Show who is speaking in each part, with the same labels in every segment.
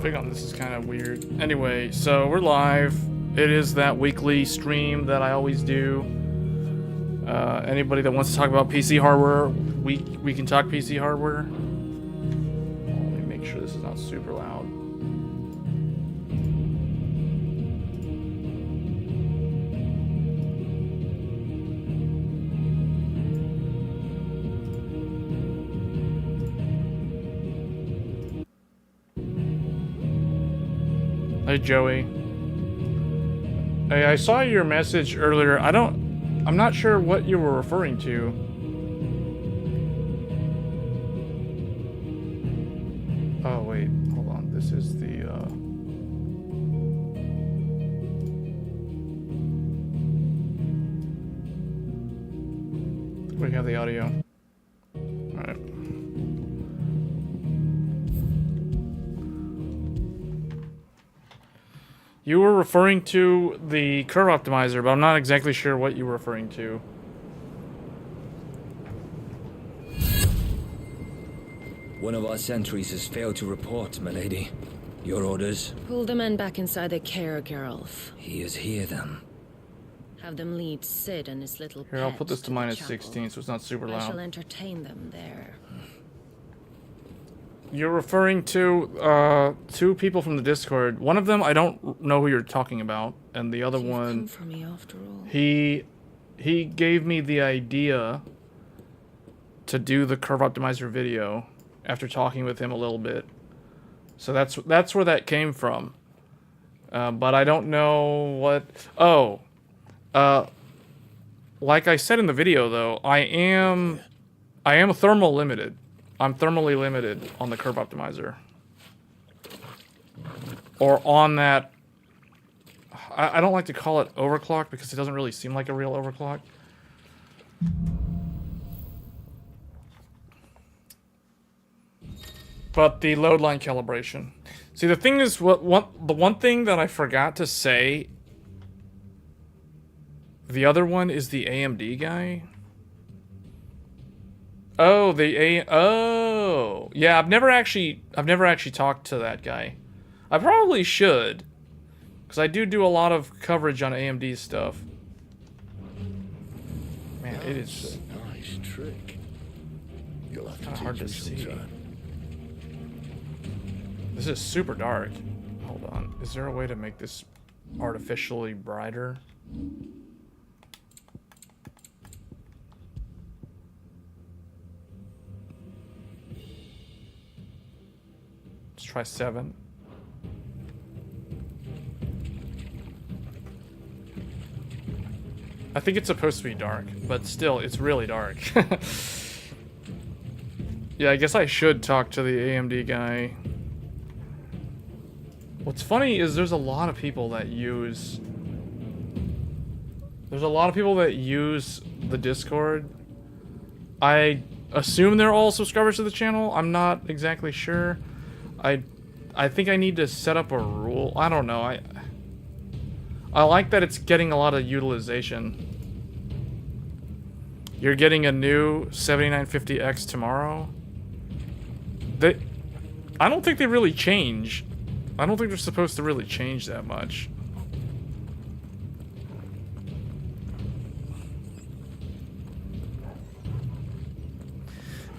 Speaker 1: config on this is kind of weird. Anyway, so we're live. It is that weekly stream that I always do. Anybody that wants to talk about PC hardware, we can talk PC hardware. Let me make sure this is not super loud. Hey Joey. Hey, I saw your message earlier. I'm not sure what you were referring to. Oh wait, hold on. This is the we have the audio. All right. You were referring to the curve optimizer, but I'm not exactly sure what you were referring to.
Speaker 2: One of our sentries has failed to report, milady. Your orders?
Speaker 3: Pull the men back inside the care, Geralf.
Speaker 2: He is here, then.
Speaker 3: Have them lead Sid and his little
Speaker 1: Here, I'll
Speaker 3: pet
Speaker 1: put this to
Speaker 3: the
Speaker 1: minus
Speaker 3: chapel.
Speaker 1: 16 so it's not super
Speaker 3: I shall
Speaker 1: loud.
Speaker 3: entertain them there.
Speaker 1: You're referring to two people from the Discord. One of them, I don't know who you're talking about, and the other
Speaker 3: You've
Speaker 1: one,
Speaker 3: come for me after all.
Speaker 1: he gave me the idea to do the curve optimizer video after talking with him a little bit. So that's where that came from. But I don't know what. Oh, like I said in the video, though, I am thermal limited. I'm thermally limited on the curve optimizer. Or on that... I don't like to call it overclock because it doesn't really seem like a real overclock. But the load line calibration. See, the thing is, the one thing that I forgot to say... The other one is the AMD guy. Oh, oh, yeah. I've never actually talked to that guy. I probably should, because I do a lot of coverage on AMD stuff. Man, it is
Speaker 4: a nice trick. You'll have to
Speaker 1: kind of
Speaker 4: teach
Speaker 1: hard to
Speaker 4: me
Speaker 1: see.
Speaker 4: sometime.
Speaker 1: This is super dark. Hold on. Is there a way to make this artificially brighter? Try 7. I think it's supposed to be dark, but still, it's really dark. Yeah, I guess I should talk to the AMD guy. What's funny is there's a lot of people that use... the Discord. I assume they're all subscribers to the channel. I'm not exactly sure. I think I need to set up a rule. I don't know. I like that it's getting a lot of utilization. You're getting a new 7950X tomorrow. I don't think they really change. I don't think they're supposed to really change that much.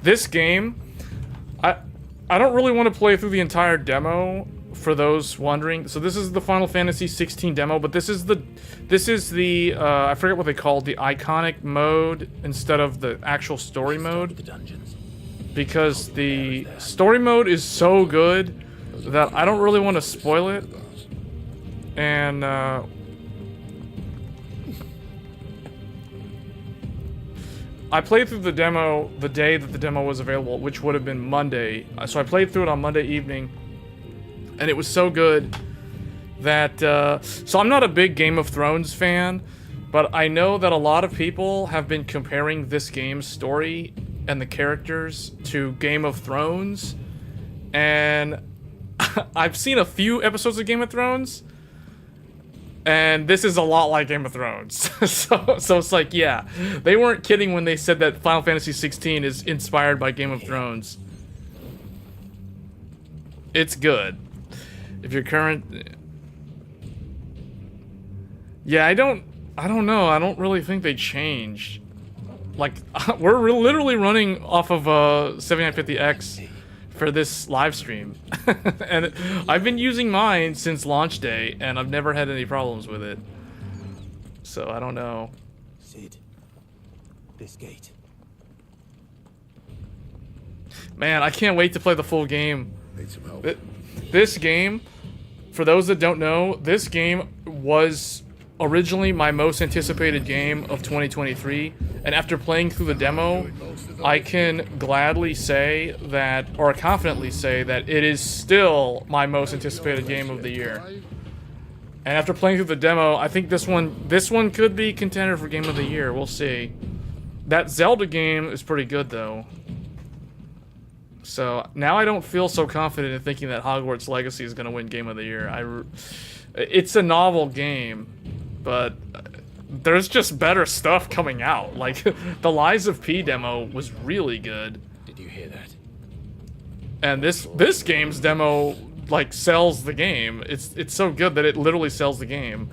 Speaker 1: This game, I don't really want to play through the entire demo, for those wondering. So this is the Final Fantasy 16 demo, but this is the I forget what they called, the iconic mode instead of the actual story mode. Because the story mode is so good that I don't really want to spoil it. And I played through the demo the day that the demo was available, which would have been Monday. So I played through it on Monday evening, and it was so good that... so I'm not a big Game of Thrones fan, but I know that a lot of people have been comparing this game's story and the characters to Game of Thrones, and I've seen a few episodes of Game of Thrones, and this is a lot like Game of Thrones. so it's like, yeah, they weren't kidding when they said that Final Fantasy 16 is inspired by Game of Thrones. It's good. If your current... Yeah, I don't know. I don't really think they changed. Like, we're literally running off of a 7950X for this live stream. And I've been using mine since launch day, and I've never had any problems with it. So, I don't know.
Speaker 5: Sid, this gate.
Speaker 1: Man, I can't wait to play the full game.
Speaker 4: Need some help.
Speaker 1: This game, for those that don't know, this game was originally my most anticipated game of 2023, and after playing through the demo, I can gladly say that, or confidently say that it is still my most anticipated game of the year. And after playing through the demo, I think this one could be contender for game of the year. We'll see. That Zelda game is pretty good though. So now I don't feel so confident in thinking that Hogwarts Legacy is going to win game of the year. It's a novel game, but there's just better stuff coming out. Like, the Lies of P demo was really good.
Speaker 5: Did you hear that?
Speaker 1: And this game's demo, like, sells the game. It's so good that it literally sells the game.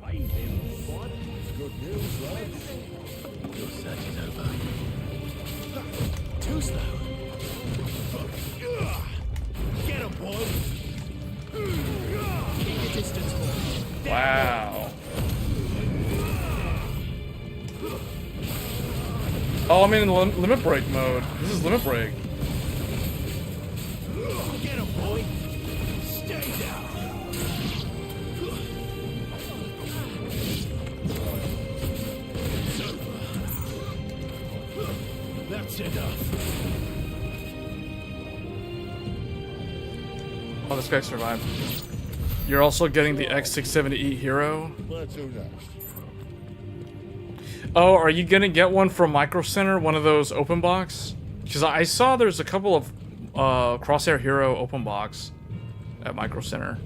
Speaker 4: Good news, lad.
Speaker 5: Your search is over. Too slow.
Speaker 4: Get him, boy.
Speaker 5: Keep your distance, boy.
Speaker 1: Wow. Oh, I'm in limit break mode. This is limit break.
Speaker 4: Get him, boy. Stay down.
Speaker 5: That's enough.
Speaker 1: Oh, this guy survived. You're also getting the X670E Hero.
Speaker 4: Let's do next.
Speaker 1: Oh, are you gonna get one from Micro Center? One of those open box? Because I saw there's a couple of Crosshair Hero open box at Micro Center.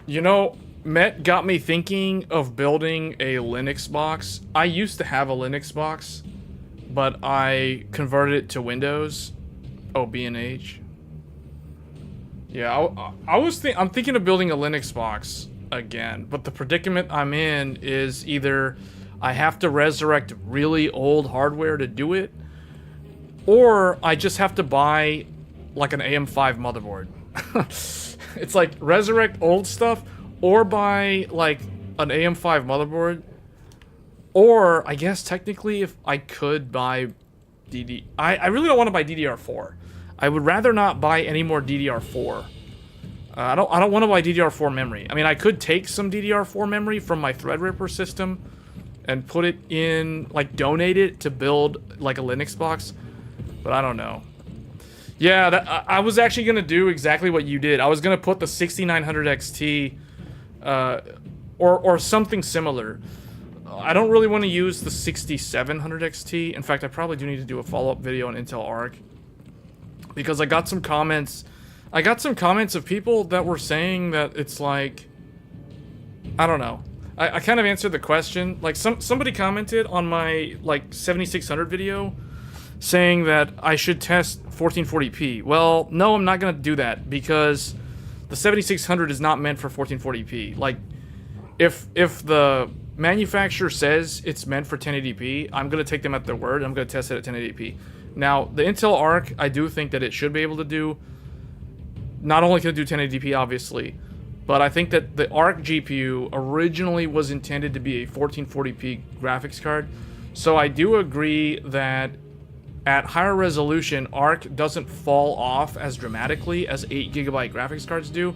Speaker 1: You know, Met got me thinking of building a Linux box. I used to have a Linux box, but I converted it to Windows. Oh, B&H. Yeah, I'm thinking of building a Linux box again, but the predicament I'm in is either I have to resurrect really old hardware to do it, or I just have to buy like an AM5 motherboard. It's like resurrect old stuff, or buy like an AM5 motherboard, or I guess technically if I could buy I really don't want to buy DDR4. I would rather not buy any more DDR4. I don't want to buy DDR4 memory. I mean, I could take some DDR4 memory from my Threadripper system and put it in, like, donate it to build like a Linux box, but I don't know. Yeah, I was actually gonna do exactly what you did. I was gonna put the 6900 XT, or something similar. I don't really want to use the 6700 XT. In fact, I probably do need to do a follow-up video on Intel Arc, because I got some comments. I got some comments of people that were saying that it's like, I don't know. I kind of answered the question. Like, somebody commented on my, like, 7600 video saying that I should test 1440p. Well, no, I'm not going to do that, because the 7600 is not meant for 1440p. Like, if the manufacturer says it's meant for 1080p, I'm going to take them at their word. I'm going to test it at 1080p. Now, the Intel Arc, I do think that it should be able to do, not only can it do 1080p, obviously, but I think that the Arc GPU originally was intended to be a 1440p graphics card. So I do agree that at higher resolution, Arc doesn't fall off as dramatically as 8GB graphics cards do.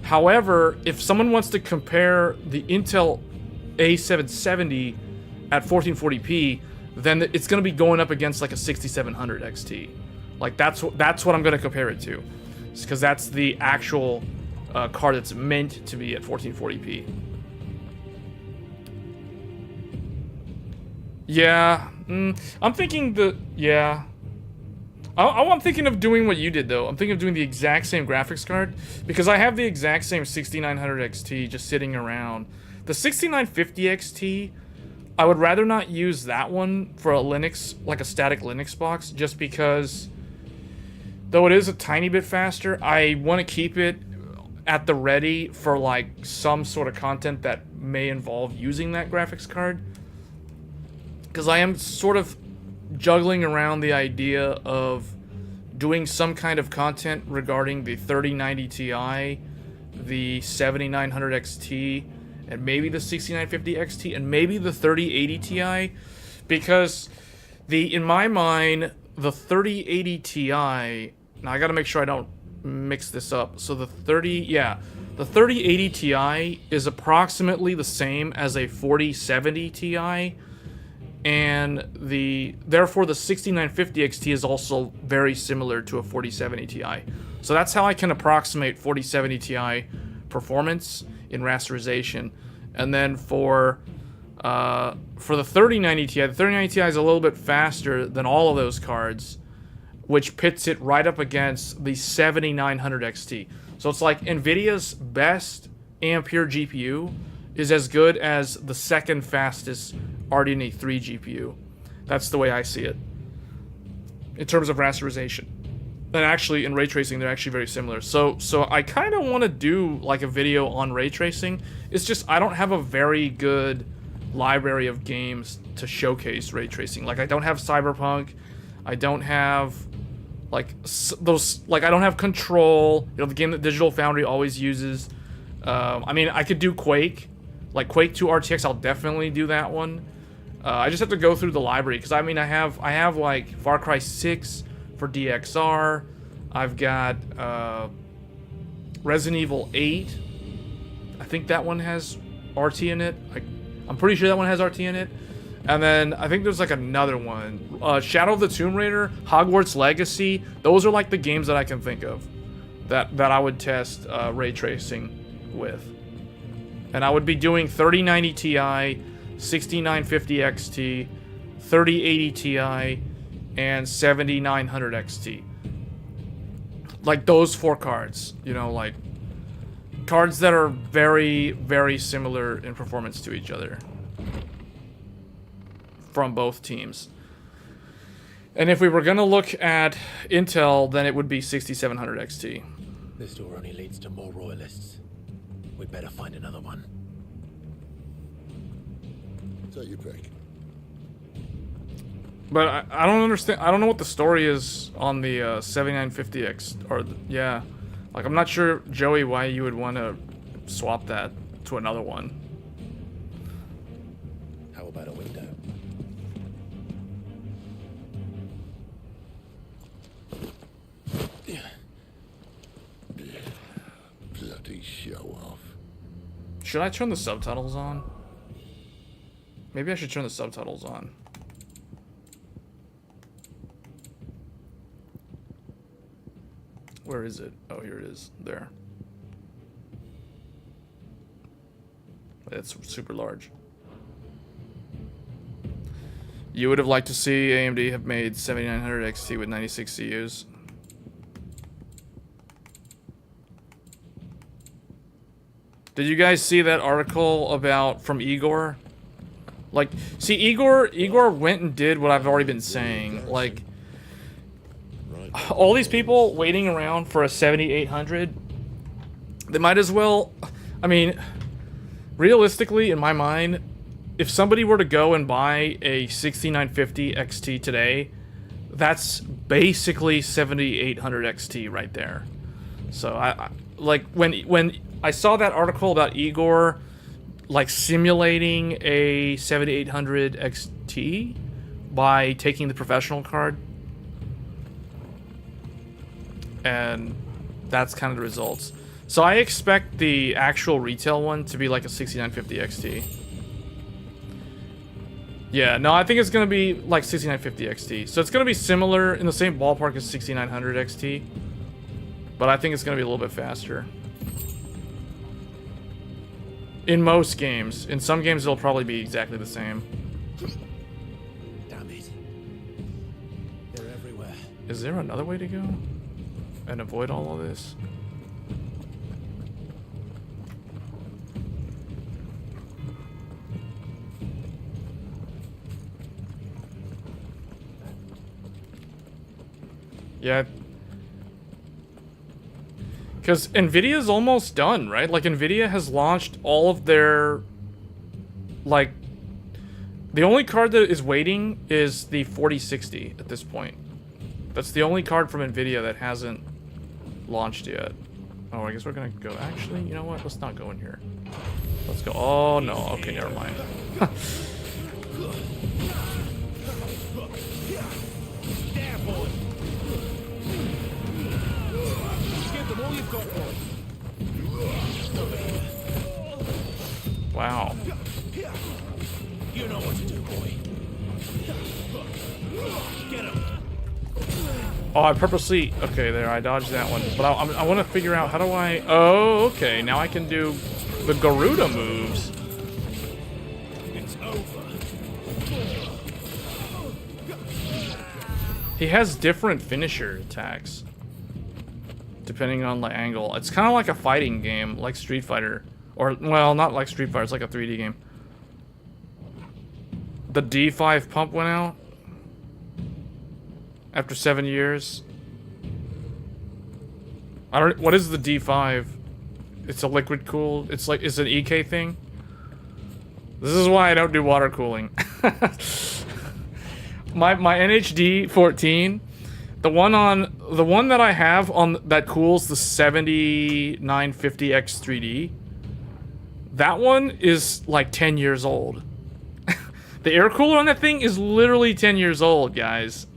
Speaker 1: However, if someone wants to compare the Intel A770 at 1440p, then it's going to be going up against like a 6700 XT. Like, that's what I'm going to compare it to, because that's the actual card that's meant to be at 1440p. Yeah, I'm thinking I'm thinking of doing what you did, though. I'm thinking of doing the exact same graphics card, because I have the exact same 6900 XT just sitting around. The 6950 XT, I would rather not use that one for a Linux, like a static Linux box, just because though it is a tiny bit faster, I want to keep it at the ready for like some sort of content that may involve using that graphics card. Because I am sort of juggling around the idea of doing some kind of content regarding the 3090 Ti, the 7900 XT, and maybe the 6950 XT, and maybe the 3080 Ti, because in my mind, the 3080 Ti, now I gotta make sure I don't mix this up, so the 3080 Ti is approximately the same as a 4070 Ti, and therefore the 6950 XT is also very similar to a 4070 Ti. So that's how I can approximate 4070 Ti performance in rasterization. And then for the 3090 Ti, the 3090 Ti is a little bit faster than all of those cards, which pits it right up against the 7900 XT. So it's like NVIDIA's best Ampere GPU is as good as the second fastest RDNA 3 GPU. That's the way I see it in terms of rasterization. And actually, in ray tracing, they're actually very similar. So I kind of want to do like a video on ray tracing. It's just I don't have a very good library of games to showcase ray tracing. Like I don't have Cyberpunk. I don't have like I don't have Control. You know, the game that Digital Foundry always uses. I mean, I could do Quake. Like Quake 2 RTX, I'll definitely do that one. I just have to go through the library because I mean I have like Far Cry 6 for DXR. I've got Resident Evil 8. I think that one has RT in it. I'm pretty sure that one has RT in it. And then I think there's like another one. Shadow of the Tomb Raider, Hogwarts Legacy. Those are like the games that I can think of that I would test ray tracing with. And I would be doing 3090 Ti, 6950 XT, 3080 Ti, and 7900 XT. Like those 4 cards, you know, like cards that are very, very similar in performance to each other from both teams. And if we were going to look at Intel, then it would be 6700 XT.
Speaker 5: This door only leads to more royalists. We'd better find another one.
Speaker 4: Take your pick.
Speaker 1: But I don't understand. I don't know what the story is on the 7950X. Yeah. Like, I'm not sure, Joey, why you would want to swap that to another one.
Speaker 5: How about a window?
Speaker 4: Bloody show off.
Speaker 1: Should I turn the subtitles on? Maybe I should turn the subtitles on. Where is it? Oh, here it is. There. It's super large. You would have liked to see AMD have made 7900 XT with 96 CUs. Did you guys see that article from Igor? Like, see, Igor went and did what I've already been saying. Like, all these people waiting around for a 7800, they might as well, I mean, realistically, in my mind, if somebody were to go and buy a 6950 XT today, that's basically 7800 XT right there. So I like when I saw that article about Igor like simulating a 7800 XT by taking the professional card, and that's kind of the results. So I expect the actual retail one to be like a 6950 XT. Yeah, no, I think it's going to be like 6950 XT. So it's going to be similar in the same ballpark as 6900 XT. But I think it's going to be a little bit faster. In most games. In some games, it'll probably be exactly the same.
Speaker 5: Damn it. They're everywhere.
Speaker 1: Is there another way to go? And avoid all of this? Yeah, Because NVIDIA's almost done, right? Like, NVIDIA has launched all of their... Like, the only card that is waiting is the 4060 at this point. That's the only card from NVIDIA that hasn't launched yet. Oh, I guess we're gonna go... Actually, you know what? Let's not go in here. Let's go... Oh, no. Okay, never mind. Wow.
Speaker 5: You know what to do, boy. Get him.
Speaker 1: Oh, I purposely... Okay, there, I dodged that one. But I want to figure out how do I... Oh, okay, now I can do the Garuda moves.
Speaker 5: It's over.
Speaker 1: He has different finisher attacks. Depending on the angle. It's kind of like a fighting game, like Street Fighter. Or, well, not like Street Fighter, it's like a 3D game. The D5 pump went out. After 7 years. I don't... What is the D5? It's a liquid cooled... It's like... It's an EK thing? This is why I don't do water cooling. my NHD 14... The one that I have on... That cools the 7950X 3D... That one is like 10 years old. The air cooler on that thing is literally 10 years old, guys.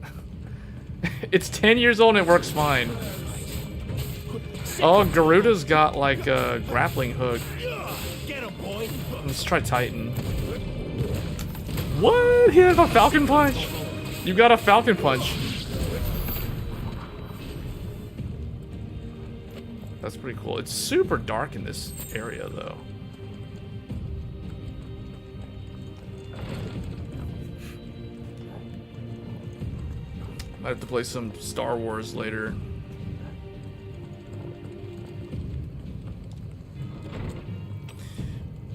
Speaker 1: It's 10 years old and it works fine. Oh, Garuda's got like a grappling hook. Let's try Titan. What? He has a Falcon Punch? You got a Falcon Punch. That's pretty cool. It's super dark in this area, though. I have to play some Star Wars later.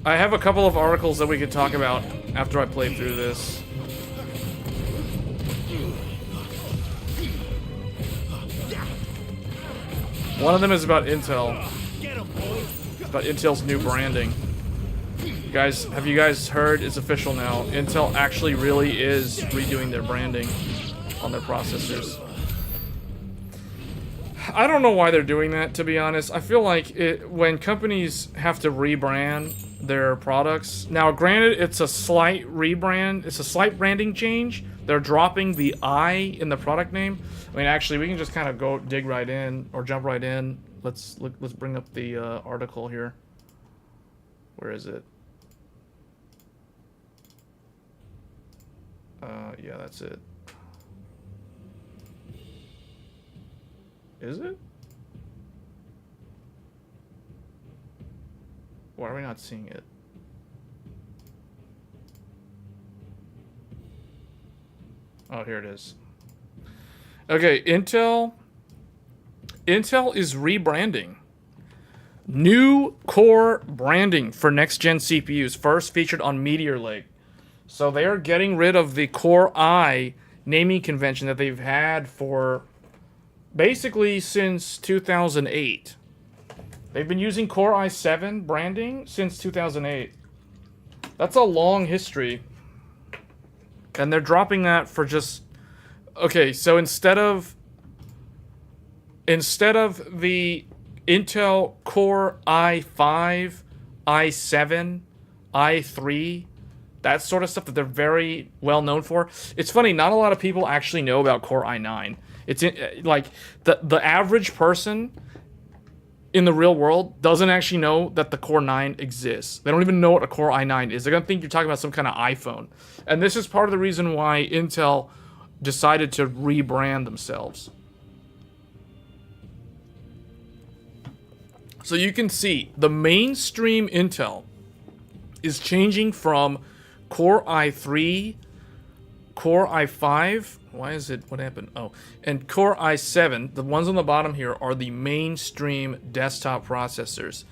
Speaker 1: I have a couple of articles that we could talk about after I play through this. One of them is about Intel. About Intel's new branding. Guys, have you guys heard? It's official now. Intel actually really is redoing their branding on their processors. I don't know why they're doing that, to be honest. I feel like when companies have to rebrand their products... Now, granted, it's a slight rebrand. It's a slight branding change. They're dropping the I in the product name. I mean, actually, we can just kind of go dig right in, or jump right in. Let's bring up the article here. Where is it? Yeah, that's it. Is it? Why are we not seeing it? Oh, here it is. Okay, Intel is rebranding. New core branding for next-gen CPUs, first featured on Meteor Lake. So they are getting rid of the Core I naming convention that they've had for basically since 2008. They've been using Core i7 branding since 2008. That's a long history. And they're dropping that for just... Okay, so instead of the Intel Core i5, i7, i3, that sort of stuff that they're very well known for. It's funny, not a lot of people actually know about Core i9. It's like the average person in the real world doesn't actually know that the Core 9 exists. They don't even know what a Core i9 is. They're going to think you're talking about some kind of iPhone. And this is part of the reason why Intel decided to rebrand themselves. So you can see the mainstream Intel is changing from Core i3, Core i5, why is it, what happened? Oh, and Core i7, the ones on the bottom here are the mainstream desktop processors.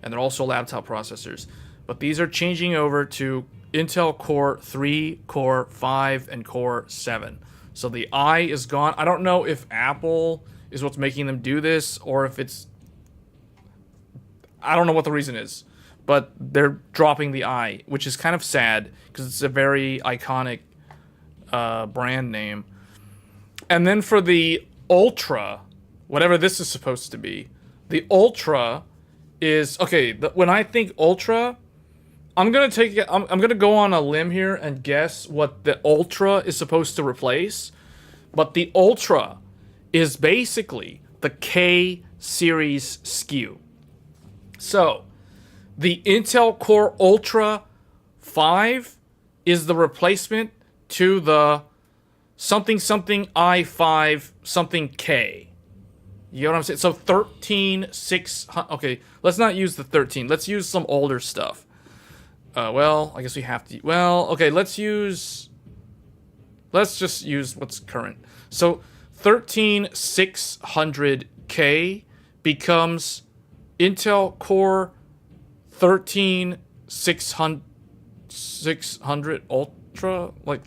Speaker 1: And they're also laptop processors. But these are changing over to Intel Core 3, Core 5, and Core 7. So the I is gone. I don't know if Apple is what's making them do this, or if it's I don't know what the reason is, but they're dropping the I, which is kind of sad because it's a very iconic brand name. And then for the Ultra, whatever this is supposed to be, the Ultra is okay. When I think Ultra, I'm gonna go on a limb here and guess what the Ultra is supposed to replace. But the Ultra is basically the K series SKU. So the Intel Core Ultra 5 is the replacement to the something i5 something K. You know what I'm saying? So 13600. Okay, let's not use the 13. Let's use some older stuff. Well, I guess we have to. Well, okay, let's just use what's current. So 13600K becomes Intel Core 13600 Ultra. Like,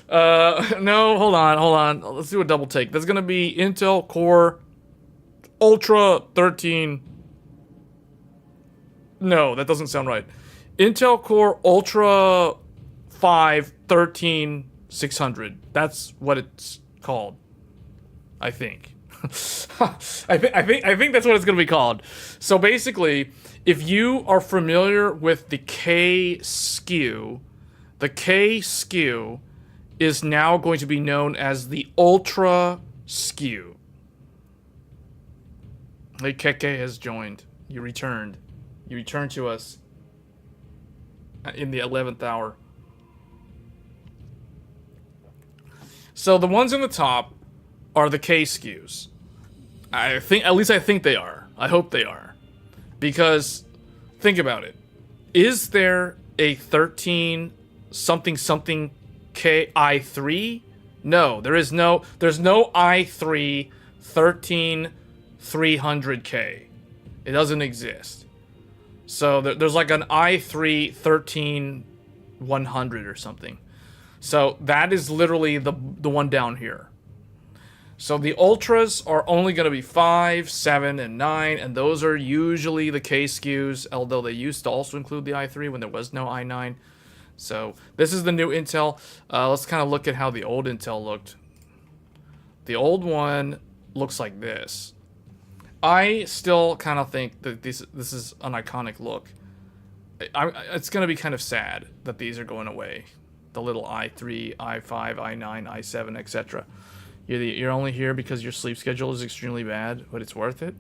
Speaker 1: no, hold on. Let's do a double take. That's gonna be Intel Core Ultra 13. No, that doesn't sound right. Intel Core Ultra 5 13600. That's what it's called. I think. I think that's what it's gonna be called. So basically, if you are familiar with the K SKU, the K SKU is now going to be known as the Ultra SKU. Hey, Keke has joined. You returned. You returned to us in the 11th hour. So the ones in the top are the K SKUs. I think they are. I hope they are. Because think about it. Is there a 13 something K i3? No, there's no i3 13300K. It doesn't exist. So there's like an i3 13100 or something. So that is literally the one down here. So the Ultras are only going to be 5, 7, and 9, and those are usually the K SKUs, although they used to also include the i3 when there was no i9. So this is the new Intel. Let's kind of look at how the old Intel looked. The old one looks like this. I still kind of think that this is an iconic look. It's going to be kind of sad that these are going away. The little i3, i5, i9, i7, etc. You're only here because your sleep schedule is extremely bad, but it's worth it?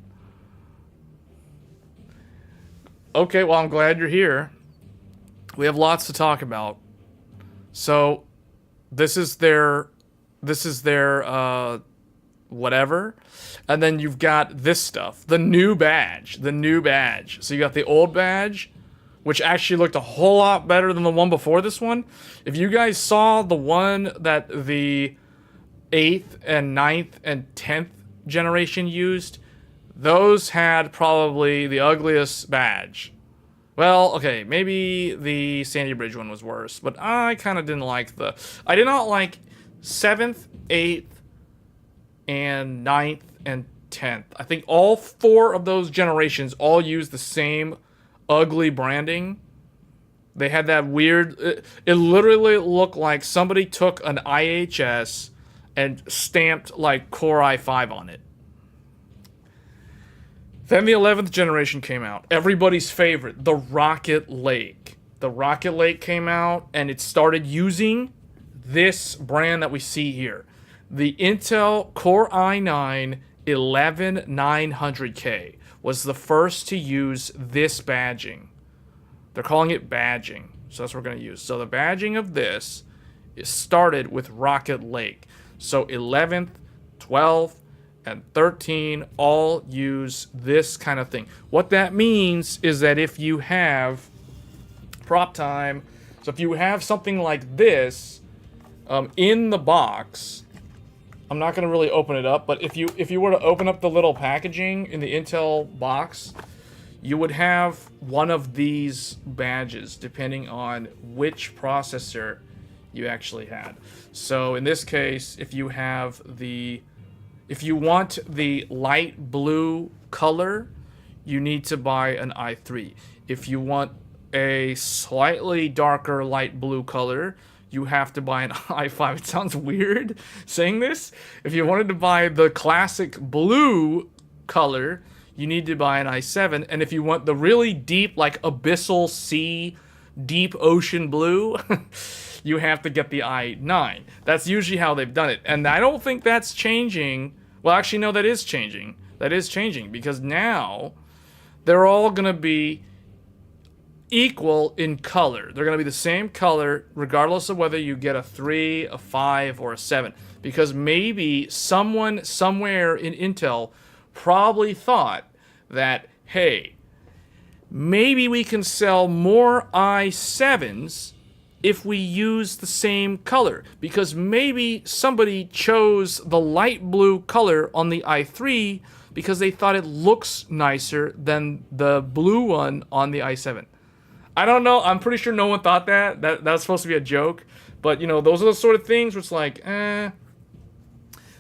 Speaker 1: Okay, well, I'm glad you're here. We have lots to talk about. So, this is their whatever. And then you've got this stuff. The new badge. So you got the old badge, which actually looked a whole lot better than the one before this one. If you guys saw the one that the 8th and 9th and 10th generation used, those had probably the ugliest badge. Well, okay, maybe the Sandy Bridge one was worse, but I kind of didn't like I did not like 7th, 8th, and 9th and 10th. I think all 4 of those generations all used the same ugly branding. They had that weird, it literally looked like somebody took an IHS and stamped like Core i5 on it. Then the 11th generation came out. Everybody's favorite, the Rocket Lake. The Rocket Lake came out and it started using this brand that we see here. The Intel Core i9 11900K was the first to use this badging. They're calling it badging, so that's what we're going to use. So the badging of this is started with Rocket Lake. So 11th, 12th, and 13 all use this kind of thing. What that means is that if you have prop time, so if you have something like this in the box, I'm not going to really open it up, but if you were to open up the little packaging in the Intel box, you would have one of these badges depending on which processor you actually had. So in this case, if you want the light blue color, you need to buy an i3. If you want a slightly darker light blue color, you have to buy an i5. It sounds weird saying this. If you wanted to buy the classic blue color, you need to buy an i7. And if you want the really deep, like abyssal sea, deep ocean blue, you have to get the i9. That's usually how they've done it. And I don't think that's changing. Well, actually, no, that is changing. That is changing because now they're all going to be equal in color. They're going to be the same color regardless of whether you get a 3, a 5, or a 7. Because maybe someone somewhere in Intel probably thought that, hey, maybe we can sell more i7s if we use the same color. Because maybe somebody chose the light blue color on the i3 because they thought it looks nicer than the blue one on the i7. I don't know. I'm pretty sure no one thought that. That's supposed to be a joke. But, you know, those are the sort of things where it's like, They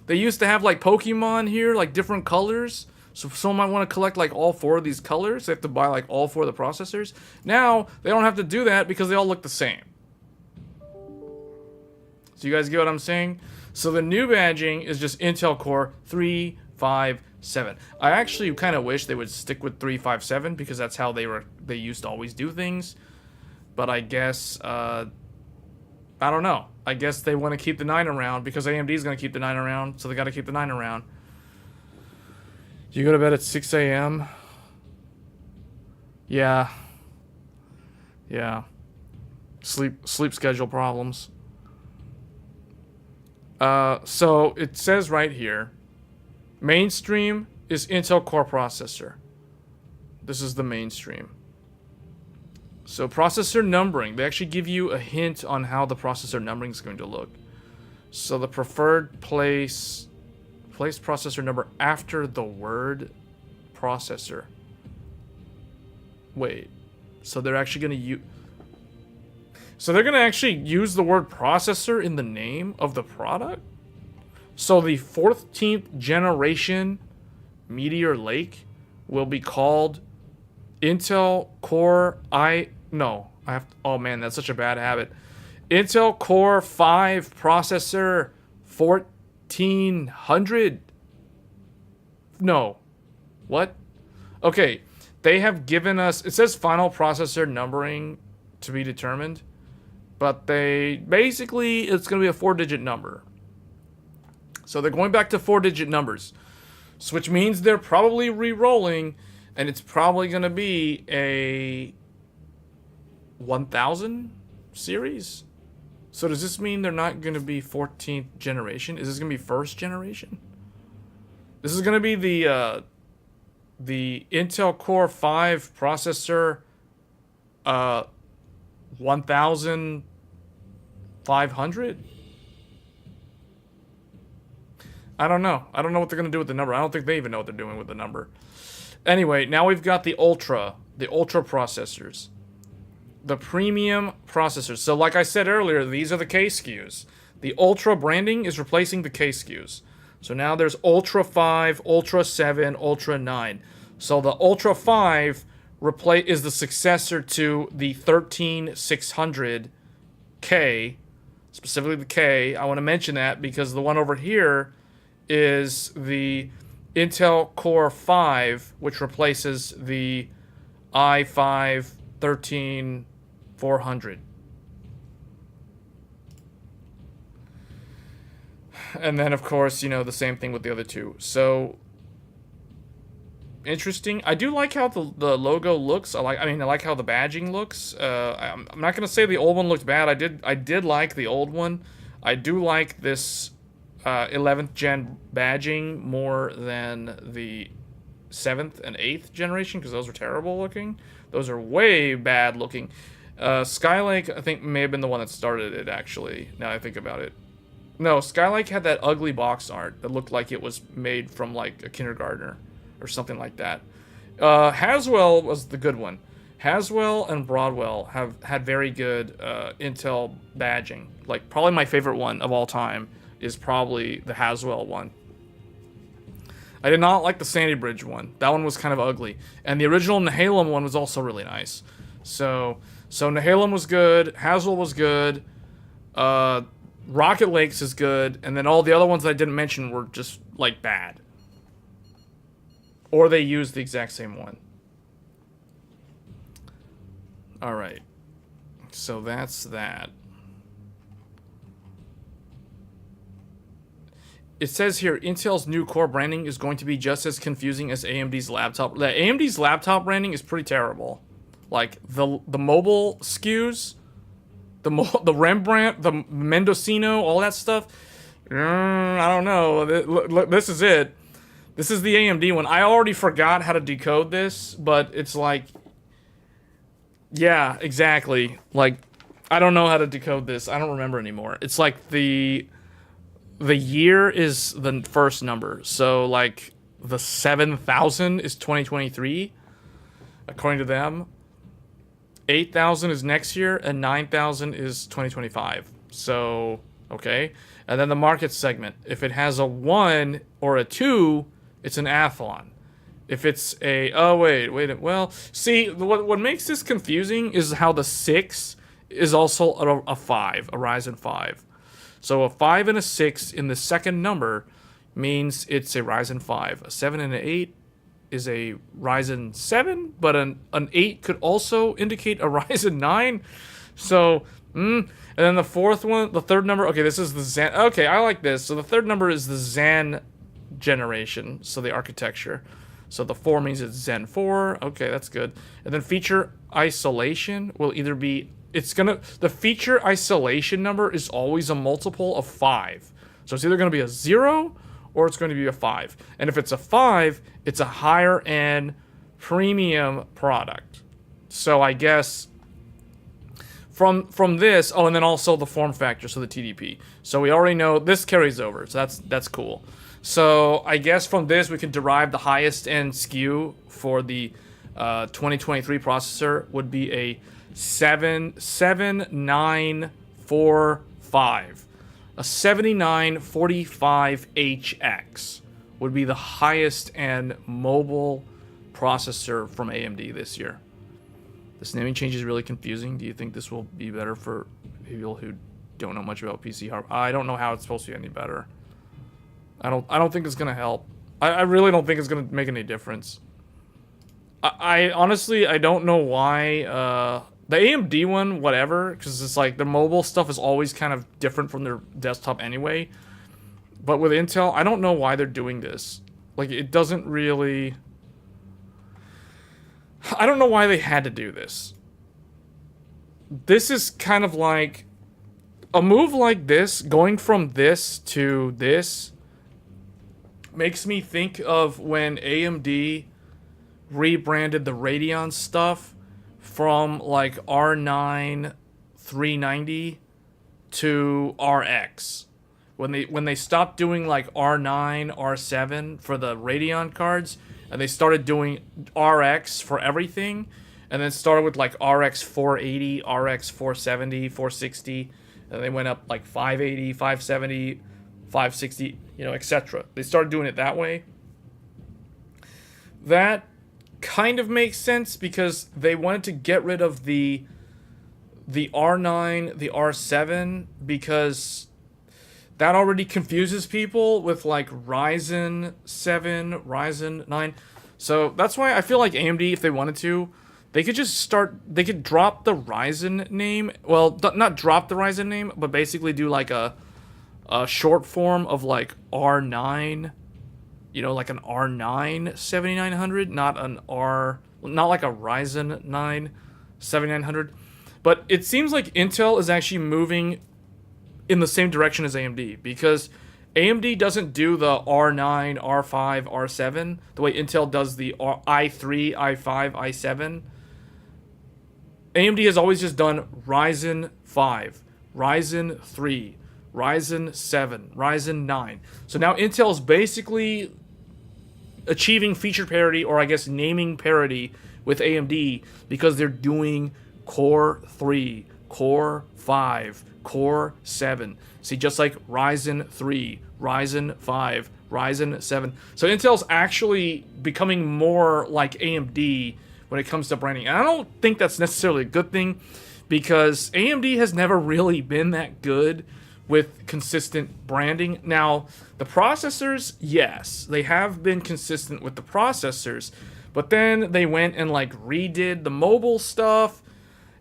Speaker 1: used to have, like, Pokemon here, like, different colors. So if someone might want to collect, like, all 4 of these colors, they have to buy, like, all 4 of the processors. Now, they don't have to do that because they all look the same. So you guys get what I'm saying? So the new badging is just Intel Core 3, 5, 7. I actually kind of wish they would stick with 357 because that's how they used to always do things. But I guess I don't know. I guess they want to keep the 9 around because AMD is going to keep the 9 around, so they got to keep the 9 around. You go to bed at 6 a.m. Yeah. Sleep schedule problems. So it says right here, mainstream is Intel Core processor. This is the mainstream. So processor numbering, they actually give you a hint on how the processor numbering is going to look. So the preferred place processor number after the word processor. Wait, so they're actually going to use... So they're going to actually use the word processor in the name of the product? So the 14th generation Meteor Lake will be called Intel Core oh man, that's such a bad habit. Intel Core 5 processor 1400. No. What? Okay, they have given us, it says final processor numbering to be determined, but basically it's going to be a 4-digit number. So they're going back to 4-digit numbers, so which means they're probably re-rolling, and it's probably going to be a 1000 series. So does this mean they're not going to be 14th generation? Is this going to be first generation? This is going to be the Intel Core 5 processor 1500? I don't know. I don't know what they're going to do with the number. I don't think they even know what they're doing with the number. Anyway, now we've got the Ultra processors. The premium processors. So like I said earlier, these are the K SKUs. The Ultra branding is replacing the K SKUs. So now there's Ultra 5, Ultra 7, Ultra 9. So the Ultra 5 is the successor to the 13600K, specifically the K. I want to mention that because the one over here is the Intel Core 5, which replaces the i5 13400. And then, of course, you know, the same thing with the other two. So, interesting. I do like how the logo looks. I like how the badging looks. I'm not going to say the old one looked bad. I did like the old one. I do like this 11th gen badging more than the 7th and 8th generation, because those were terrible looking. Those are way bad looking. Skylake, I think, may have been the one that started it, actually, now that I think about it. No, Skylake had that ugly box art that looked like it was made from, like, a kindergartner or something like that. Haswell was the good one. Haswell and Broadwell have had very good Intel badging. Like, probably my favorite one of all time is probably the Haswell one. I did not like the Sandy Bridge one. That one was kind of ugly. And the original Nehalem one was also really nice. So Nehalem was good. Haswell was good. Rocket Lakes is good. And then all the other ones that I didn't mention were just, like, bad. Or they used the exact same one. Alright. So that's that. It says here, Intel's new core branding is going to be just as confusing as AMD's laptop. The AMD's laptop branding is pretty terrible. Like, the mobile SKUs, the Rembrandt, the Mendocino, all that stuff. I don't know. This is it. This is the AMD one. I already forgot how to decode this, but it's like... Yeah, exactly. Like, I don't know how to decode this. I don't remember anymore. It's like the year is the first number. So, like, the 7,000 is 2023, according to them. 8,000 is next year, and 9,000 is 2025. So, okay. And then the market segment. If it has a 1 or a 2, it's an Athlon. If it's a... Oh, wait. Well, see, what makes this confusing is how the 6 is also a 5, a Ryzen 5. So a 5 and a 6 in the second number means it's a Ryzen 5. A 7 and an 8 is a Ryzen 7, but an 8 could also indicate a Ryzen 9. So, and then the fourth one, the third number, okay, this is the Zen. Okay, I like this. So the third number is the Zen generation, so the architecture. So the 4 means it's Zen 4. Okay, that's good. And then feature isolation will either be... The feature isolation number is always a multiple of 5. So it's either going to be a 0 or it's going to be a 5. And if it's a 5, it's a higher end premium product. So I guess from this... Oh, and then also the form factor, so the TDP. So we already know this carries over. So that's cool. So I guess from this we can derive the highest end SKU for the 2023 processor would be a 7945. A 7945HX would be the highest end mobile processor from AMD this year. This naming change is really confusing. Do you think this will be better for people who don't know much about PC hardware? I don't know how it's supposed to be any better. I don't think it's gonna help. I really don't think it's gonna make any difference. I honestly don't know why the AMD one, whatever, because it's like the mobile stuff is always kind of different from their desktop anyway. But with Intel, I don't know why they're doing this. Like, it doesn't really... I don't know why they had to do this. This is kind of like a move like this, going from this to this, makes me think of when AMD rebranded the Radeon stuff from like R9 390 to RX. When they stopped doing like R9, R7 for the Radeon cards, and they started doing RX for everything, and then started with like RX 480, RX 470, 460, and they went up like 580, 570, 560, you know, etc. They started doing it that way. That kind of makes sense because they wanted to get rid of the R9, the R7, because that already confuses people with like Ryzen 7, Ryzen 9. So that's why I feel like AMD, if they wanted to, they could just they could drop the Ryzen name. Well, not drop the Ryzen name, but basically do like a short form of like R9, you know, like an R9 7900, not like a Ryzen 9 7900. But it seems like Intel is actually moving in the same direction as AMD, because AMD doesn't do the R9, R5, R7 the way Intel does the i3, i5, i7. AMD has always just done Ryzen 5, Ryzen 3, Ryzen 7, Ryzen 9. So now Intel is basically achieving feature parity, or I guess naming parity, with AMD, because they're doing Core 3, Core 5, Core 7. See, just like Ryzen 3, Ryzen 5, Ryzen 7. So Intel's actually becoming more like AMD when it comes to branding. And I don't think that's necessarily a good thing, because AMD has never really been that good with consistent branding. Now, the processors, yes, they have been consistent with the processors, but then they went and like redid the mobile stuff,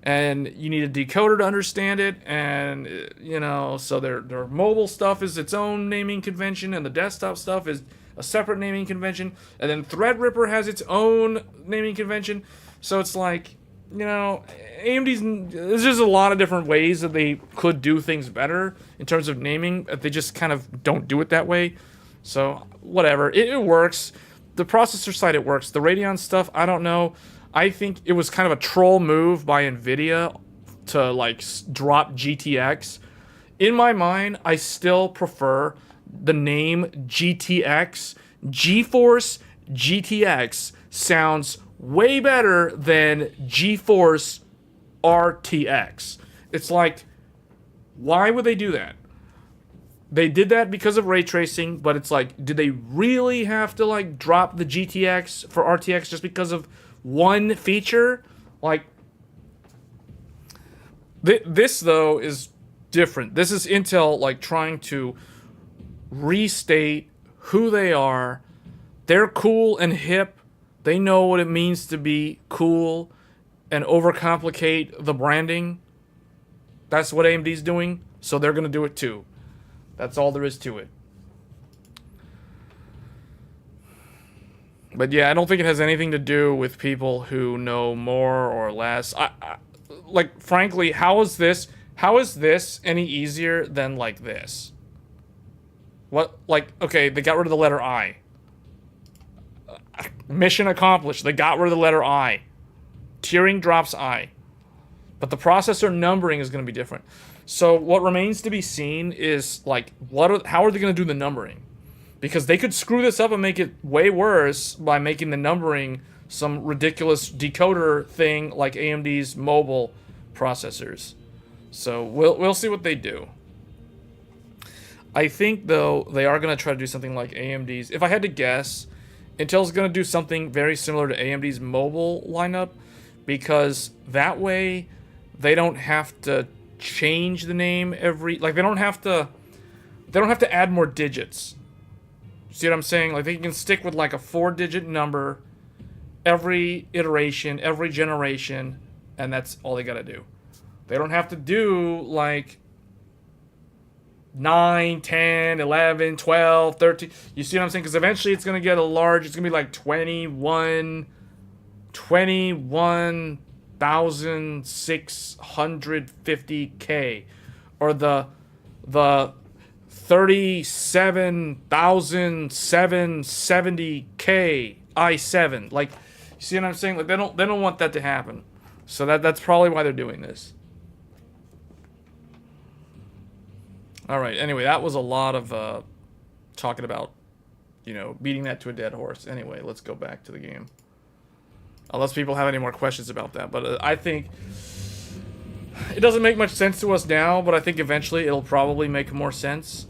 Speaker 1: and you need a decoder to understand it, and you know, so their mobile stuff is its own naming convention, and the desktop stuff is a separate naming convention, and then Threadripper has its own naming convention. So it's like, you know, there's just a lot of different ways that they could do things better in terms of naming. They just kind of don't do it that way. So whatever, it works. The processor side, it works. The Radeon stuff, I don't know. I think it was kind of a troll move by NVIDIA to like drop GTX. In my mind, I still prefer the name GTX. GeForce GTX sounds way better than GeForce RTX. It's like, why would they do that? They did that because of ray tracing, but it's like, did they really have to like drop the GTX for RTX just because of one feature? Like, this though is different. This is Intel like trying to restate who they are. They're cool and hip. They know what it means to be cool and overcomplicate the branding. That's what AMD's doing, so they're going to do it too. That's all there is to it. But yeah, I don't think it has anything to do with people who know more or less. Like, frankly, how is this any easier than like this? What, like, okay, they got rid of the letter I. Mission accomplished. They got rid of the letter I. Tiering drops I. But the processor numbering is going to be different. So what remains to be seen is, like, how are they going to do the numbering? Because they could screw this up and make it way worse by making the numbering some ridiculous decoder thing like AMD's mobile processors. So we'll see what they do. I think, though, they are going to try to do something like AMD's. If I had to guess, Intel's going to do something very similar to AMD's mobile lineup, because that way they don't have to change the name every, like, they don't have to add more digits. See what I'm saying? Like, they can stick with like a 4-digit number every iteration, every generation, and that's all they got to do. They don't have to do like 9, 10, 11, 12, 13. You see what I'm saying? Because eventually it's going to get a large, it's going to be like 21,650K. Or the 37,770K i7. Like, you see what I'm saying? Like, they don't want that to happen. So that's probably why they're doing this. Alright, anyway, that was a lot of talking about, you know, beating that to a dead horse. Anyway, let's go back to the game. Unless people have any more questions about that. But I think it doesn't make much sense to us now, but I think eventually it'll probably make more sense.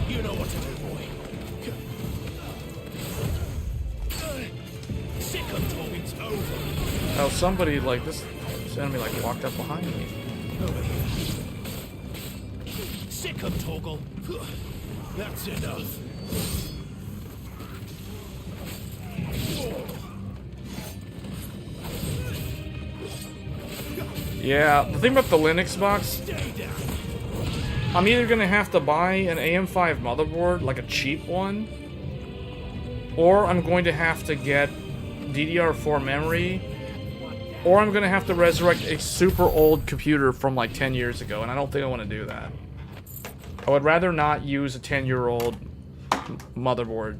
Speaker 5: You know what to do, boy. Sick of talking, it's over.
Speaker 1: Oh, somebody, like, this enemy, like, walked up behind me.
Speaker 5: Sick of Toggle. That's enough.
Speaker 1: Yeah, the thing about the Linux box, I'm either gonna have to buy an AM5 motherboard, like a cheap one, or I'm going to have to get DDR4 memory, or I'm gonna have to resurrect a super old computer from like 10 years ago, and I don't think I want to do that. I would rather not use a 10-year-old motherboard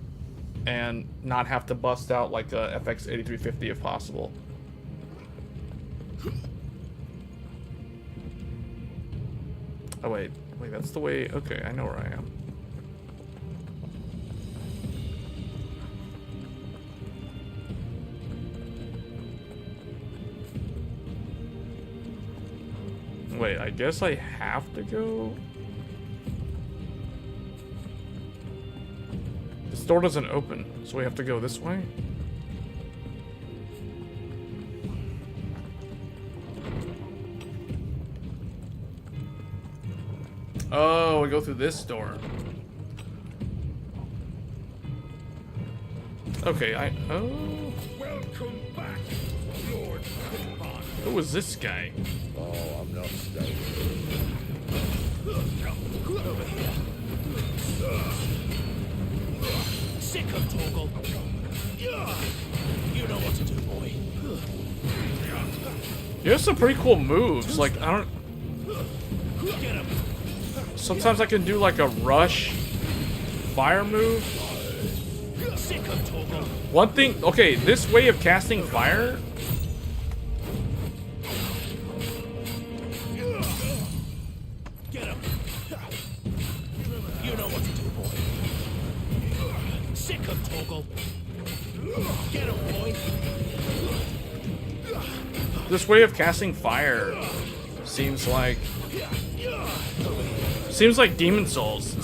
Speaker 1: and not have to bust out like a FX 8350 if possible. Oh wait, that's the way. Okay, I know where I am. Wait, I guess I have to go? This door doesn't open, so we have to go this way? Oh, we go through this door. Okay, oh.
Speaker 4: Welcome back, Lord Cookman.
Speaker 1: Who was this guy?
Speaker 4: Oh, I'm not staying.
Speaker 5: Over here. Sick of Torgal. You know what to do, boy.
Speaker 1: You have some pretty cool moves. Like, I don't...
Speaker 5: Get him.
Speaker 1: Sometimes I can do like a rush fire move.
Speaker 5: Sick of Torgal.
Speaker 1: One thing, okay, this way of casting fire,
Speaker 5: Get him. You know what to do, boy. Sick of Torgal. Get him, boy.
Speaker 1: this way of casting fire seems like Demon Souls.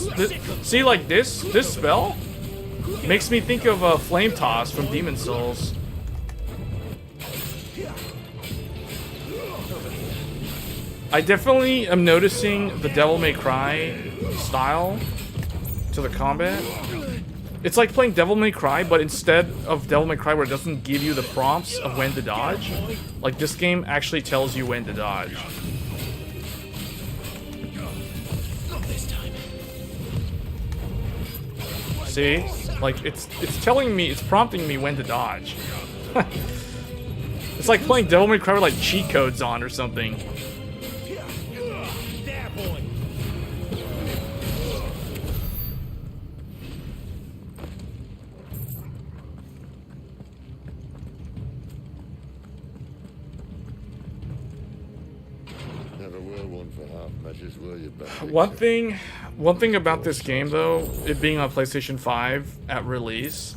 Speaker 1: See, like this spell makes me think of Flame Toss from Demon Souls. I definitely am noticing the Devil May Cry style to the combat. It's like playing Devil May Cry, but instead of Devil May Cry where it doesn't give you the prompts of when to dodge, like this game actually tells you when to dodge.
Speaker 5: Not this time.
Speaker 1: See? Like, it's telling me, it's prompting me when to dodge. It's like playing Devil May Cry with like cheat codes on or something.
Speaker 5: There, boy.
Speaker 4: Never were one for half measures, were you, Ben?
Speaker 1: One thing about this game though, it being on PlayStation 5 at release,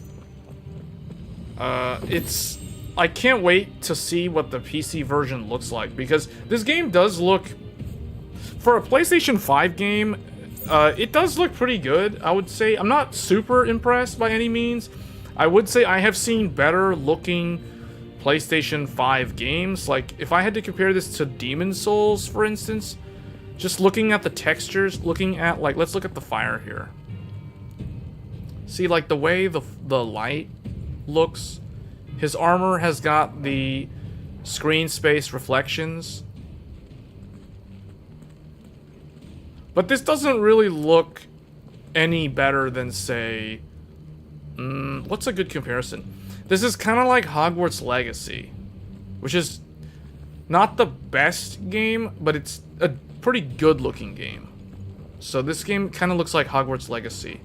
Speaker 1: I can't wait to see what the PC version looks like, because this game does look, for a PlayStation 5 game, it does look pretty good, I would say. I'm not super impressed by any means. I would say I have seen better looking PlayStation 5 games. Like, if I had to compare this to Demon Souls, for instance, just looking at the textures, looking at, like, let's look at the fire here. See, like, the way the light looks, his armor has got the screen space reflections. But this doesn't really look any better than, say, what's a good comparison? This is kind of like Hogwarts Legacy, which is not the best game, but it's a pretty good looking game. So this game kind of looks like Hogwarts Legacy.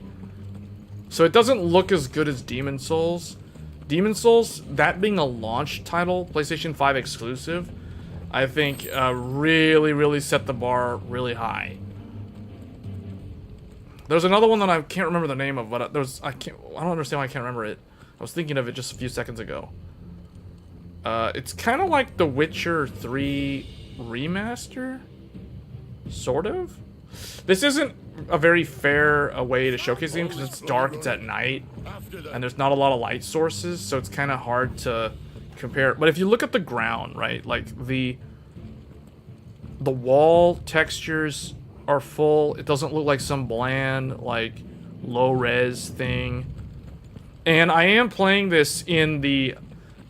Speaker 1: So it doesn't look as good as Demon Souls. Demon Souls, that being a launch title, PlayStation 5 exclusive, I think really, really set the bar really high. There's another one that I can't remember the name of, but I don't understand why I can't remember it. I was thinking of it just a few seconds ago. It's kind of like The Witcher 3 remaster, sort of. This isn't a very fair way to showcase the game because it's dark, it's at night, and there's not a lot of light sources, so it's kind of hard to compare. But if you look at the ground, right, like the wall textures are full. It doesn't look like some bland, like, low-res thing. And I am playing this in the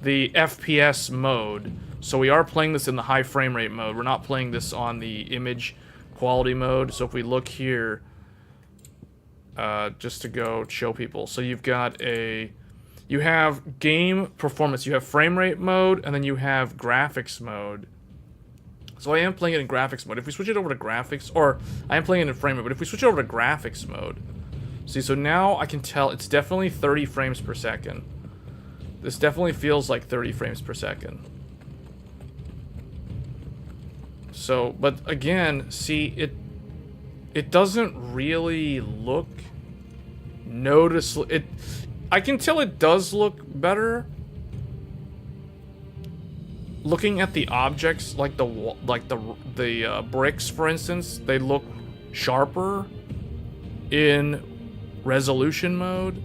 Speaker 1: FPS mode, so we are playing this in the high frame rate mode. We're not playing this on the image quality mode. So if we look here, just to go show people, so you have game performance, you have frame rate mode, and then you have graphics mode. So I am playing it in graphics mode. If we switch it over to graphics, or I am playing it in frame rate, but if we switch it over to graphics mode, see, so now I can tell it's definitely 30 frames per second. This definitely feels like 30 frames per second. So, but again, see, it doesn't really look noticeable. I can tell it does look better. looking at the objects, like the bricks, for instance, they look sharper in resolution mode.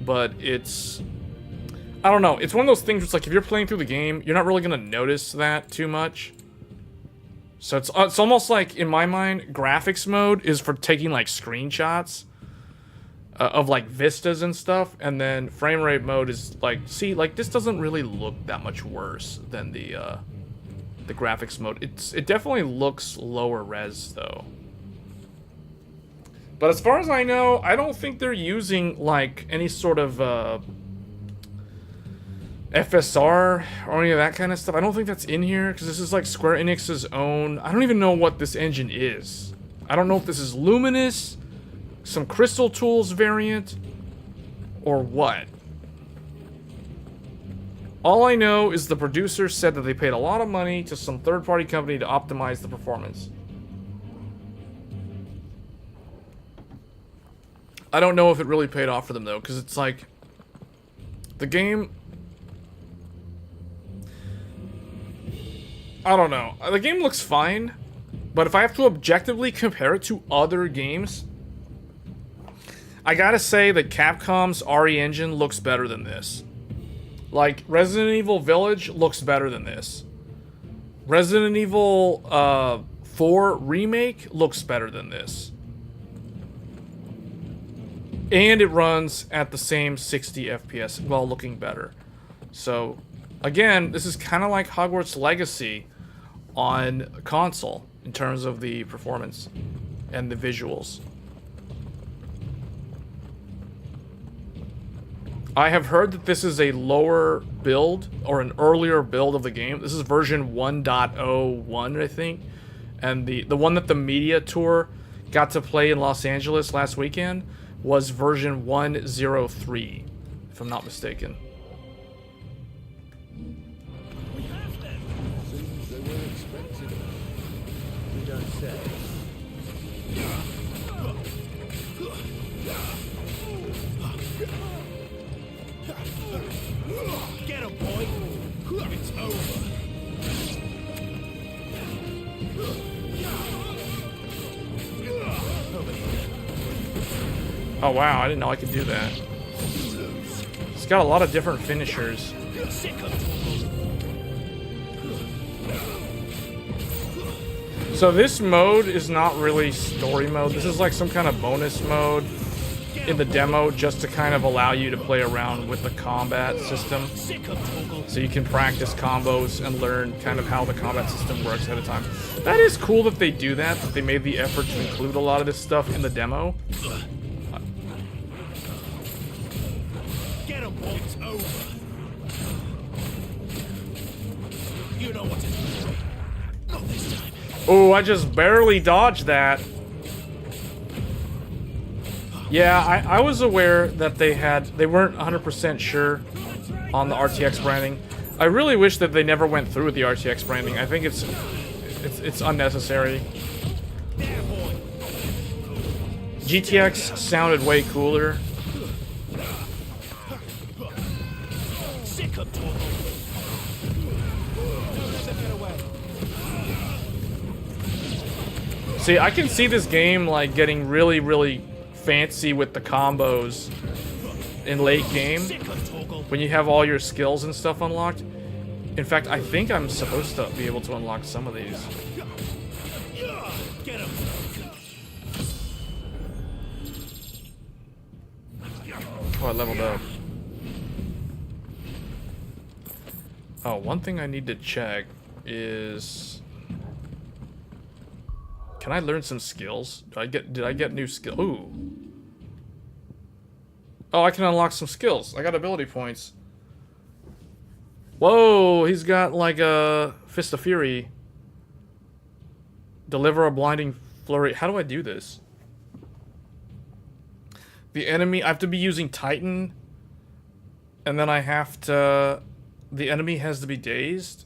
Speaker 1: But it's, I don't know, it's one of those things where it's like if you're playing through the game, you're not really gonna notice that too much. So it's almost like, in my mind, graphics mode is for taking like screenshots of like vistas and stuff, and then frame rate mode is like, see, like this doesn't really look that much worse than the graphics mode. It definitely looks lower res though. But as far as I know, I don't think they're using like any sort of FSR or any of that kind of stuff. I don't think that's in here because this is like Square Enix's own. I don't even know what this engine is. I don't know if this is Luminous, some Crystal Tools variant, or what. All I know is the producer said that they paid a lot of money to some third-party company to optimize the performance. I don't know if it really paid off for them, though, because it's like, the game, I don't know. The game looks fine, but if I have to objectively compare it to other games, I gotta say that Capcom's RE engine looks better than this. Like, Resident Evil Village looks better than this. Resident Evil 4 Remake looks better than this. And it runs at the same 60 FPS while looking better. So, again, this is kind of like Hogwarts Legacy on console in terms of the performance and the visuals. I have heard that this is a lower build, or an earlier build of the game. This is version 1.01, I think. And the one that the media tour got to play in Los Angeles last weekend was version 1.03, if I'm not mistaken.
Speaker 4: Seems they were expecting it. You don't say.
Speaker 5: Get him, boy. It's over.
Speaker 1: Oh wow, I didn't know I could do that. It's got a lot of different finishers. So this mode is not really story mode. This is like some kind of bonus mode in the demo just to kind of allow you to play around with the combat system. So you can practice combos and learn kind of how the combat system works ahead of time. That is cool that they do that they made the effort to include a lot of this stuff in the demo.
Speaker 5: Get him, boy. It's over. You know what to do. Not this time.
Speaker 1: Oh, I just barely dodged that. Yeah, I was aware that they weren't 100% sure on the RTX branding. I really wish that they never went through with the RTX branding. I think it's unnecessary. GTX sounded way cooler. See, I can see this game like getting really, really fancy with the combos in late game when you have all your skills and stuff unlocked. In fact, I think I'm supposed to be able to unlock some of these. Oh, I leveled up. Oh, one thing I need to check is, can I learn some skills? Did I get new skill? Ooh. Oh, I can unlock some skills. I got ability points. Whoa, he's got like a Fist of Fury. Deliver a blinding flurry. How do I do this? The enemy, I have to be using Titan. And then I have to, the enemy has to be dazed.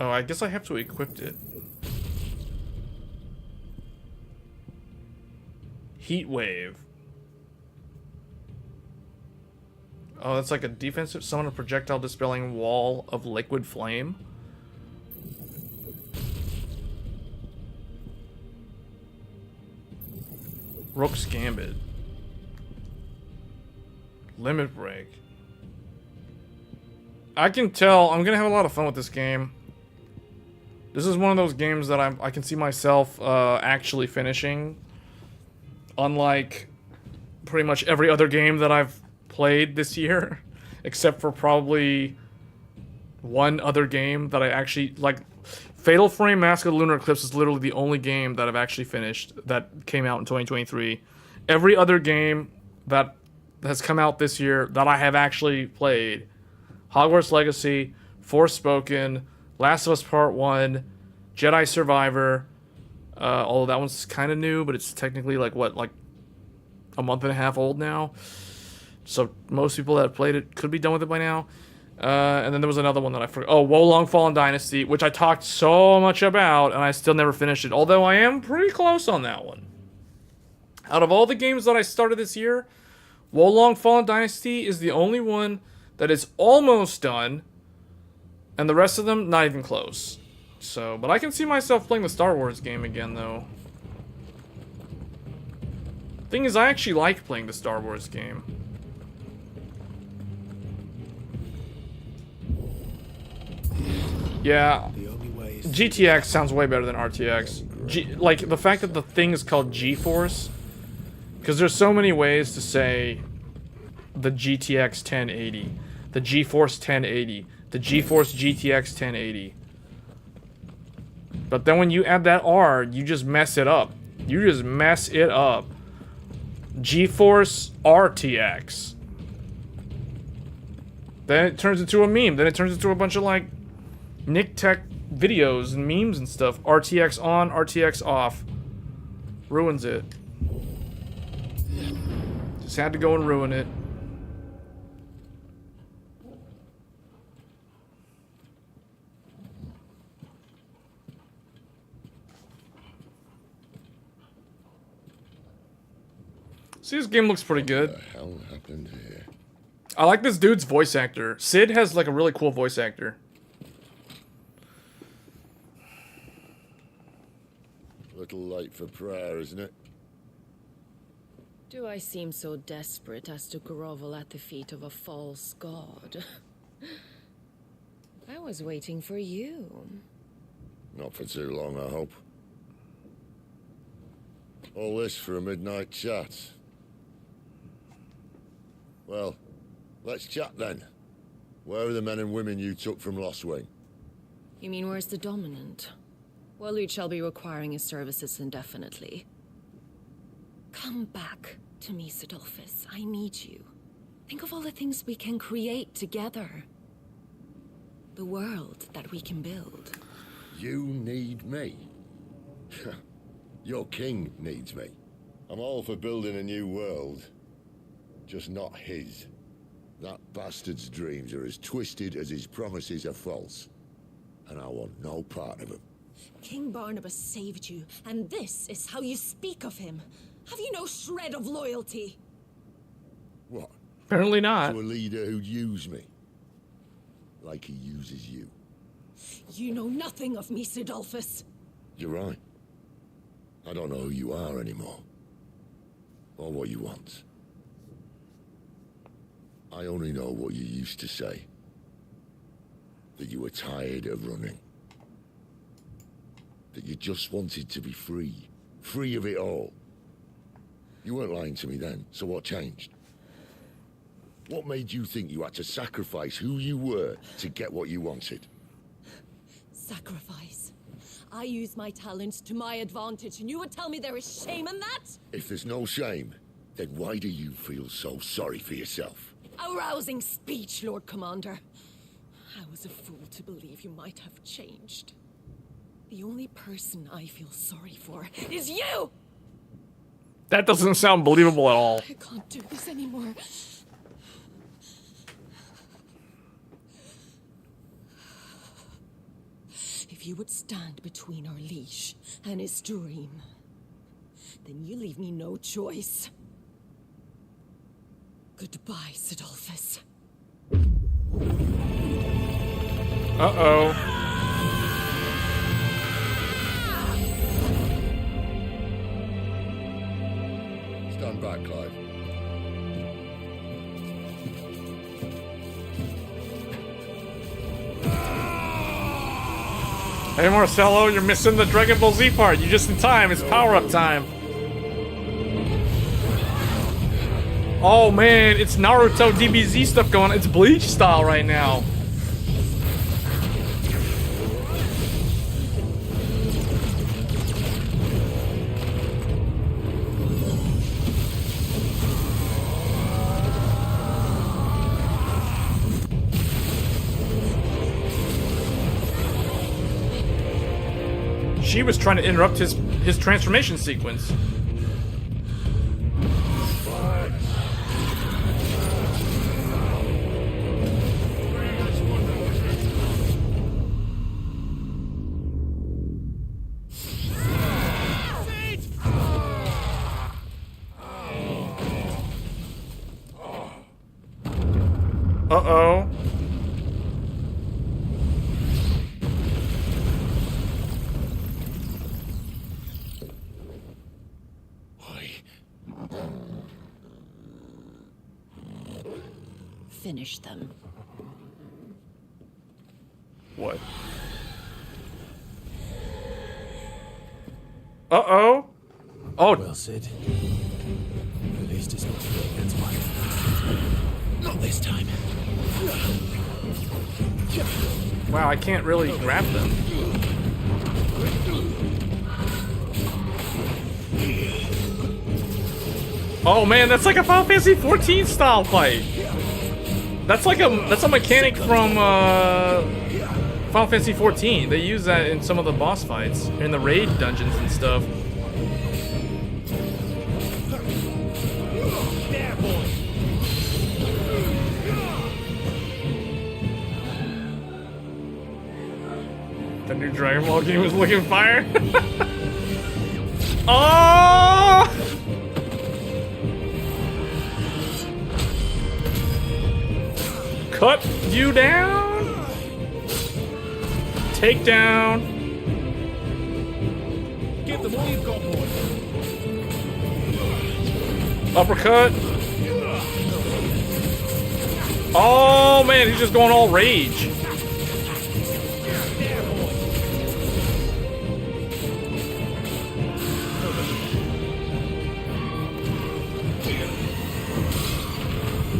Speaker 1: Oh, I guess I have to equip it. Heat wave. Oh, that's like a defensive summon a projectile dispelling wall of liquid flame. Rook's Gambit. Limit Break. I can tell I'm gonna have a lot of fun with this game. This is one of those games that I can see myself actually finishing. Unlike pretty much every other game that I've played this year, except for probably one other game that I actually like. Fatal Frame Mask of the Lunar Eclipse is literally the only game that I've actually finished that came out in 2023. Every other game that has come out this year that I have actually played, Hogwarts Legacy, Forspoken, Last of Us Part 1, Jedi Survivor, although that one's kind of new, but it's technically like a month and a half old now. So most people that have played it could be done with it by now. And then there was another one that I forgot. Oh, Wolong Fallen Dynasty, which I talked so much about, and I still never finished it. Although I am pretty close on that one. Out of all the games that I started this year, Wolong Fallen Dynasty is the only one that is almost done, and the rest of them, not even close. So, but I can see myself playing the Star Wars game again, though. Thing is, I actually like playing the Star Wars game. Yeah, GTX sounds way better than RTX. Like, the fact that the thing is called GeForce, because there's so many ways to say the GTX 1080, the GeForce 1080, the GeForce GTX 1080. But then when you add that R, you just mess it up. You just mess it up. GeForce RTX. Then it turns into a meme. Then it turns into a bunch of, like, Nick Tech videos and memes and stuff. RTX on, RTX off. Ruins it. Just had to go and ruin it. See, this game looks pretty good.
Speaker 4: What the hell happened here?
Speaker 1: I like this dude's voice actor. Sid has like a really cool voice actor.
Speaker 4: Little late for prayer, isn't it?
Speaker 3: Do I seem so desperate as to grovel at the feet of a false god? I was waiting for you.
Speaker 4: Not for too long, I hope. All this for a midnight chat. Well, let's chat then. Where are the men and women you took from Lost Wing?
Speaker 3: You mean where's the dominant? Waleed shall be requiring his services indefinitely. Come back to me, Sidolphus. I need you. Think of all the things we can create together. The world that we can build.
Speaker 4: You need me? Your king needs me. I'm all for building a new world. Just not his. That bastard's dreams are as twisted as his promises are false. And I want no part of them.
Speaker 6: King Barnabas saved you, and this is how you speak of him. Have you no shred of loyalty?
Speaker 4: What?
Speaker 1: Apparently not.
Speaker 4: To a leader who'd use me. Like he uses you.
Speaker 6: You know nothing of me, Sidolphus.
Speaker 4: You're right. I don't know who you are anymore. Or what you want. I only know what you used to say. That you were tired of running. That you just wanted to be free. Free of it all. You weren't lying to me then, so what changed? What made you think you had to sacrifice who you were to get what you wanted?
Speaker 6: Sacrifice. I use my talents to my advantage, and you would tell me there is shame in that?
Speaker 4: If there's no shame, then why do you feel so sorry for yourself?
Speaker 6: A rousing speech, Lord Commander. I was a fool to believe you might have changed. The only person I feel sorry for is you!
Speaker 1: That doesn't sound believable at all.
Speaker 6: I can't do this anymore. If you would stand between our leash and his dream, then you leave me no choice. Goodbye, Sidolphus.
Speaker 1: Uh-oh.
Speaker 4: Stand back, Clive.
Speaker 1: Hey Marcelo, you're missing the Dragon Ball Z part. You're just in time. It's power-up time. Oh man, it's Naruto DBZ stuff going on. It's Bleach style right now. She was trying to interrupt his transformation sequence. Uh-oh.
Speaker 3: Finish them.
Speaker 1: What? Uh-oh. Oh.
Speaker 5: Well, Sid. At least it's not against mine. Not this time.
Speaker 1: Wow, I can't really grab them. Oh man, that's like a Final Fantasy 14 style fight. That's a mechanic from Final Fantasy 14. They use that in some of the boss fights, in the raid dungeons and stuff.
Speaker 5: There, boy.
Speaker 1: The new Dragon Ball game is looking fire. Oh! Cut you down. Take down.
Speaker 5: Give them all you've got, boy.
Speaker 1: Uppercut. Oh man, he's just going all rage.
Speaker 5: There, boy.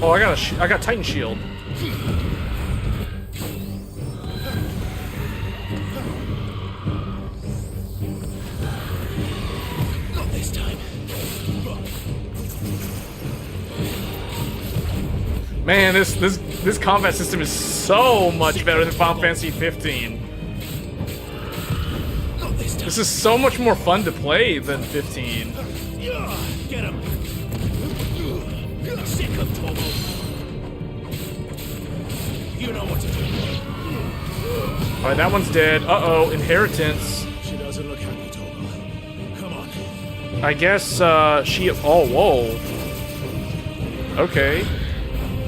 Speaker 1: Oh, I got Titan Shield.
Speaker 5: Not this time.
Speaker 1: Man, this combat system is so much better than Final Fantasy 15.
Speaker 5: Not this time.
Speaker 1: This is so much more fun to play than 15.
Speaker 5: Get him. Sick of Togo. You know what to do.
Speaker 1: Alright, that one's dead. Uh-oh, inheritance.
Speaker 5: She doesn't look happy, Togo. Come on.
Speaker 1: I guess, she... Oh, whoa. Okay.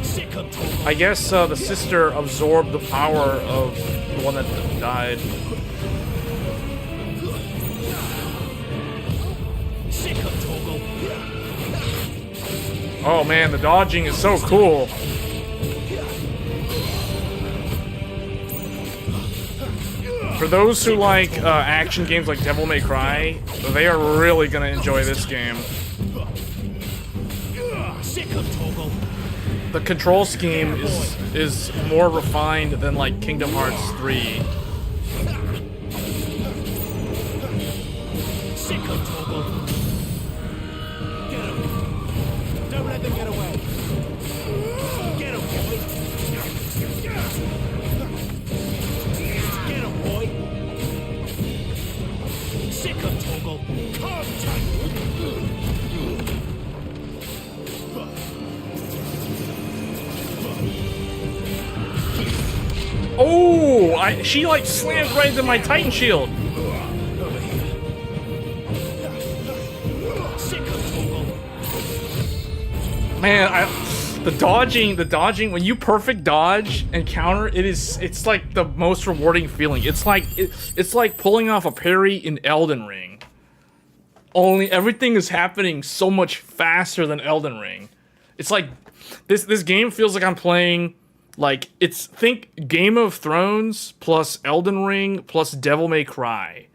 Speaker 5: Sick of Togo.
Speaker 1: I guess, the sister absorbed the power of the one that died.
Speaker 5: Sick of Togo.
Speaker 1: Oh man, the dodging is so cool. For those who like action games like Devil May Cry, they are really gonna enjoy this game.
Speaker 5: Sick of Togo.
Speaker 1: The control scheme is more refined than like Kingdom Hearts 3.
Speaker 5: Sick of Togo. Get him. Don't let them get away. Get him, boy. Get him, boy. Sick of Togo. Contact.
Speaker 1: Oh, she like slammed right into my Titan Shield.
Speaker 5: Over here.
Speaker 1: Man, the dodging, when you perfect dodge and counter, it's like the most rewarding feeling. It's like pulling off a parry in Elden Ring. Only everything is happening so much faster than Elden Ring. It's like this game feels like I'm playing like think Game of Thrones plus Elden Ring plus Devil May Cry.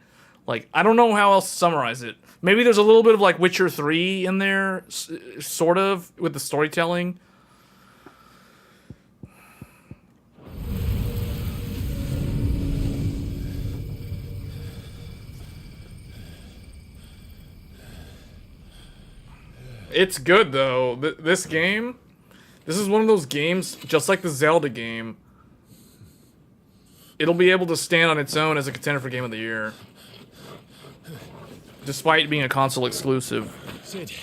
Speaker 1: Like, I don't know how else to summarize it. Maybe there's a little bit of like Witcher 3 in there, sort of, with the storytelling. It's good though. This game, this is one of those games, just like the Zelda game. It'll be able to stand on its own as a contender for Game of the Year, despite being a console exclusive.
Speaker 5: Sid,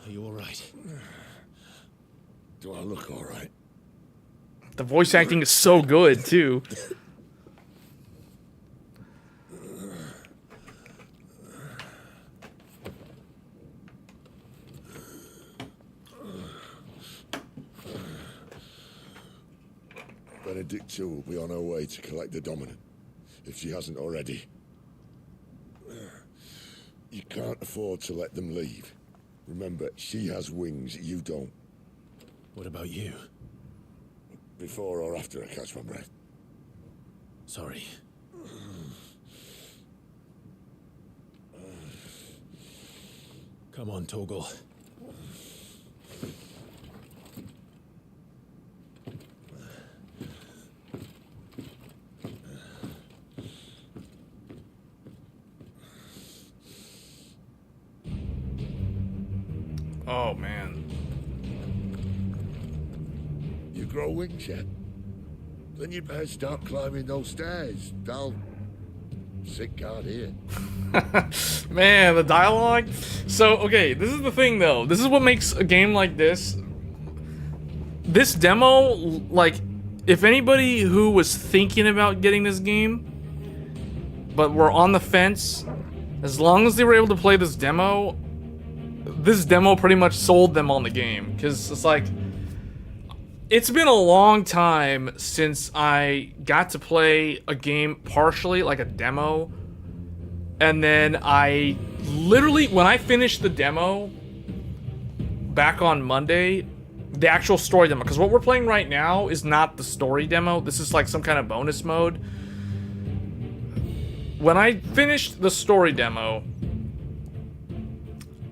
Speaker 5: are you all right?
Speaker 4: Do I look all right?
Speaker 1: The voice acting is so good too.
Speaker 4: Benedicta will be on her way to collect the Dominant, if she hasn't already. You can't afford to let them leave. Remember, she has wings, you don't.
Speaker 5: What about you?
Speaker 4: Before or after I catch my breath?
Speaker 5: Sorry. Come on, Torgal.
Speaker 1: Oh man.
Speaker 4: You grow wings yet? Then you'd better start climbing those stairs. They'll sit guard here.
Speaker 1: Man, the dialogue. So, okay, this is the thing though. This is what makes a game like this. This demo, like, if anybody who was thinking about getting this game, but were on the fence, as long as they were able to play this demo pretty much sold them on the game. Because it's like, it's been a long time since I got to play a game partially, like a demo. And then I literally, when I finished the demo back on Monday, the actual story demo, because what we're playing right now is not the story demo. This is like some kind of bonus mode. When I finished the story demo,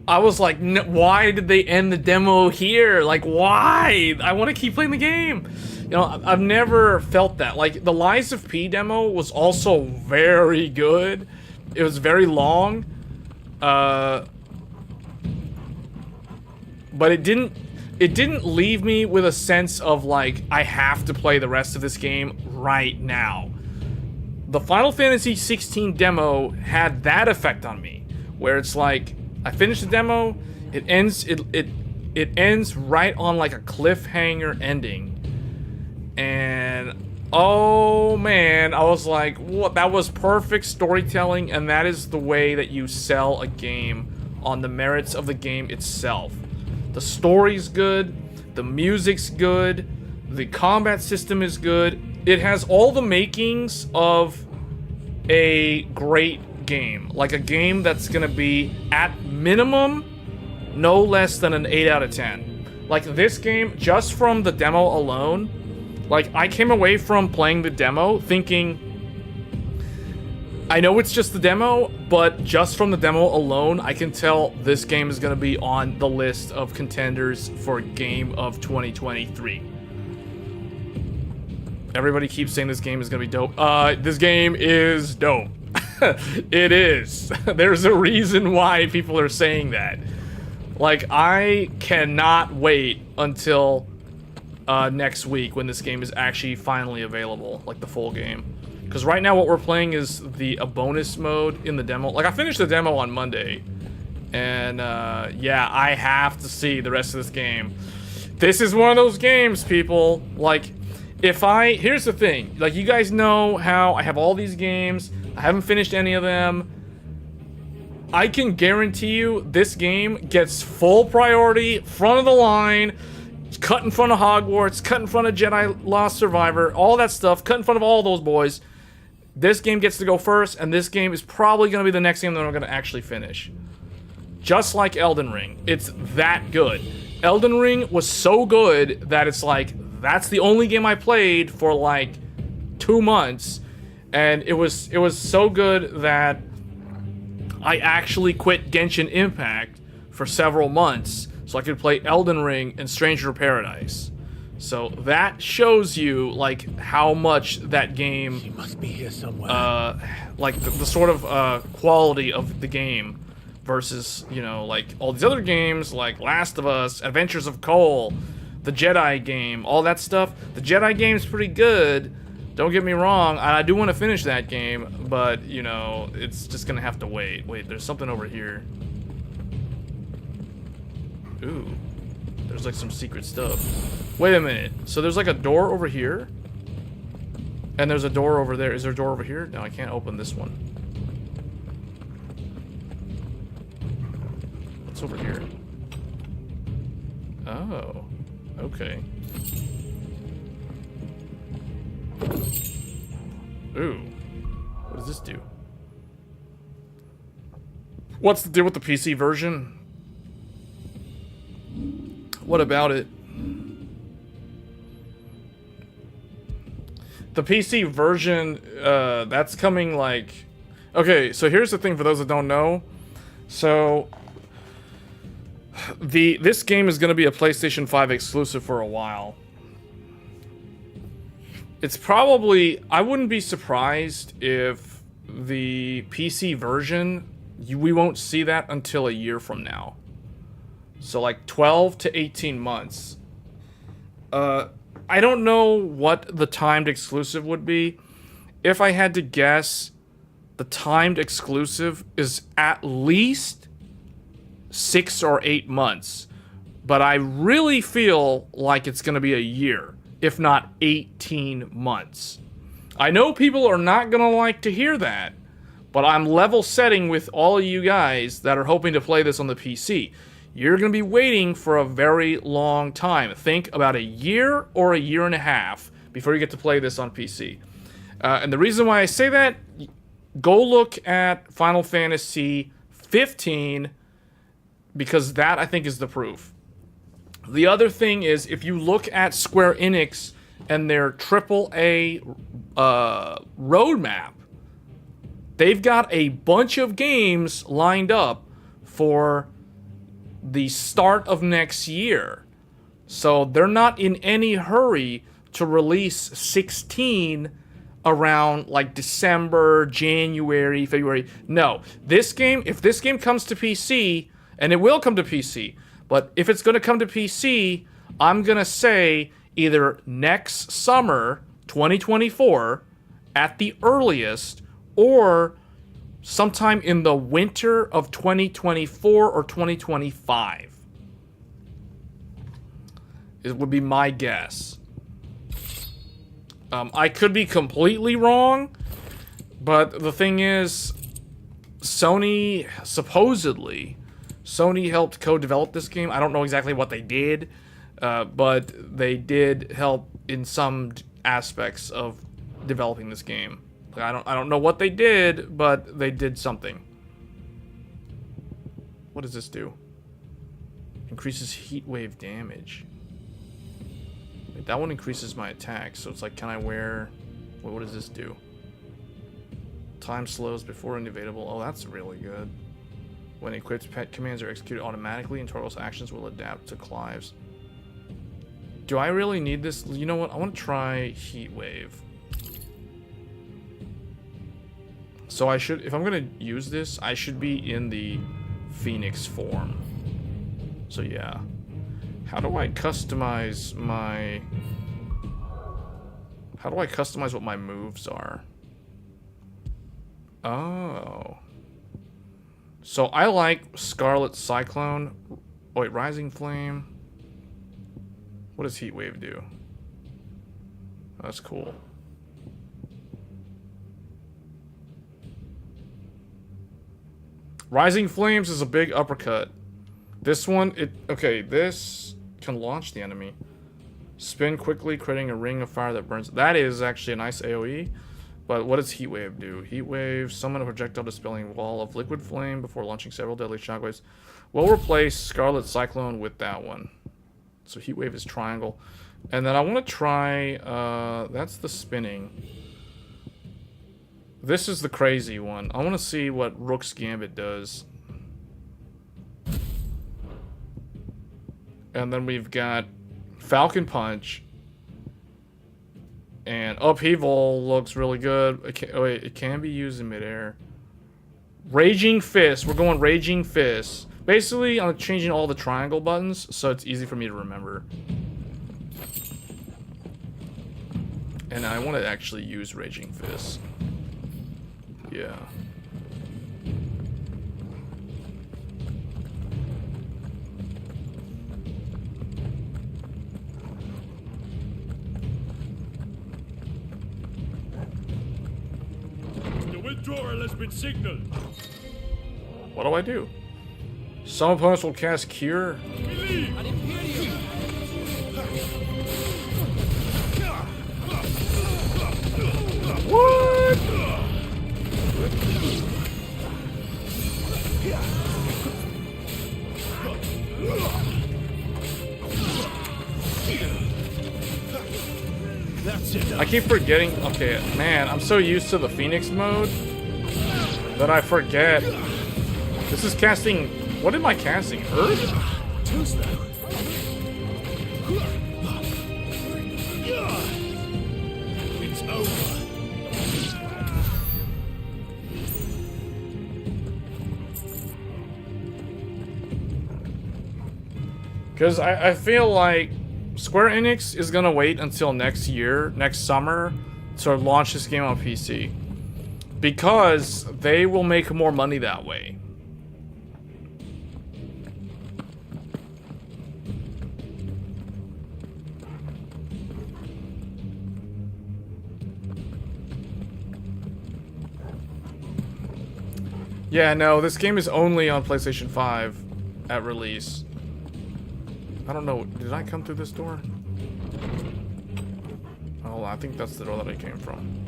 Speaker 1: I was like, why did they end the demo here? Like, why? I want to keep playing the game. You know, I've never felt that. Like, the Lies of P demo was also very good. It was very long. But it didn't leave me with a sense of, like, I have to play the rest of this game right now. The Final Fantasy 16 demo had that effect on me, where it's like, I finished the demo, it ends right on like a cliffhanger ending. And oh man, I was like, what? That was perfect storytelling, and that is the way that you sell a game, on the merits of the game itself. The story's good, the music's good, the combat system is good. It has all the makings of a great game, like a game that's gonna be at minimum no less than an 8 out of 10. Like, this game, just from the demo alone, like, I came away from playing the demo thinking, I know it's just the demo, but just from the demo alone, I can tell this game is gonna be on the list of contenders for Game of 2023. Everybody keeps saying this game is gonna be dope. This game is dope. It is. There's a reason why people are saying that. Like, I cannot wait until next week when this game is actually finally available, like the full game. Because right now what we're playing is a bonus mode in the demo. Like, I finished the demo on Monday, and yeah, I have to see the rest of this game. This is one of those games, people. Like, here's the thing. Like, you guys know how I have all these games. I haven't finished any of them. I can guarantee you this game gets full priority, front of the line. cut in front of Hogwarts, cut in front of Jedi Lost Survivor, all that stuff, cut in front of all those boys. This game gets to go first, and this game is probably going to be the next game that I'm going to actually finish. Just like Elden Ring. It's that good. Elden Ring was so good that it's like, that's the only game I played for like 2 months. And it was so good that I actually quit Genshin Impact for several months so I could play Elden Ring and Stranger of Paradise. So that shows you like how much that game,
Speaker 5: She must be here somewhere.
Speaker 1: like the sort of quality of the game versus, you know, like all these other games like Last of Us, Adventures of Cole, the Jedi game, all that stuff. The Jedi game's pretty good. Don't get me wrong, I do want to finish that game, but, you know, it's just gonna have to wait. Wait, there's something over here. Ooh. There's like some secret stuff. Wait a minute. So there's like a door over here? And there's a door over there. Is there a door over here? No, I can't open this one. What's over here? Oh. Okay. Ooh. What does this do? What's the deal with the PC version? What about it? The PC version, that's coming like... Okay, so here's the thing for those that don't know. So, this game is going to be a PlayStation 5 exclusive for a while. It's probably... I wouldn't be surprised if the PC version, we won't see that until a year from now. So like 12 to 18 months. I don't know what the timed exclusive would be. If I had to guess, the timed exclusive is at least 6 or 8 months. But I really feel like it's going to be a year, if not 18 months. I know people are not going to like to hear that, but I'm level setting with all of you guys that are hoping to play this on the PC. You're going to be waiting for a very long time. Think about a year or a year and a half before you get to play this on PC. And the reason why I say that, go look at Final Fantasy 15, because that, I think, is the proof. The other thing is, if you look at Square Enix and their AAA roadmap, they've got a bunch of games lined up for the start of next year. So they're not in any hurry to release 16 around like December, January, February. No, this game, if this game comes to PC, and it will come to PC, but if it's going to come to PC, I'm going to say either next summer, 2024, at the earliest, or sometime in the winter of 2024 or 2025. It would be my guess. I could be completely wrong, but the thing is, Sony helped co-develop this game. I don't know exactly what they did, but they did help in some aspects of developing this game. I don't know what they did, but they did something. What does this do? Increases heat wave damage. Wait, that one increases my attack, so it's like, can I wear... Wait, what does this do? Time slows before unavailable. Oh, that's really good. When equipped, pet commands are executed automatically, and Torval's actions will adapt to Clive's. Do I really need this? You know what? I want to try heat wave. So I should, if I'm gonna use this, I should be in the Phoenix form. So yeah. How do I customize my... How do I customize what my moves are? Oh. So I like Scarlet Cyclone. Oh wait, Rising Flame. What does Heat Wave do? Oh, that's cool. Rising Flames is a big uppercut. This one, okay, this can launch the enemy. Spin quickly, creating a ring of fire that burns. That is actually a nice AoE. But what does Heat Wave do? Heat Wave, summon a projectile dispelling wall of liquid flame before launching several deadly shockwaves. We'll replace Scarlet Cyclone with that one. So Heat Wave is triangle. And then I want to try, that's the spinning. This is the crazy one. I want to see what Rook's Gambit does. And then we've got Falcon Punch. And Upheaval looks really good. It can be used in midair. Raging Fist. We're going Raging Fist. Basically, I'm changing all the triangle buttons so it's easy for me to remember. And I want to actually use Raging Fist. Yeah.
Speaker 5: Withdrawal has been signaled.
Speaker 1: What do I do? Some opponents will cast Cure. What? I keep forgetting. Okay, man, I'm so used to the Phoenix mode that I forget. This is casting. What am I casting? Earth?
Speaker 5: It's over.
Speaker 1: Because I feel like Square Enix is gonna wait until next year, next summer, to launch this game on PC. Because they will make more money that way. Yeah, no, this game is only on PlayStation 5 at release. I don't know, did I come through this door? Oh, I think that's the door that I came from.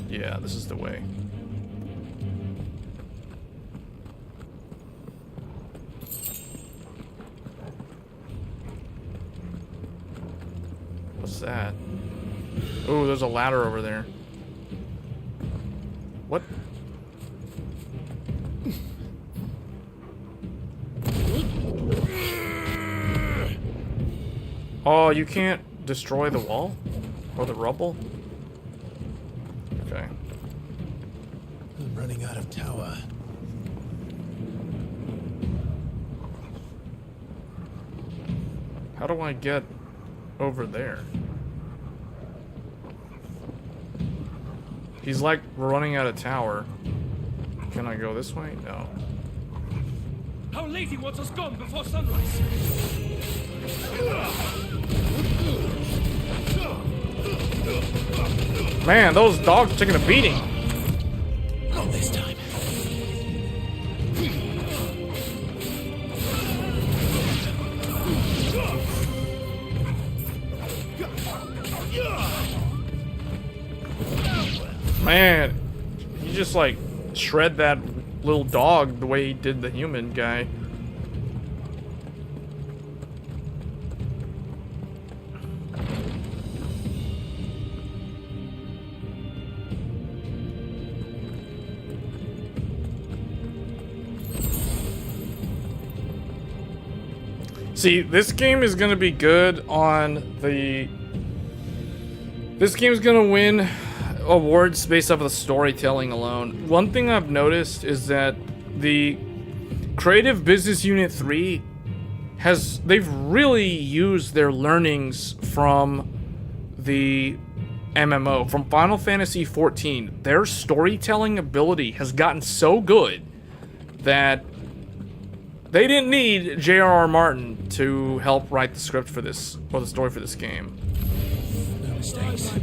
Speaker 1: Yeah, this is the way. What's that? Oh, there's a ladder over there. What? Oh, you can't destroy the wall? Or the rubble? Okay.
Speaker 5: I'm running out of tower.
Speaker 1: How do I get over there? He's like running out of tower. Can I go this way? No.
Speaker 5: Our lady wants us gone before sunrise.
Speaker 1: Man, those dogs are taking a beating.
Speaker 5: Not this time.
Speaker 1: Man, he just like shred that little dog the way he did the human guy. See, this game is gonna be good on the... This game's gonna win awards based off of the storytelling alone. One thing I've noticed is that the Creative Business Unit 3 they've really used their learnings from the MMO, from Final Fantasy XIV. Their storytelling ability has gotten so good that they didn't need J.R.R. Martin to help write the script for this, or the story for this game.
Speaker 5: No mistakes.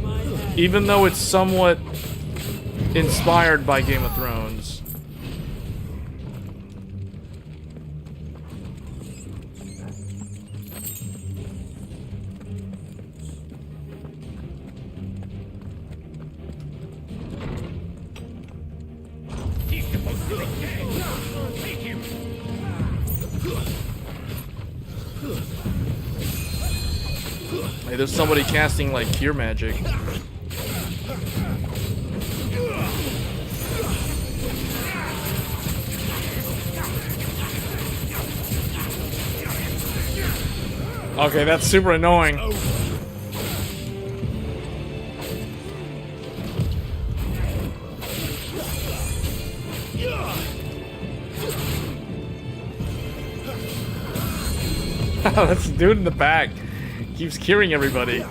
Speaker 1: Even though it's somewhat inspired by Game of Thrones. Hey, there's somebody casting like cure magic. Okay, that's super annoying. That's the dude in the back. Keeps curing everybody.
Speaker 5: Not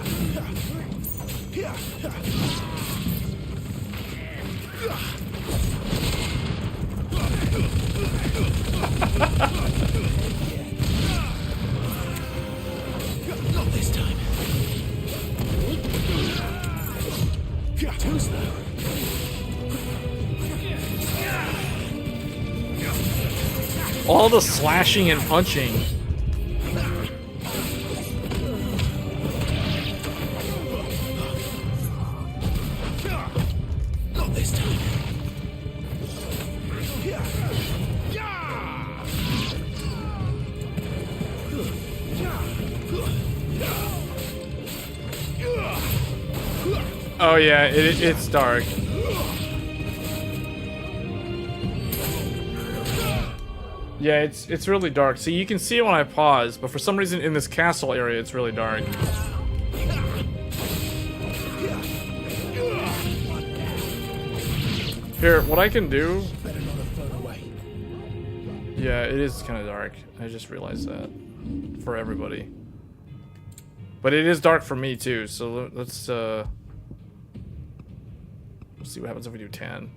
Speaker 5: this time. Too slow.
Speaker 1: All the slashing and punching.
Speaker 5: Not this time.
Speaker 1: Oh yeah, it's dark. Yeah, it's really dark. See, you can see it when I pause, but for some reason in this castle area, it's really dark. Here, what I can do...
Speaker 5: Better not have flown away.
Speaker 1: Yeah, it is kind of dark. I just realized that. For everybody. But it is dark for me too, so let's see what happens if we do 10.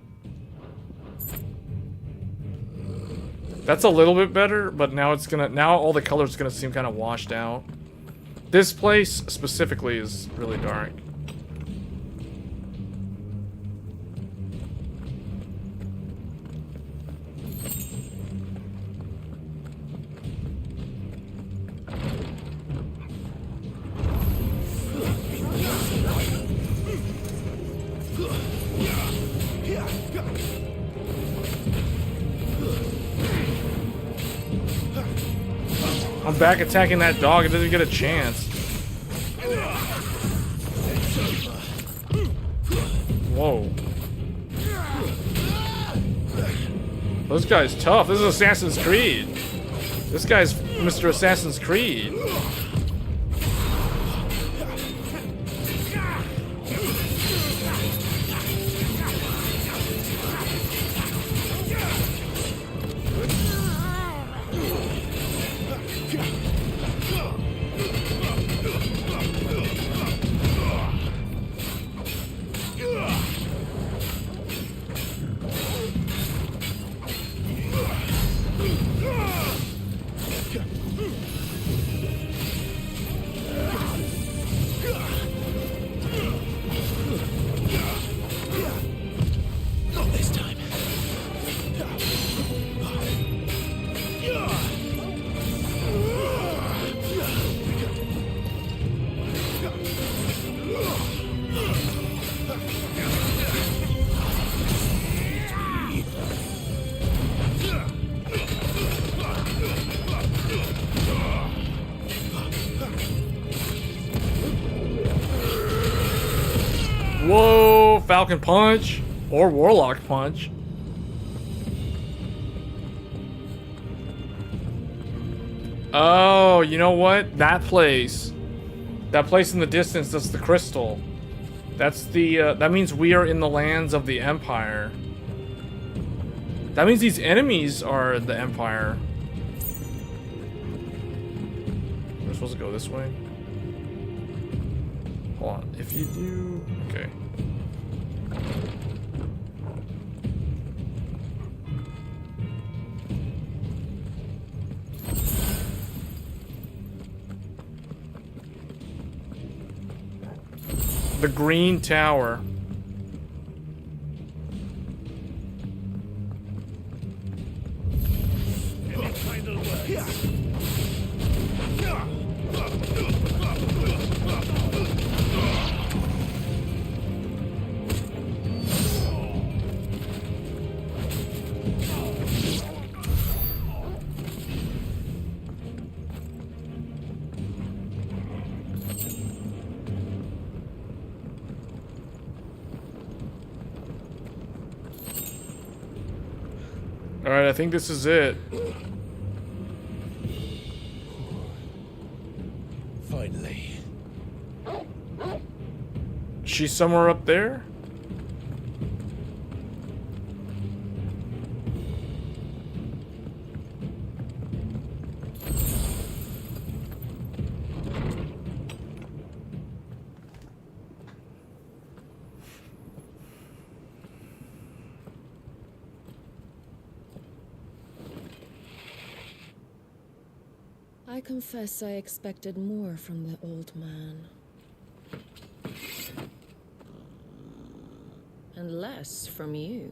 Speaker 1: That's a little bit better, but now it's gonna, now all the colors gonna seem kind of washed out. This place specifically is really dark. I'm back attacking that dog. It doesn't get a chance. Whoa. This guy's tough. This is Assassin's Creed. This guy's Mr. Assassin's Creed.
Speaker 5: Not this time.
Speaker 1: Whoa, Falcon Punch or Warlock Punch. Oh, you know what? That place in the distance, that's the crystal. That's the, that means we are in the lands of the Empire. That means these enemies are the Empire. We're supposed to go this way? Hold on, if you do... Okay. The Green Tower. Alright, I think this is it.
Speaker 5: Finally.
Speaker 1: She's somewhere up there?
Speaker 3: I confess I expected more from the old man. And less from you.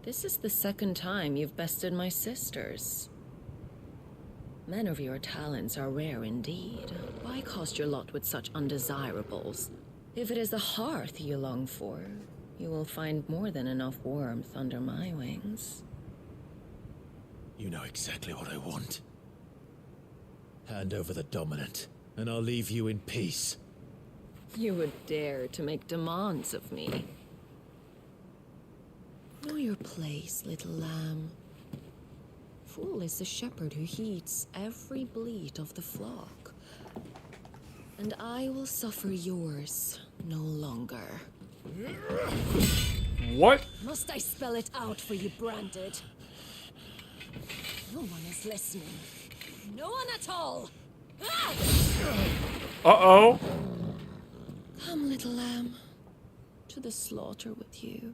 Speaker 3: This is the second time you've bested my sisters. Men of your talents are rare indeed. Why cast your lot with such undesirables? If it is the hearth you long for, you will find more than enough warmth under my wings.
Speaker 5: You know exactly what I want. Hand over the dominant, and I'll leave you in peace.
Speaker 3: You would dare to make demands of me. Know your place, little lamb. Fool is the shepherd who heeds every bleat of the flock. And I will suffer yours no longer.
Speaker 1: What?
Speaker 6: Must I spell it out for you, Branded? No one is listening. No one at all! Ah!
Speaker 1: Uh-oh.
Speaker 3: Come, little lamb, to the slaughter with you.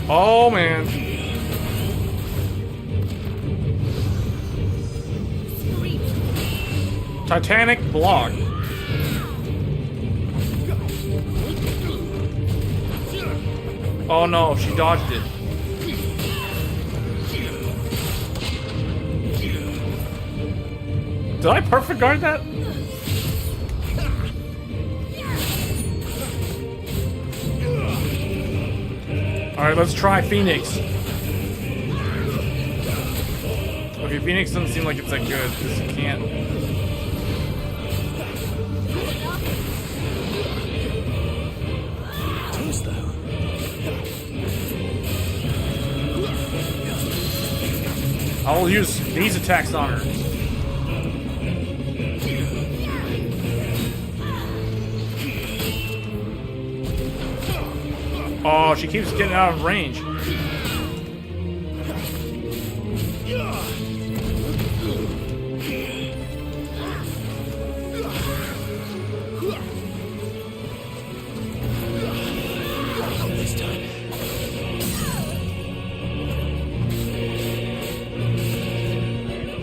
Speaker 1: Oh, man. Titanic block. Oh no, she dodged it. Did I perfect guard that? Alright, let's try Phoenix. Okay, Phoenix doesn't seem like it's that good, because it can't. I will use these attacks on her. Oh, she keeps getting out of range.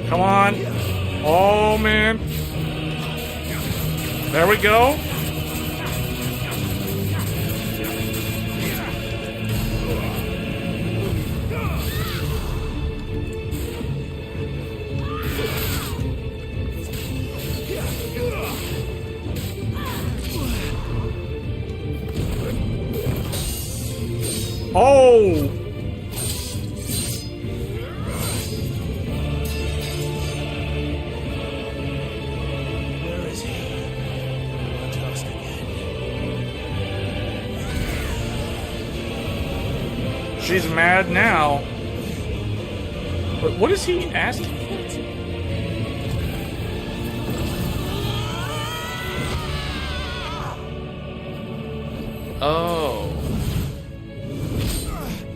Speaker 1: Come on. Oh, man. There we go. Oh!
Speaker 5: Where is he? One task again.
Speaker 1: She's mad now. But what is he asking? Oh.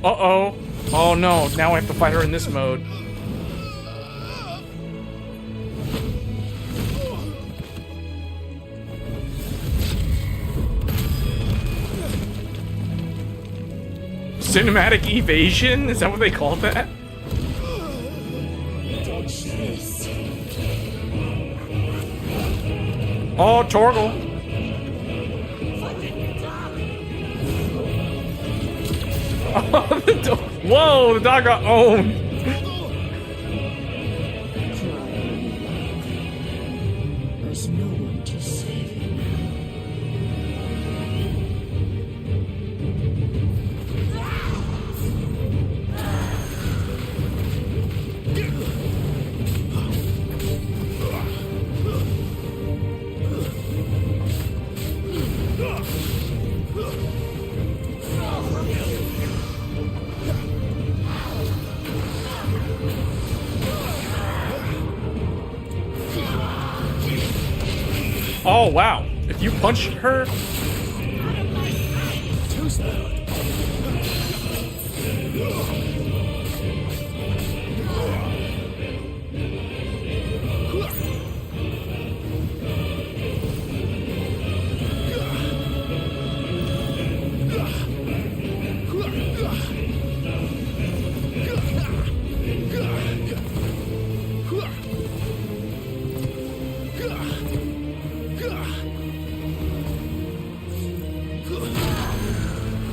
Speaker 1: Uh-oh. Oh no, now I have to fight her in this mode. Cinematic evasion? Is that what they call that?
Speaker 6: Dodge this.
Speaker 1: Oh, Torgal. Oh, the dog. Whoa, the dog got owned.
Speaker 6: There's no one to save you.
Speaker 1: Oh, wow. If you punch her...
Speaker 5: Too slow.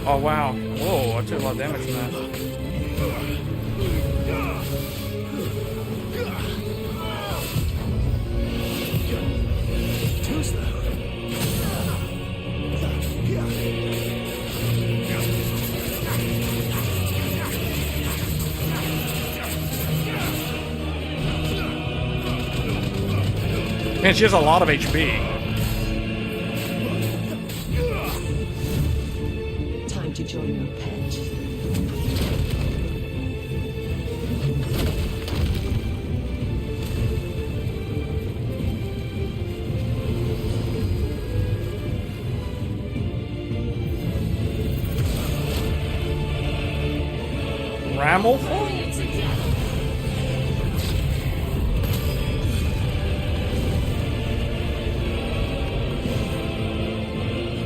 Speaker 1: Oh, wow. Whoa, I took a lot of damage from that.
Speaker 5: Too slow.
Speaker 1: Man, she has a lot of HP.
Speaker 6: Time to join your pet.
Speaker 1: Ramble?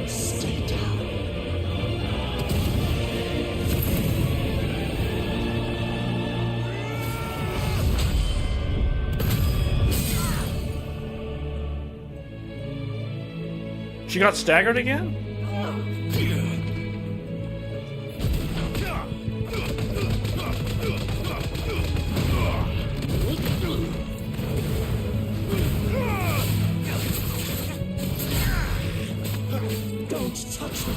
Speaker 6: Stay down.
Speaker 1: She got staggered again?
Speaker 5: Don't touch me.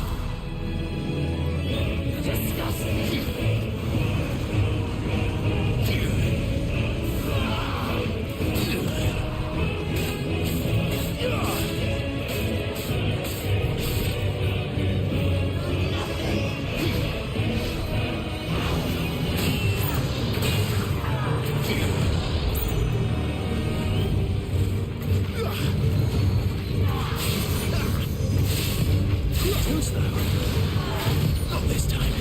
Speaker 5: Too slow. Not this time.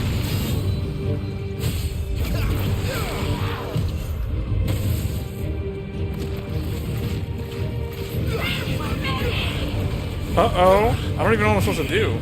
Speaker 1: Uh-oh. I don't even know what I'm supposed to do.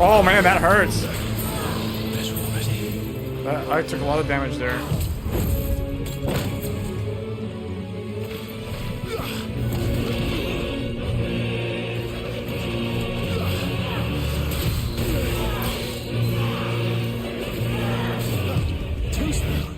Speaker 1: Oh man, that hurts. I took a lot of damage there.
Speaker 5: Too slow.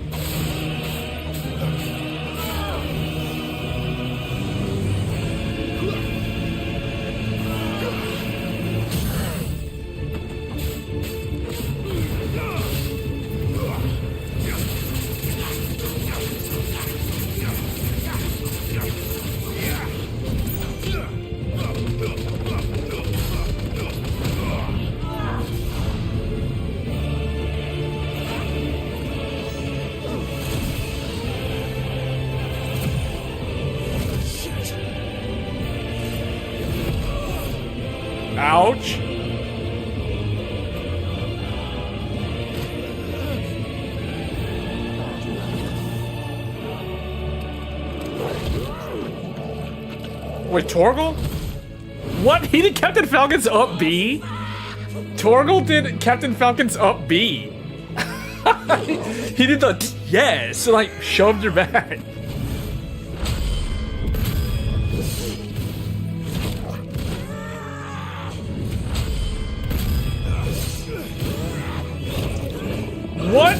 Speaker 1: Ouch. Wait, Torgal? What? He did Captain Falcon's up B? Torgal did Captain Falcon's up B. He did the yes, like shoved her back. What?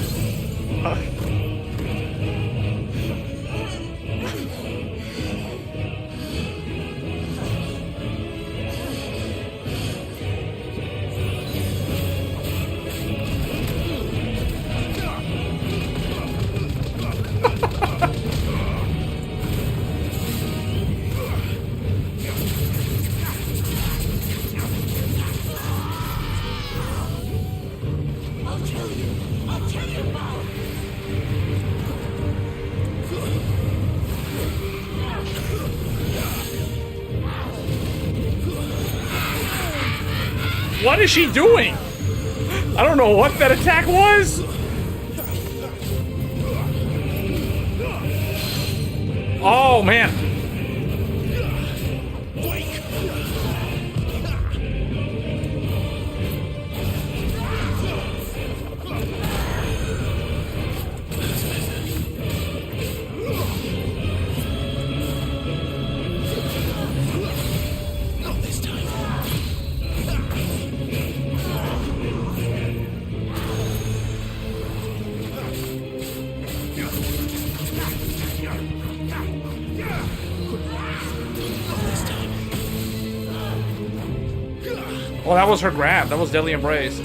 Speaker 1: What is she doing? I don't know what that attack was. Oh, man. Oh, that was her grab. That was Deadly Embrace.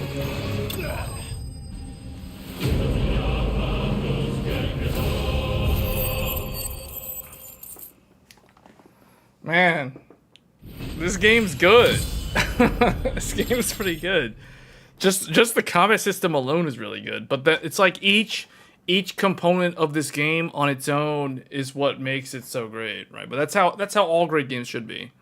Speaker 1: Man, this game's good. This game's pretty good. Just the combat system alone is really good. But it's like each component of this game on its own is what makes it so great, right? But that's how all great games should be.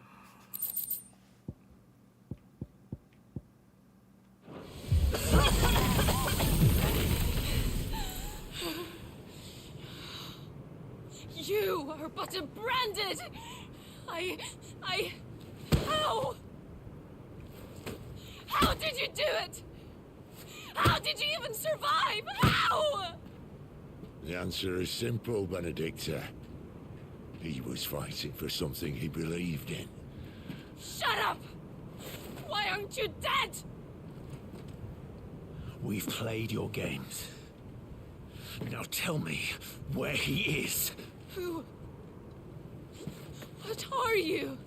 Speaker 6: You are but a branded. How? How did you do it? How did you even survive? How?
Speaker 4: The answer is simple, Benedicta. He was fighting for something he believed in.
Speaker 6: Shut up! Why aren't you dead?
Speaker 5: We've played your games. Now tell me where he is.
Speaker 6: Who? What are you?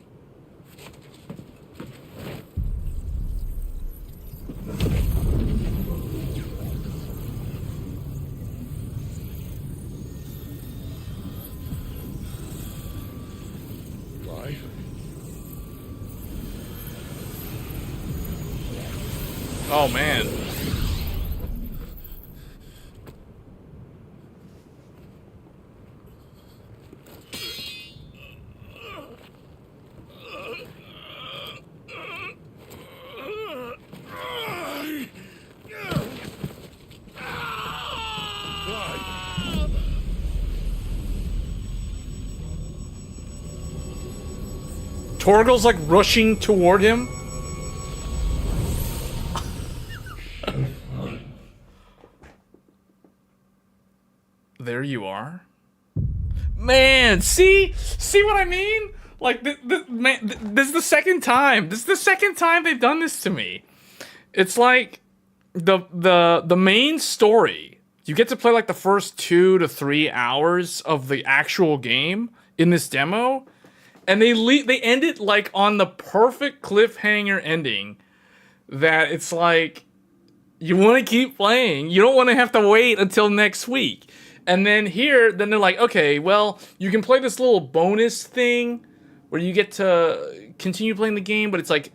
Speaker 4: Why?
Speaker 1: Oh, man. Torgal's like rushing toward him. There you are. Man, see what I mean? Like, man, this is the second time. This is the second time they've done this to me. It's like the main story. You get to play like the first 2 to 3 hours of the actual game in this demo, and they end it like on the perfect cliffhanger ending that it's like you want to keep playing. You don't want to have to wait until next week. And then here, then they're like, okay, well, you can play this little bonus thing where you get to continue playing the game, but it's like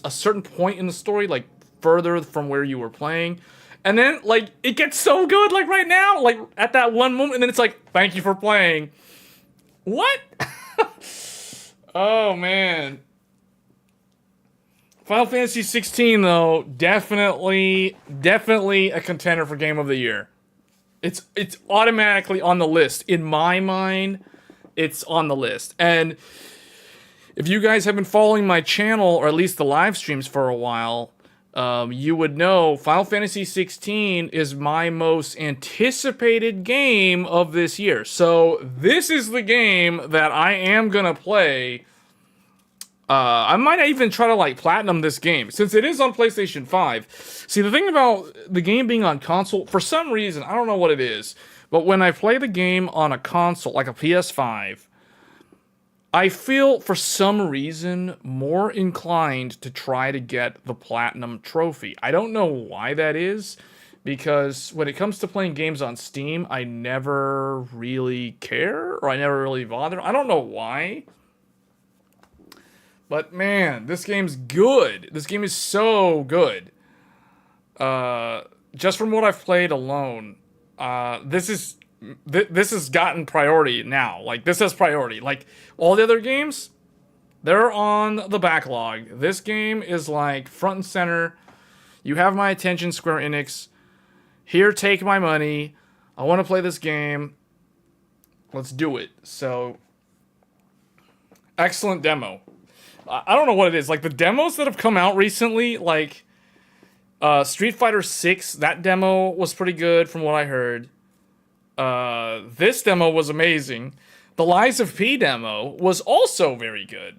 Speaker 1: a certain point in the story, like further from where you were playing. And then, like, it gets so good, like right now, like at that one moment, and then it's like, thank you for playing. What? Oh, man. Final Fantasy 16, though, definitely a contender for Game of the Year. It's automatically on the list. In my mind, it's on the list. And if you guys have been following my channel, or at least the live streams for a while, you would know Final Fantasy 16 is my most anticipated game of this year. So this is the game that I am going to play I might even try to like platinum this game since it is on PlayStation 5. See, the thing about the game being on console, for some reason, I don't know what it is, but when I play the game on a console, like a PS5, I feel for some reason more inclined to try to get the platinum trophy. I don't know why that is, because when it comes to playing games on Steam, I never really care, or I never really bother. I don't know why. But man, this game's good. This game is so good. Just from what I've played alone, this has gotten priority now. Like, this has priority. Like, all the other games, they're on the backlog. This game is like front and center. You have my attention, Square Enix. Here, take my money. I want to play this game. Let's do it. So, excellent demo. I don't know what it is. Like, the demos that have come out recently, like, Street Fighter 6, that demo was pretty good from what I heard. This demo was amazing. The Lies of P demo was also very good.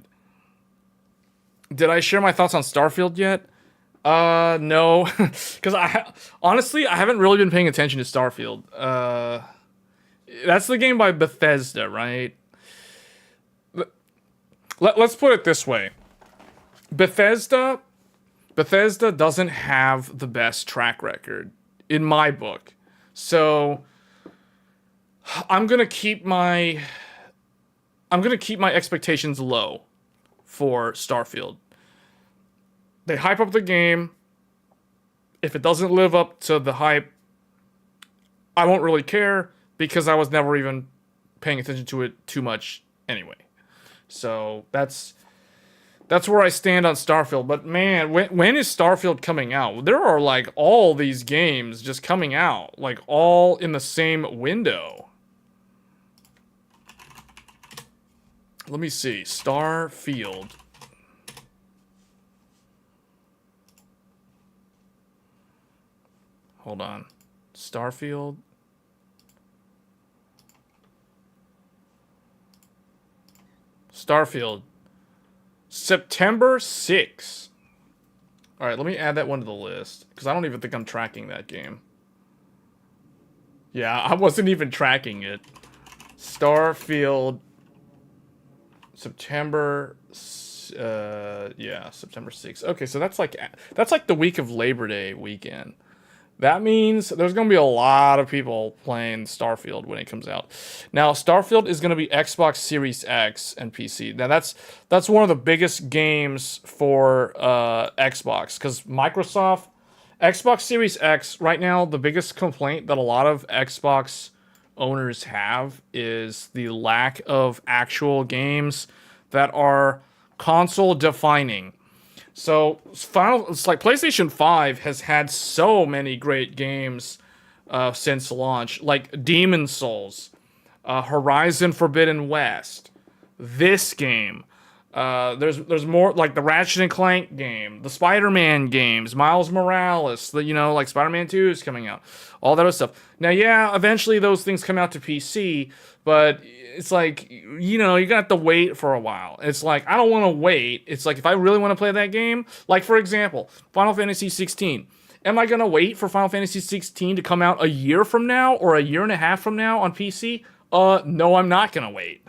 Speaker 1: Did I share my thoughts on Starfield yet? No. Because honestly, I haven't really been paying attention to Starfield. That's the game by Bethesda, right? Let's put it this way. Bethesda doesn't have the best track record in my book. So I'm going to keep my expectations low for Starfield. They hype up the game. If it doesn't live up to the hype, I won't really care because I was never even paying attention to it too much anyway. So that's where I stand on Starfield. But man, when is Starfield coming out? There are like all these games just coming out, like all in the same window. Let me see. Starfield. Hold on. Starfield. Starfield. September 6th. Alright, let me add that one to the list. Because I don't even think I'm tracking that game. Yeah, I wasn't even tracking it. Starfield. September. Yeah, September 6th. Okay, so that's like the week of Labor Day weekend. That means there's going to be a lot of people playing Starfield when it comes out. Now, Starfield is going to be Xbox Series X and PC. Now, that's one of the biggest games for Xbox, because Xbox Series X, right now, the biggest complaint that a lot of Xbox owners have is the lack of actual games that are console defining. So, it's like PlayStation 5 has had so many great games since launch, like Demon's Souls, Horizon Forbidden West, this game. There's more, like the Ratchet and Clank game, the Spider-Man games, Miles Morales, like Spider-Man 2 is coming out, all that other stuff. Now, yeah, eventually those things come out to PC, but it's like, you're gonna have to wait for a while. It's like, I don't want to wait. It's like, if I really want to play that game, like, for example, Final Fantasy 16. Am I gonna wait for Final Fantasy 16 to come out a year from now or a year and a half from now on PC? No, I'm not gonna wait.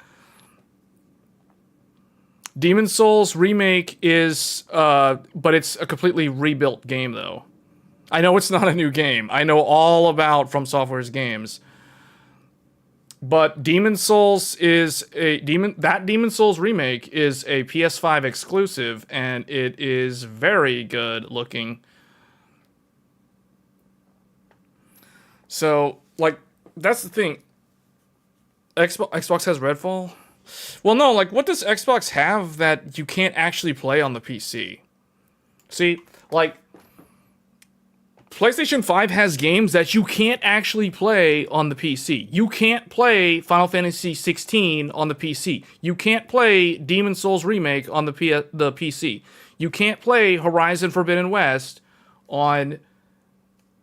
Speaker 1: Demon's Souls Remake is, but it's a completely rebuilt game, though. I know it's not a new game. I know all about From Software's games. But Demon's Souls is Demon's Souls Remake is a PS5 exclusive, and it is very good looking. So, like, that's the thing. Xbox has Redfall? Well, no, like, what does Xbox have that you can't actually play on the PC? See, like, PlayStation 5 has games that you can't actually play on the PC. You can't play Final Fantasy 16 on the PC. You can't play Demon's Souls Remake on the PC. You can't play Horizon Forbidden West on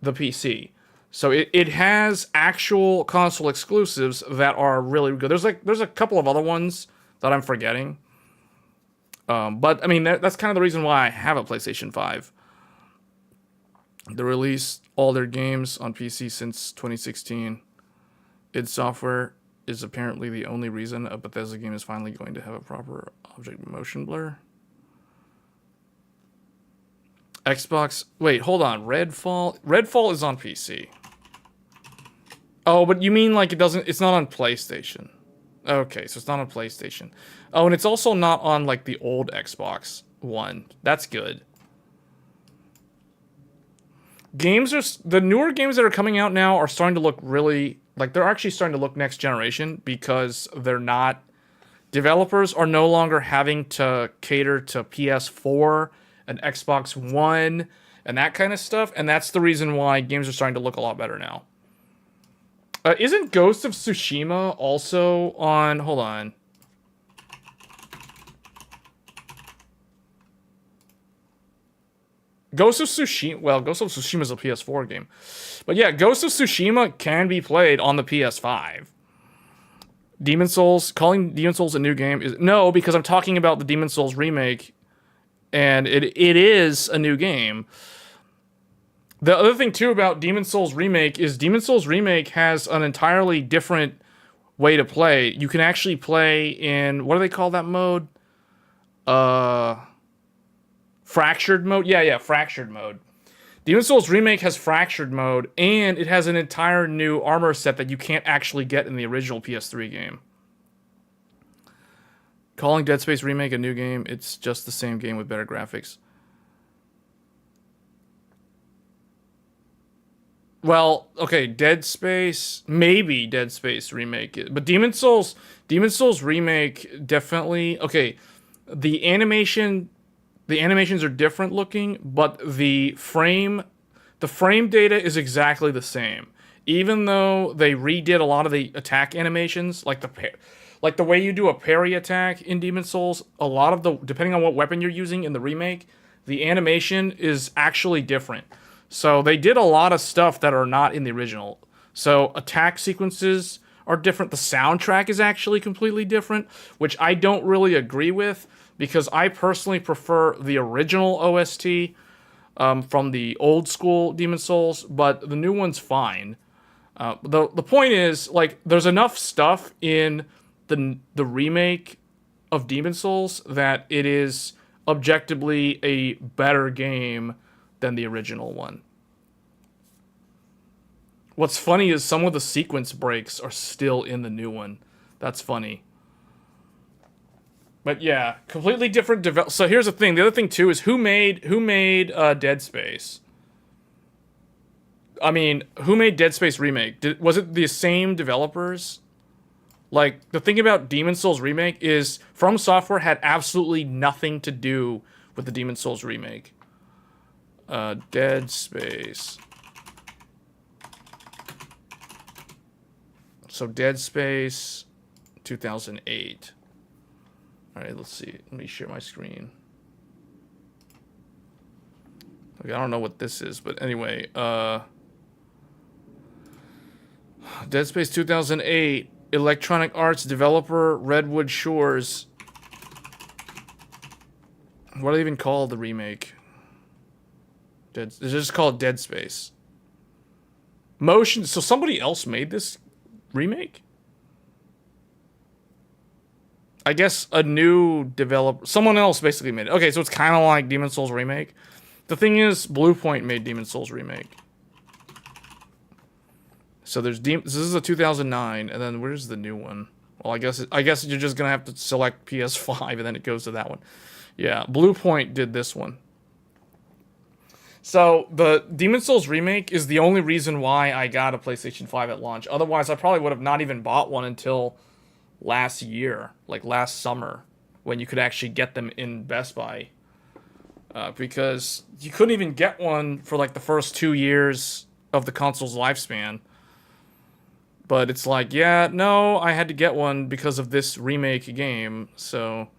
Speaker 1: the PC. So it has actual console exclusives that are really good. There's a couple of other ones that I'm forgetting. But I mean, that's kind of the reason why I have a PlayStation 5. They released all their games on PC since 2016. id Software is apparently the only reason a Bethesda game is finally going to have a proper object motion blur. Xbox. Wait, hold on. Redfall. Redfall is on PC. Oh, but you mean like it doesn't? It's not on PlayStation. Okay, so it's not on PlayStation. Oh, and it's also not on like the old Xbox One. That's good. Games are the newer games that are coming out now are starting to look really like they're actually starting to look next generation because they're not. Developers are no longer having to cater to PS4 and Xbox One and that kind of stuff, and that's the reason why games are starting to look a lot better now. Isn't Ghost of Tsushima also on... Hold on. Ghost of Tsushima... Well, Ghost of Tsushima is a PS4 game. But yeah, Ghost of Tsushima can be played on the PS5. Demon Souls... Calling Demon Souls a new game is... No, because I'm talking about the Demon Souls remake. And it is a new game. The other thing, too, about Demon Souls Remake is Demon Souls Remake has an entirely different way to play. You can actually play in... What do they call that mode? Fractured mode? Yeah, fractured mode. Demon Souls Remake has fractured mode, and it has an entire new armor set that you can't actually get in the original PS3 game. Calling Dead Space Remake a new game, it's just the same game with better graphics. Well, okay, Dead Space, maybe Dead Space Remake, but Demon Souls Remake definitely, okay, the animations are different looking, but the frame data is exactly the same. Even though they redid a lot of the attack animations, like the way you do a parry attack in Demon Souls, a lot of the, depending on what weapon you're using in the remake, the animation is actually different. So they did a lot of stuff that are not in the original. So attack sequences are different. The soundtrack is actually completely different, which I don't really agree with because I personally prefer the original OST from the old school Demon Souls, but the new one's fine. The point is, like, there's enough stuff in the remake of Demon Souls that it is objectively a better game than the original one. What's funny is some of the sequence breaks are still in the new one. That's funny. But yeah, completely different so here's the thing. The other thing too is who made Dead Space? I mean, who made Dead Space Remake? Was it the same developers? Like, the thing about Demon Souls Remake is From Software had absolutely nothing to do with the Demon Souls Remake. Dead Space. So Dead Space 2008. Alright, let's see. Let me share my screen. Okay, I don't know what this is, but anyway. Dead Space 2008. Electronic Arts developer, Redwood Shores. What do they even call the remake? It's just called Dead Space. Motion. So somebody else made this remake? I guess a new developer. Someone else basically made it. Okay, so it's kind of like Demon Souls Remake. The thing is, Bluepoint made Demon Souls Remake. So there's this is a 2009, and then where's the new one? Well, I guess you're just gonna have to select PS5, and then it goes to that one. Yeah, Bluepoint did this one. So the Demon Souls Remake is the only reason why I got a PlayStation 5 at launch. Otherwise, I probably would have not even bought one until last year, like last summer, when you could actually get them in Best Buy. Because you couldn't even get one for like the first 2 years of the console's lifespan. But it's like, yeah, no, I had to get one because of this remake game, so...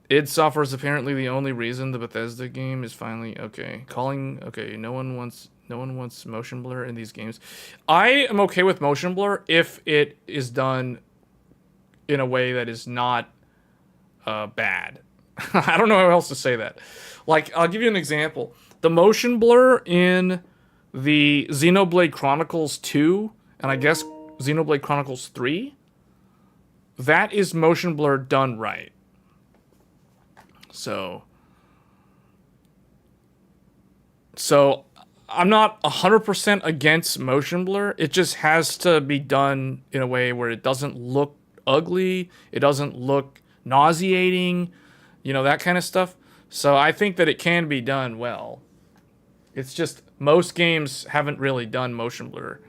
Speaker 1: id Software is apparently the only reason the Bethesda game is finally... Okay, no one wants motion blur in these games. I am okay with motion blur if it is done in a way that is not bad. I don't know how else to say that. Like, I'll give you an example. The motion blur in the Xenoblade Chronicles 2, and I guess Xenoblade Chronicles 3, that is motion blur done right. So I'm not 100% against motion blur. It just has to be done in a way where it doesn't look ugly, it doesn't look nauseating, you know, that kind of stuff. So I think that it can be done well. It's just most games haven't really done motion blur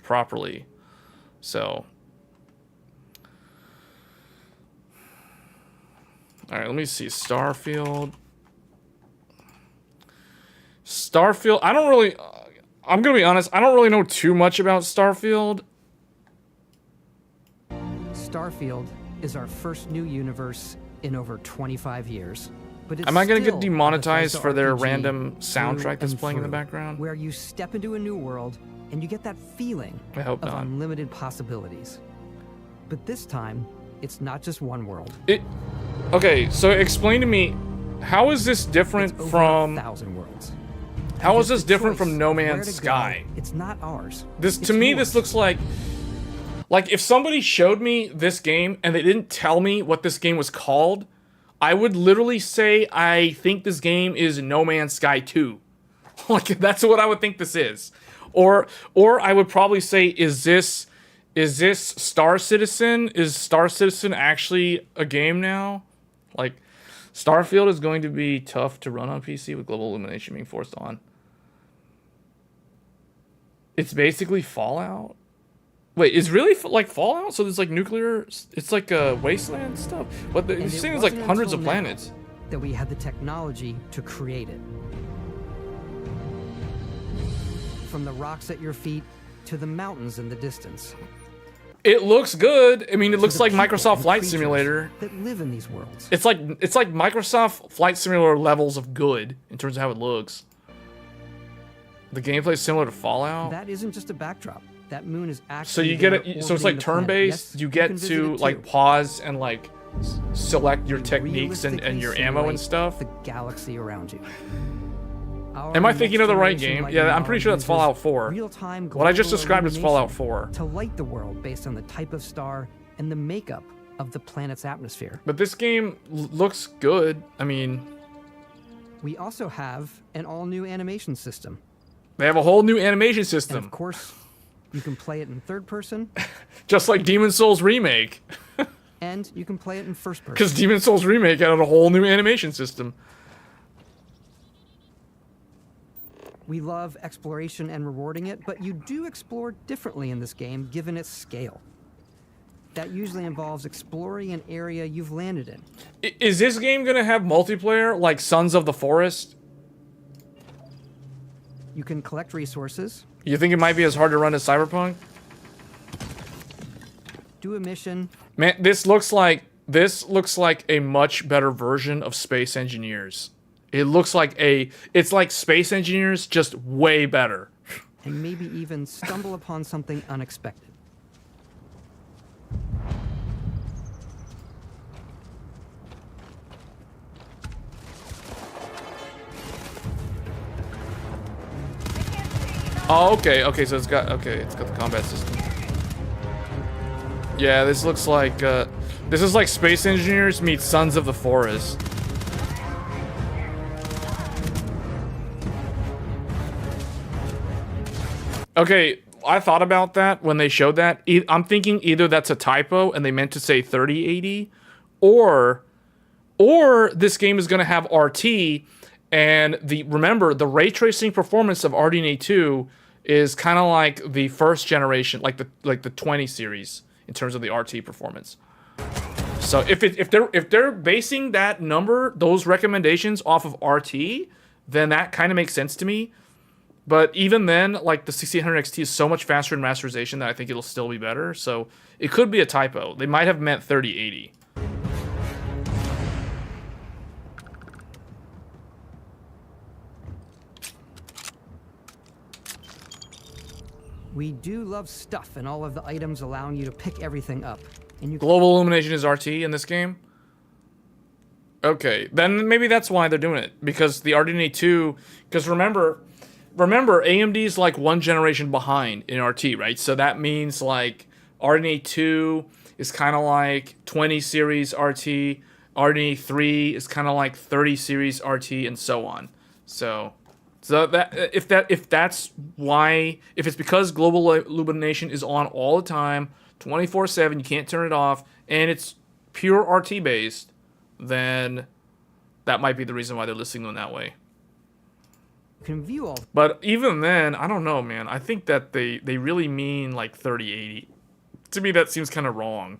Speaker 1: properly. So, all right, let me see. Starfield, I don't really, I'm gonna be honest, I don't really know too much about Starfield.
Speaker 7: Starfield is our first new universe in over 25 years. But it's
Speaker 1: Am I gonna get
Speaker 7: still
Speaker 1: demonetized
Speaker 7: a
Speaker 1: for their
Speaker 7: RPG
Speaker 1: random soundtrack that's
Speaker 7: through
Speaker 1: playing in the
Speaker 7: and
Speaker 1: background?
Speaker 7: through, where you step into a new world and you get that feeling
Speaker 1: I hope
Speaker 7: of
Speaker 1: not.
Speaker 7: unlimited possibilities. But this time, it's not just one world.
Speaker 1: Okay, so explain to me, how is this different
Speaker 7: It's over
Speaker 1: from
Speaker 7: 1,000 worlds.
Speaker 1: how
Speaker 7: And
Speaker 1: is
Speaker 7: just
Speaker 1: this
Speaker 7: the
Speaker 1: different
Speaker 7: choice
Speaker 1: from No
Speaker 7: of where
Speaker 1: Man's
Speaker 7: to go,
Speaker 1: Sky?
Speaker 7: It's not ours.
Speaker 1: This
Speaker 7: It's
Speaker 1: to me,
Speaker 7: yours.
Speaker 1: this looks like if somebody showed me this game and they didn't tell me what this game was called, I would literally say I think this game is No Man's Sky 2. Like, that's what I would think this is. Or I would probably say, is this Star Citizen? Is Star Citizen actually a game now? Like, Starfield is going to be tough to run on PC with global illumination being forced on. It's basically Fallout. Wait, is really like Fallout? So there's like nuclear. It's like wasteland stuff. But
Speaker 7: And
Speaker 1: this
Speaker 7: it
Speaker 1: thing is like
Speaker 7: wasn't
Speaker 1: hundreds of
Speaker 7: until now
Speaker 1: planets.
Speaker 7: that we had the technology to create it. From the rocks at your feet to the mountains in the distance.
Speaker 1: It looks good. I mean, it
Speaker 7: to
Speaker 1: looks
Speaker 7: the
Speaker 1: like
Speaker 7: people
Speaker 1: Microsoft
Speaker 7: and
Speaker 1: Flight
Speaker 7: creatures
Speaker 1: Simulator.
Speaker 7: that live in these worlds.
Speaker 1: It's like Microsoft Flight Simulator levels of good in terms of how it looks. The gameplay is similar to Fallout.
Speaker 7: That isn't just a backdrop. That moon is actually
Speaker 1: So you get
Speaker 7: there
Speaker 1: it. So it's like
Speaker 7: orbiting the planet.
Speaker 1: turn-based.
Speaker 7: Yes,
Speaker 1: You get
Speaker 7: can visit
Speaker 1: to
Speaker 7: it
Speaker 1: like
Speaker 7: too.
Speaker 1: pause and like select your
Speaker 7: We
Speaker 1: techniques and
Speaker 7: realistically
Speaker 1: your ammo and
Speaker 7: simulate
Speaker 1: stuff.
Speaker 7: The galaxy around you.
Speaker 1: Am I thinking of the right
Speaker 7: Next-generation
Speaker 1: game?
Speaker 7: light
Speaker 1: Yeah, I'm pretty sure that's
Speaker 7: uses
Speaker 1: Fallout 4.
Speaker 7: real-time
Speaker 1: What I just
Speaker 7: global
Speaker 1: described is Fallout 4.
Speaker 7: illumination to light the world based on the type of star and the makeup of the planet's atmosphere.
Speaker 1: But this game looks good. I mean,
Speaker 7: We also have an all-new animation system.
Speaker 1: they have a whole new animation
Speaker 7: And
Speaker 1: system.
Speaker 7: of course, you can play it in third person,
Speaker 1: Just like Demon Souls Remake.
Speaker 7: and you can play it in first person.
Speaker 1: Because Demon Souls Remake added a whole new animation system.
Speaker 7: We love exploration and rewarding it, but you do explore differently in this game given its scale. That usually involves exploring an area you've landed in.
Speaker 1: Is this game going to have multiplayer like Sons of the Forest?
Speaker 7: You can collect resources,
Speaker 1: You think it might be as hard to run as Cyberpunk?
Speaker 7: do a mission,
Speaker 1: Man, this looks like a much better version of Space Engineers. It's like Space Engineers, just way better.
Speaker 7: and maybe even stumble upon something unexpected.
Speaker 1: Oh, okay, so it's got the combat system. Yeah, this looks like this is like Space Engineers meets Sons of the Forest. Okay, I thought about that when they showed that. I'm thinking either that's a typo and they meant to say 3080, or this game is going to have RT, and remember the ray tracing performance of RDNA 2 is kind of like the first generation, like the 20 series in terms of the RT performance. So if they're basing that number, those recommendations off of RT, then that kind of makes sense to me. But even then, like the 6800 XT is so much faster in masterization that I think it'll still be better. So it could be a typo. They might have meant 3080.
Speaker 7: We do love stuff and all of the items allowing you to pick everything up. And you
Speaker 1: Global illumination is RT in this game? Okay, then maybe that's why they're doing it. Because the RDNA 2... Because remember, AMD's like one generation behind in RT, right? So that means like RDNA 2 is kind of like 20 series RT. RDNA 3 is kind of like 30 series RT, and so on. So that if that's why, if it's because global illumination is on all the time, 24/7, you can't turn it off, and it's pure RT based, then that might be the reason why they're listing them that way.
Speaker 7: can view all.
Speaker 1: But even then, I don't know, man. I think that they really mean like 3080. To me, that seems kind of wrong.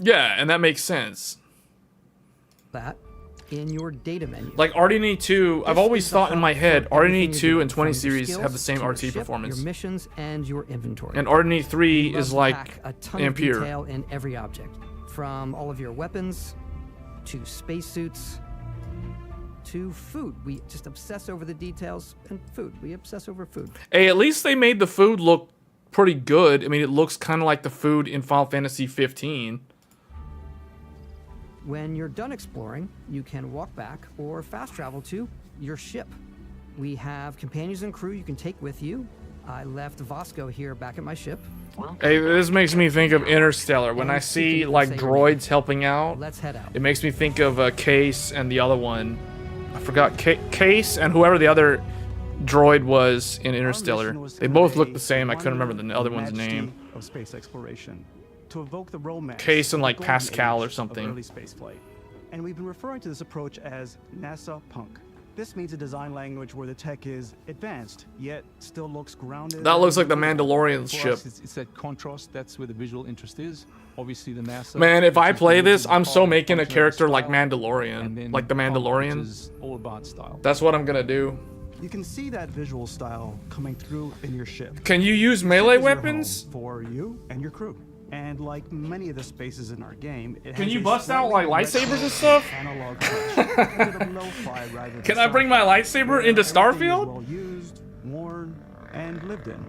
Speaker 1: Yeah, and that makes sense.
Speaker 7: That in your data menu.
Speaker 1: Like RDNA 2, I've always thought in my head, RDNA 2 and 20
Speaker 7: from your
Speaker 1: series
Speaker 7: skills
Speaker 1: have the same
Speaker 7: to your
Speaker 1: RT
Speaker 7: ship,
Speaker 1: performance.
Speaker 7: Your missions and your inventory.
Speaker 1: And RDNA 3
Speaker 7: We
Speaker 1: is
Speaker 7: love to
Speaker 1: like
Speaker 7: pack a ton
Speaker 1: Ampere.
Speaker 7: of detail in every object, from all of your weapons to spacesuits to food. We just obsess over the details, and food. We obsess over food.
Speaker 1: Hey, at least they made the food look pretty good. I mean, it looks kind of like the food in Final Fantasy 15.
Speaker 7: When you're done exploring, you can walk back or fast travel to your ship. We have companions and crew you can take with you. I left Vasco here back at my ship.
Speaker 1: Hey, this makes me think of Interstellar. When I see like droids helping out,
Speaker 7: Let's head out.
Speaker 1: it makes me think of Case and the other one. I forgot Case and whoever the other droid was in Interstellar. They both look the same. I couldn't remember the other one's name.
Speaker 5: Of space exploration, to evoke the romance.
Speaker 1: Case and
Speaker 5: of the
Speaker 1: like
Speaker 5: golden
Speaker 1: Pascal or
Speaker 5: age of
Speaker 1: something.
Speaker 5: early spaceflight. And we've been referring to this approach as NASA Punk. This means a design language where the tech is advanced, yet still looks grounded.
Speaker 1: That looks like the Mandalorian's
Speaker 8: For
Speaker 1: ship.
Speaker 8: us, it's that contrast. That's where the visual interest is. Obviously, the NASA.
Speaker 1: Man, if I
Speaker 8: which is
Speaker 1: play
Speaker 8: the
Speaker 1: this, I'm so
Speaker 8: power,
Speaker 1: making a
Speaker 8: function,
Speaker 1: character like
Speaker 8: style, and
Speaker 1: Mandalorian.
Speaker 8: then
Speaker 1: Like the
Speaker 8: Punk, which
Speaker 1: Mandalorian.
Speaker 8: is all about style.
Speaker 1: That's what I'm gonna do.
Speaker 5: You can see that visual style coming through in your ship.
Speaker 1: Can you use
Speaker 5: Ship
Speaker 1: melee
Speaker 5: is your
Speaker 1: weapons?
Speaker 5: home for you and your crew. And like many of the spaces in our game, it
Speaker 1: Can
Speaker 5: has
Speaker 1: you
Speaker 5: a
Speaker 1: bust out like
Speaker 5: slightly
Speaker 1: lightsabers and
Speaker 5: retro
Speaker 1: stuff?
Speaker 5: analog touch, a bit of lo-fi rather than
Speaker 1: Can I bring my
Speaker 5: sci-fi,
Speaker 1: lightsaber
Speaker 5: where
Speaker 1: into
Speaker 5: everything is
Speaker 1: Starfield?
Speaker 5: well used, worn, and lived in.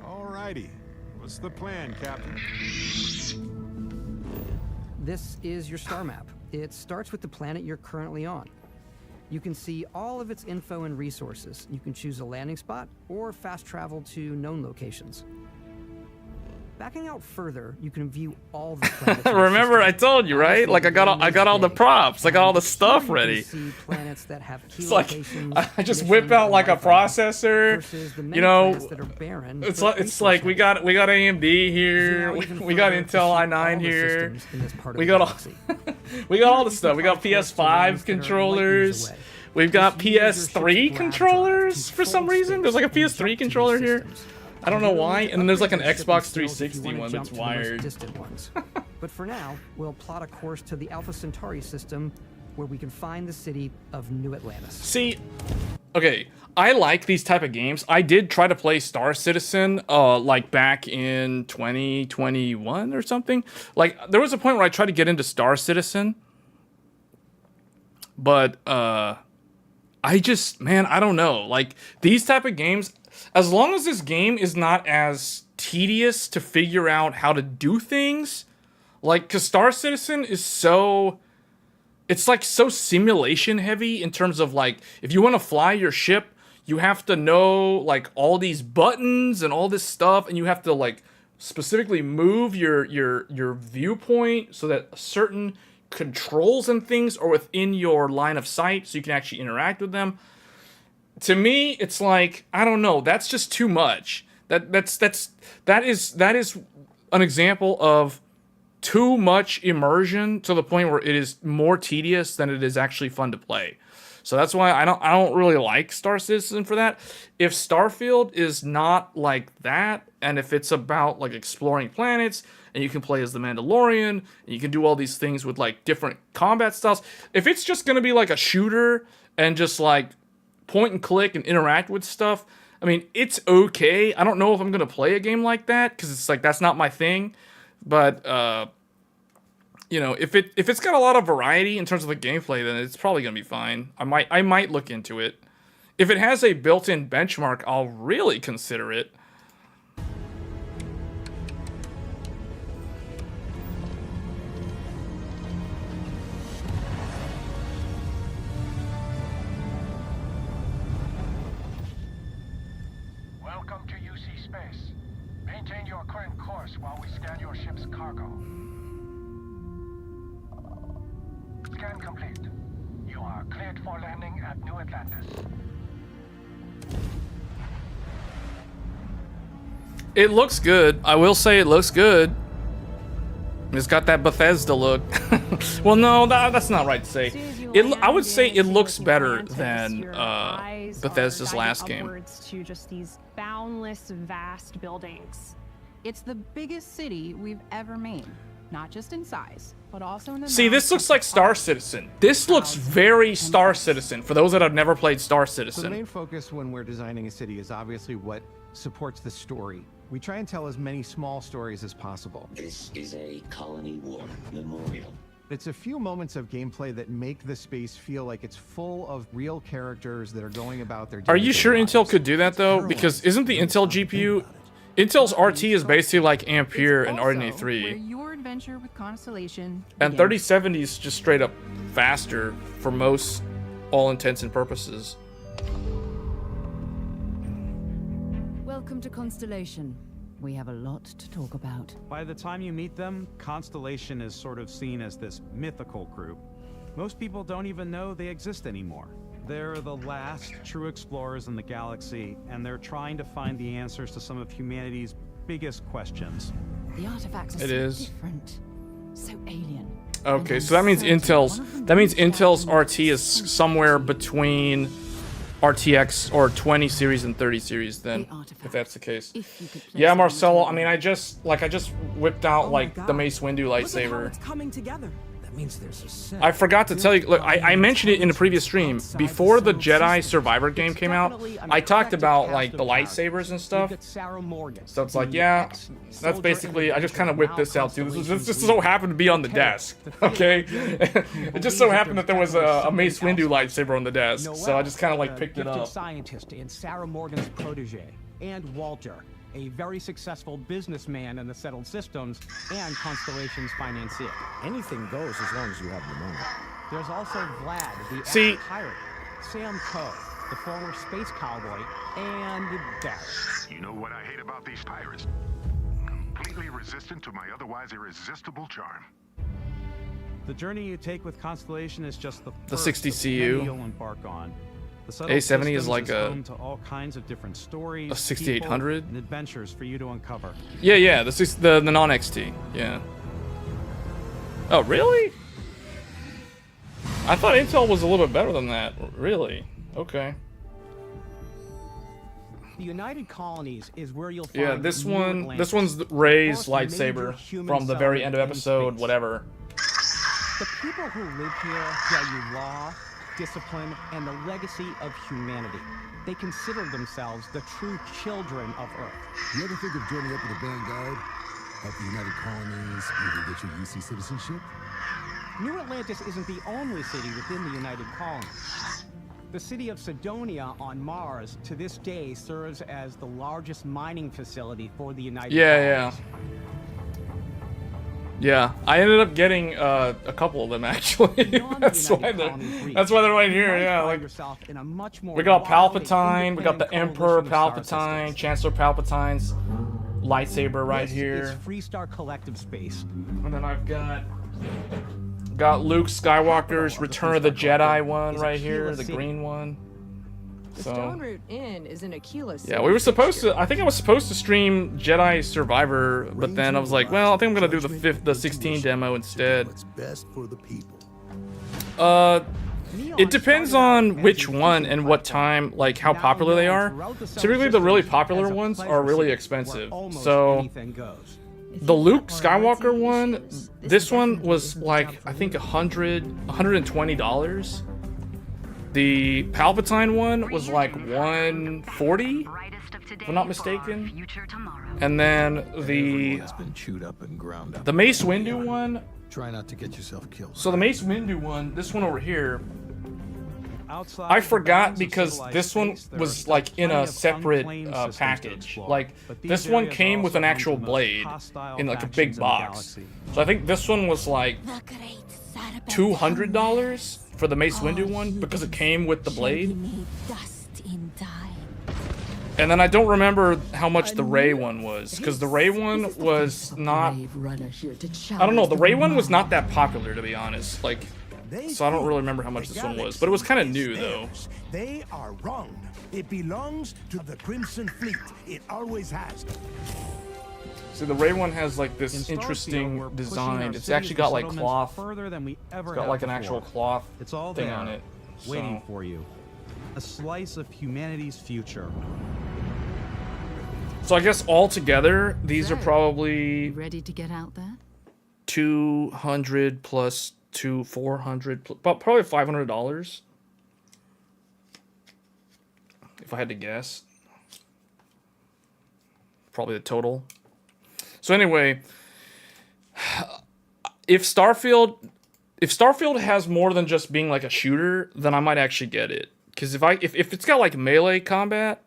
Speaker 9: Alrighty. What's the plan, Captain?
Speaker 7: This is your star map. It starts with the planet you're currently on. You can see all of its info and resources. You can choose a landing spot or fast travel to known locations. Backing out further, you can view all the planets. in the
Speaker 1: Remember, I
Speaker 7: system.
Speaker 1: told you, right? Like I got all the props. I got all the stuff ready.
Speaker 7: See planets that have key
Speaker 1: It's like
Speaker 7: locations,
Speaker 1: I just
Speaker 7: missions,
Speaker 1: whip out
Speaker 7: and
Speaker 1: like a
Speaker 7: Wi-Fi,
Speaker 1: processor.
Speaker 7: versus the
Speaker 1: You
Speaker 7: many
Speaker 1: know,
Speaker 7: planets that are barren,
Speaker 1: it's
Speaker 7: but
Speaker 1: like we got AMD here.
Speaker 7: Zoom out even
Speaker 1: We got
Speaker 7: further to see
Speaker 1: Intel
Speaker 7: all
Speaker 1: i9
Speaker 7: the
Speaker 1: here.
Speaker 7: systems in this part of
Speaker 1: We
Speaker 7: the
Speaker 1: got all
Speaker 7: galaxy.
Speaker 1: we got all the
Speaker 7: You
Speaker 1: stuff.
Speaker 7: can
Speaker 1: We got
Speaker 7: fly close to
Speaker 1: PS5
Speaker 7: lanes that are light years
Speaker 1: controllers.
Speaker 7: away.
Speaker 1: We've got
Speaker 7: Just use your ship's
Speaker 1: PS3
Speaker 7: lab
Speaker 1: controllers
Speaker 7: drive to
Speaker 1: for some
Speaker 7: control
Speaker 1: reason. There's like a
Speaker 7: space and
Speaker 1: PS3
Speaker 7: jump to
Speaker 1: controller
Speaker 7: new
Speaker 1: here.
Speaker 7: systems.
Speaker 1: I don't know
Speaker 7: You'll
Speaker 1: why.
Speaker 7: need to
Speaker 1: And then there's like an
Speaker 7: upgrade your
Speaker 1: Xbox
Speaker 7: shipping skills if you
Speaker 1: 360
Speaker 7: wanna
Speaker 1: one
Speaker 7: jump
Speaker 1: that's
Speaker 7: to the most
Speaker 1: wired.
Speaker 7: distant ones. But for now, we'll plot a course to the Alpha Centauri system, where we can find the city of New Atlantis.
Speaker 1: See, okay, I like these type of games. I did try to play Star Citizen, like back in 2021 or something. Like there was a point where I tried to get into Star Citizen, but I just, man, I don't know. Like these type of games, as long as this game is not as tedious to figure out how to do things, like, cause Star Citizen is so. It's like so simulation heavy in terms of like, if you want to fly your ship, you have to know like all these buttons and all this stuff, and you have to like specifically move your viewpoint so that certain controls and things are within your line of sight so you can actually interact with them. To me, it's like, I don't know, that's just too much. That is an example of too much immersion to the point where it is more tedious than it is actually fun to play. So that's why I don't really like Star Citizen for that. If Starfield is not like that, and if it's about like exploring planets, and you can play as the Mandalorian, and you can do all these things with like different combat styles. If it's just gonna be like a shooter and just like point and click and interact with stuff, I mean, it's okay. I don't know if I'm gonna play a game like that because it's like that's not my thing. But you know, if it's got a lot of variety in terms of the gameplay, then it's probably gonna be fine. I might look into it. If it has a built-in benchmark, I'll really consider it.
Speaker 10: Welcome to UC Space. Maintain your current course while we scan your ship's cargo. Scan complete. You are cleared for landing at New Atlantis.
Speaker 1: It looks good. I will say it looks good. It's got that Bethesda look. Well, no, that's not right to say. I would say it looks better than Bethesda's last game.
Speaker 11: To just these boundless, vast buildings. It's the biggest city we've ever made, not just in size, but also in the.
Speaker 1: See, this looks like Star Citizen. This looks very Star Citizen. For those that have never played Star
Speaker 9: So the
Speaker 1: Citizen.
Speaker 9: main focus when we're designing a city is obviously what supports the story. We try and tell as many small stories as possible.
Speaker 12: This is a colony war memorial.
Speaker 9: It's a few moments of gameplay that make the space feel like it's full of real characters that are going about their
Speaker 1: Are you
Speaker 9: day-to-day
Speaker 1: sure
Speaker 9: lives.
Speaker 1: Intel could do that though? Because isn't the Intel GPU, Intel's RT is basically like Ampere and RDNA 3,
Speaker 11: Your adventure with Constellation.
Speaker 1: and
Speaker 11: begins.
Speaker 1: 3070 is just straight up faster for most all intents and purposes.
Speaker 13: Welcome to Constellation. We have a lot to talk about.
Speaker 5: By the time you meet them, Constellation is sort of seen as this mythical group. Most people don't even know they exist anymore. They're the last true explorers in the galaxy, and they're trying to find the answers to some of humanity's biggest questions.
Speaker 13: The artifacts are
Speaker 1: It
Speaker 13: so
Speaker 1: is.
Speaker 13: different, so alien.
Speaker 1: Okay, so that means Intel's RT is somewhere between RTX or 20 series and 30 series then, if that's the case. Yeah, Marcelo, I mean, I just whipped out like the Mace Windu lightsaber.
Speaker 14: It's coming together. That means there's a set.
Speaker 1: I forgot to tell you, look, I mentioned it in a previous stream. Before the Jedi Survivor game came out, I talked about like the lightsabers and stuff. So it's like, yeah, that's basically, I just kind of whipped this out too. This just so happened to be on the desk, okay? It just so happened that there was a Mace Windu lightsaber on the desk, so I just kind of like picked it up.
Speaker 15: Scientist and Sarah Morgan's protege, and Walter, a very successful businessman in the settled systems and Constellation's financier.
Speaker 16: Anything goes as long as you have the money.
Speaker 15: There's also Vlad, the
Speaker 1: See-
Speaker 15: ex-pirate, Sam Coe, the former space cowboy, and Barry.
Speaker 10: You know what I hate about these pirates? Completely resistant to my otherwise irresistible charm.
Speaker 5: The journey you take with Constellation is just the
Speaker 1: The
Speaker 5: first
Speaker 1: 60
Speaker 5: of
Speaker 1: CU.
Speaker 5: many you'll embark on. The settled
Speaker 1: A70 is
Speaker 5: systems
Speaker 1: like a-
Speaker 5: home to all kinds of different stories,
Speaker 1: a 6800?
Speaker 5: people, and adventures for you to uncover.
Speaker 1: Yeah, the non-XT, yeah. Oh, really? I thought Intel was a little bit better than that. Really? Okay.
Speaker 15: The United Colonies is where you'll find
Speaker 1: Yeah, this
Speaker 15: New
Speaker 1: one,
Speaker 15: Atlantis,
Speaker 1: this one's
Speaker 15: the
Speaker 1: Ray's
Speaker 15: first major
Speaker 1: lightsaber
Speaker 15: human
Speaker 1: from the very end of
Speaker 15: settlement in
Speaker 1: episode,
Speaker 15: space.
Speaker 1: whatever.
Speaker 15: The people who live here value law, discipline, and the legacy of humanity. They consider themselves the true children of Earth.
Speaker 17: You ever think of joining up with the Vanguard? Help the United Colonies either get your UC citizenship?
Speaker 15: New Atlantis isn't the only city within the United Colonies. The city of Sidonia on Mars to this day serves as the largest mining facility for the United Colonies.
Speaker 1: Yeah, I ended up getting a couple of them actually. that's why they're right here. Yeah, like we got Palpatine, we got the Emperor Palpatine, Chancellor Palpatine's lightsaber right here,
Speaker 15: It's Freestar Collective Space.
Speaker 1: and then I've got Luke Skywalker's Return of the Jedi one right here, the green one.
Speaker 18: The
Speaker 1: So
Speaker 18: Stone Route Inn is in Aquila City.
Speaker 1: yeah, we were supposed to. I think I was supposed to stream Jedi Survivor, but then I was like, well, I think I'm gonna do the 16 demo instead.
Speaker 17: What's best for the people.
Speaker 1: It depends on which one and what time, like how popular they are. Typically, the really popular ones are really expensive. So the Luke Skywalker one, this one was like I think $120. The Palpatine one was like $140, if I'm not mistaken. And then the Mace Windu one.
Speaker 17: Try not to get yourself killed.
Speaker 1: So the Mace Windu one, this one over here,
Speaker 5: Outside
Speaker 1: I
Speaker 5: the
Speaker 1: forgot
Speaker 5: bounds of
Speaker 1: because
Speaker 5: civilized
Speaker 1: this one
Speaker 5: space, there are
Speaker 1: was
Speaker 5: still
Speaker 1: like in
Speaker 5: plenty
Speaker 1: a
Speaker 5: of
Speaker 1: separate
Speaker 5: unclaimed systems to
Speaker 1: package.
Speaker 5: explore.
Speaker 1: Like
Speaker 5: But these
Speaker 1: this one
Speaker 5: areas are
Speaker 1: came with
Speaker 5: also
Speaker 1: an
Speaker 5: home to
Speaker 1: actual
Speaker 5: the most
Speaker 1: blade
Speaker 5: hostile
Speaker 1: in like a
Speaker 5: factions
Speaker 1: big
Speaker 5: in the
Speaker 1: box.
Speaker 5: galaxy.
Speaker 1: So I think this one was like $200 for the Mace Windu one because it came with the blade. And then I don't remember how much the Rey one was, because the Rey one was not... I don't know, the Rey one was not that popular, to be honest. Like, so I don't really remember how much this one was, but it was kind of new, though.
Speaker 19: They are wrong. It belongs to the Crimson Fleet. It always has.
Speaker 1: See, the Rey one has like this
Speaker 5: In Starfield,
Speaker 1: interesting
Speaker 5: we're pushing
Speaker 1: design.
Speaker 5: our
Speaker 1: It's
Speaker 5: cities
Speaker 1: actually
Speaker 5: and
Speaker 1: got like
Speaker 5: settlements
Speaker 1: cloth.
Speaker 5: further than we ever
Speaker 1: It's got
Speaker 5: have
Speaker 1: like an
Speaker 5: before.
Speaker 1: actual cloth
Speaker 5: It's all
Speaker 1: thing
Speaker 5: there,
Speaker 1: on it.
Speaker 5: waiting
Speaker 1: So-
Speaker 5: for you. A slice of humanity's future.
Speaker 1: So I guess altogether, these are probably
Speaker 13: Ready to get out there?
Speaker 1: 200 plus 400, but probably $500. If I had to guess. Probably the total. So anyway, if Starfield has more than just being like a shooter, then I might actually get it. Because if it's got like melee combat,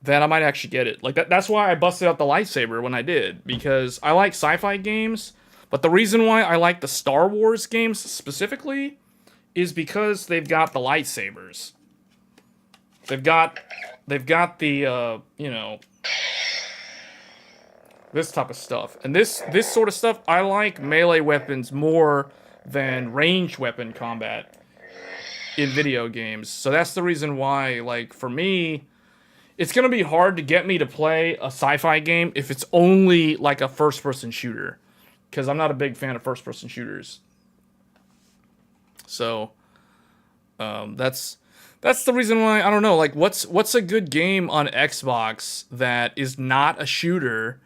Speaker 1: then I might actually get it. Like that's why I busted out the lightsaber when I did, because I like sci-fi games, but the reason why I like the Star Wars games specifically is because they've got the lightsabers. They've got the you know, this type of stuff. And this sort of stuff, I like melee weapons more than ranged weapon combat in video games. So that's the reason why, like, for me, it's going to be hard to get me to play a sci-fi game if it's only like a first-person shooter, because I'm not a big fan of first-person shooters. So that's the reason why, I don't know, like, what's a good game on Xbox that is not a shooter,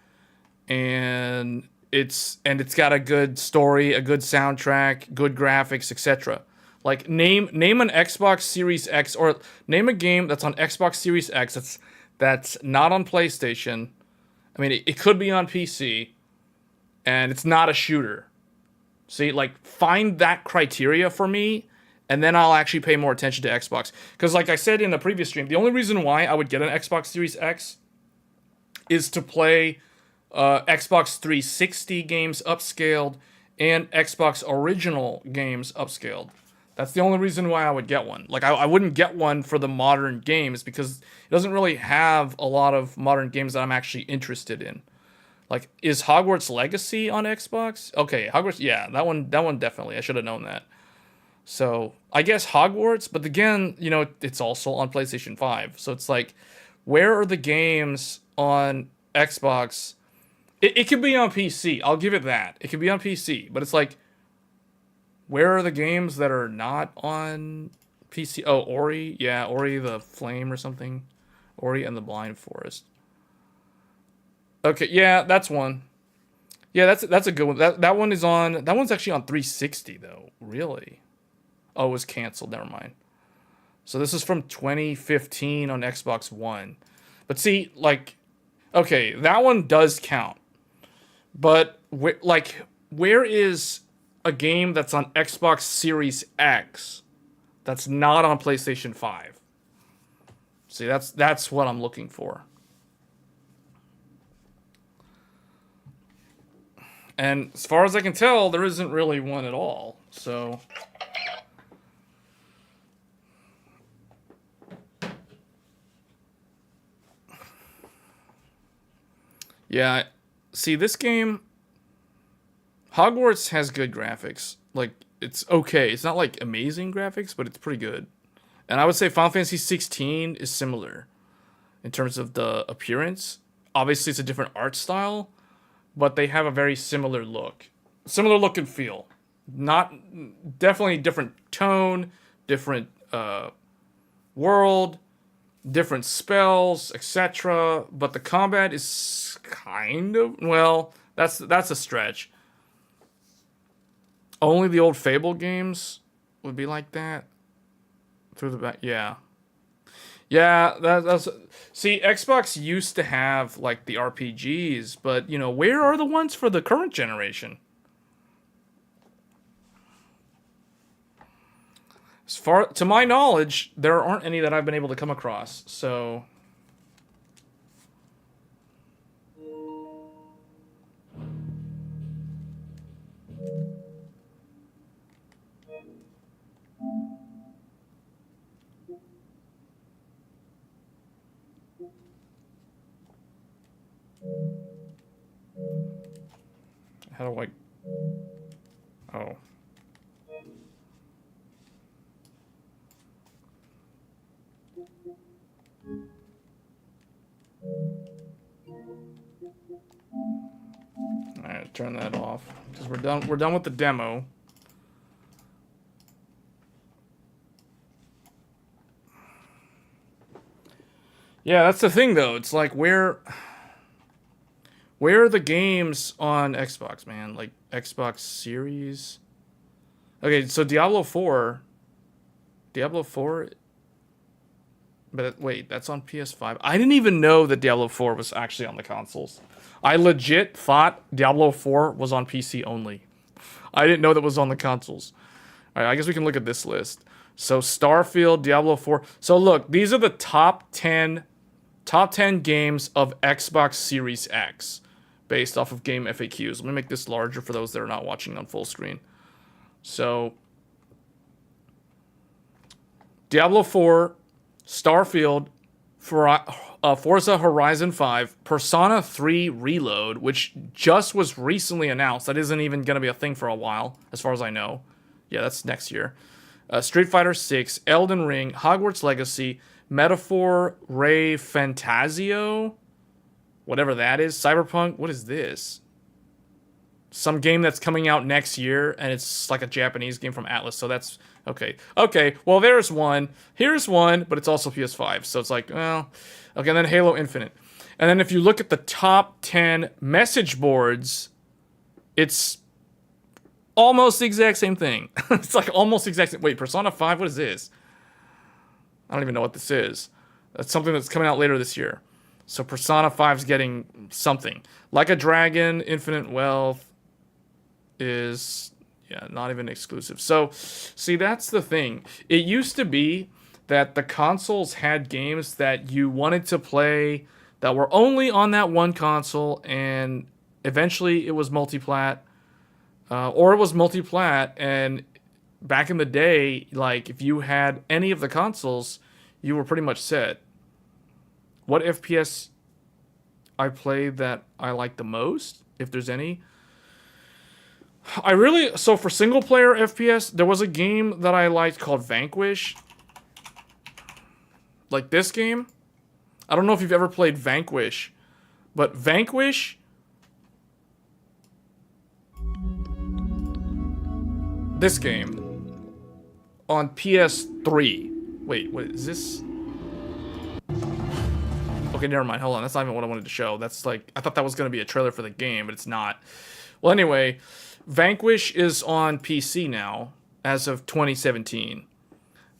Speaker 1: and it's got a good story, a good soundtrack, good graphics, etc. Like, name an Xbox Series X, or name a game that's on Xbox Series X that's not on PlayStation. I mean, it could be on PC, and it's not a shooter. See, like, find that criteria for me, and then I'll actually pay more attention to Xbox. Because like I said in the previous stream, the only reason why I would get an Xbox Series X is to play Xbox 360 games upscaled and Xbox original games upscaled. That's the only reason why I would get one. Like, I wouldn't get one for the modern games because it doesn't really have a lot of modern games that I'm actually interested in. Like, is Hogwarts Legacy on Xbox? Okay, Hogwarts, yeah, that one definitely. I should have known that. So, I guess Hogwarts, but again, you know, it's also on PlayStation 5. So it's like, where are the games on Xbox? It could be on PC. I'll give it that. It could be on PC, but it's like, where are the games that are not on PC? Oh, Ori. Yeah, Ori the Flame or something. Ori and the Blind Forest. Okay, yeah, that's one. Yeah, that's a good one. That one is on... That one's actually on 360, though. Really? Oh, it was canceled. Never mind. So this is from 2015 on Xbox One. But see, like... Okay, that one does count. But, where is a game that's on Xbox Series X that's not on PlayStation 5? See, that's what I'm looking for. And as far as I can tell, there isn't really one at all. So yeah, see, this game, Hogwarts has good graphics. Like, it's okay. It's not like amazing graphics, but it's pretty good. And I would say Final Fantasy 16 is similar in terms of the appearance. Obviously, it's a different art style, but they have a very similar look. Similar look and feel. Definitely different tone, different world, different spells, etc. But the combat is kind of, well, that's a stretch. Only the old Fable games would be like that. Through the back, yeah. Yeah, that's... See, Xbox used to have, like, the RPGs, but, you know, where are the ones for the current generation? As far to my knowledge, there aren't any that I've been able to come across. So how do I... Oh. Alright, turn that off. Because we're done with the demo. Yeah, that's the thing though. It's like where are the games on Xbox, man? Like Xbox Series? Okay, so Diablo 4. But wait, that's on PS5. I didn't even know that Diablo 4 was actually on the consoles. I legit thought Diablo 4 was on PC only. I didn't know that was on the consoles. All right, I guess we can look at this list. So Starfield, Diablo 4. So look, these are the top 10 games of Xbox Series X based off of game FAQs. Let me make this larger for those that are not watching on full screen. So Diablo 4, Starfield, Forza Horizon 5, Persona 3 Reload, which just was recently announced. That isn't even going to be a thing for a while, as far as I know. Yeah, that's next year. Street Fighter 6, Elden Ring, Hogwarts Legacy, Metaphor Ray Fantasio, whatever that is, Cyberpunk. What is this? Some game that's coming out next year, and it's like a Japanese game from Atlas, so that's... Okay, well, there's one. Here's one, but it's also PS5, so it's like, well... Okay, and then Halo Infinite. And then if you look at the top 10 message boards, it's almost the exact same thing. It's like almost the exact same... Wait, Persona 5? What is this? I don't even know what this is. That's something that's coming out later this year. So Persona 5's getting something. Like a Dragon, Infinite Wealth is... Yeah, not even exclusive. So, see, that's the thing. It used to be that the consoles had games that you wanted to play that were only on that one console, and eventually it was multiplat, or it was multiplat, and back in the day, like, if you had any of the consoles, you were pretty much set. What FPS I played that I like the most, if there's any? So for single player FPS, there was a game that I liked called Vanquish. Like this game. I don't know if you've ever played Vanquish, but Vanquish, this game on PS3. Wait, what is this? Okay, never mind. Hold on. That's not even what I wanted to show. That's like, I thought that was going to be a trailer for the game, but it's not. Well, anyway, Vanquish is on PC now, as of 2017.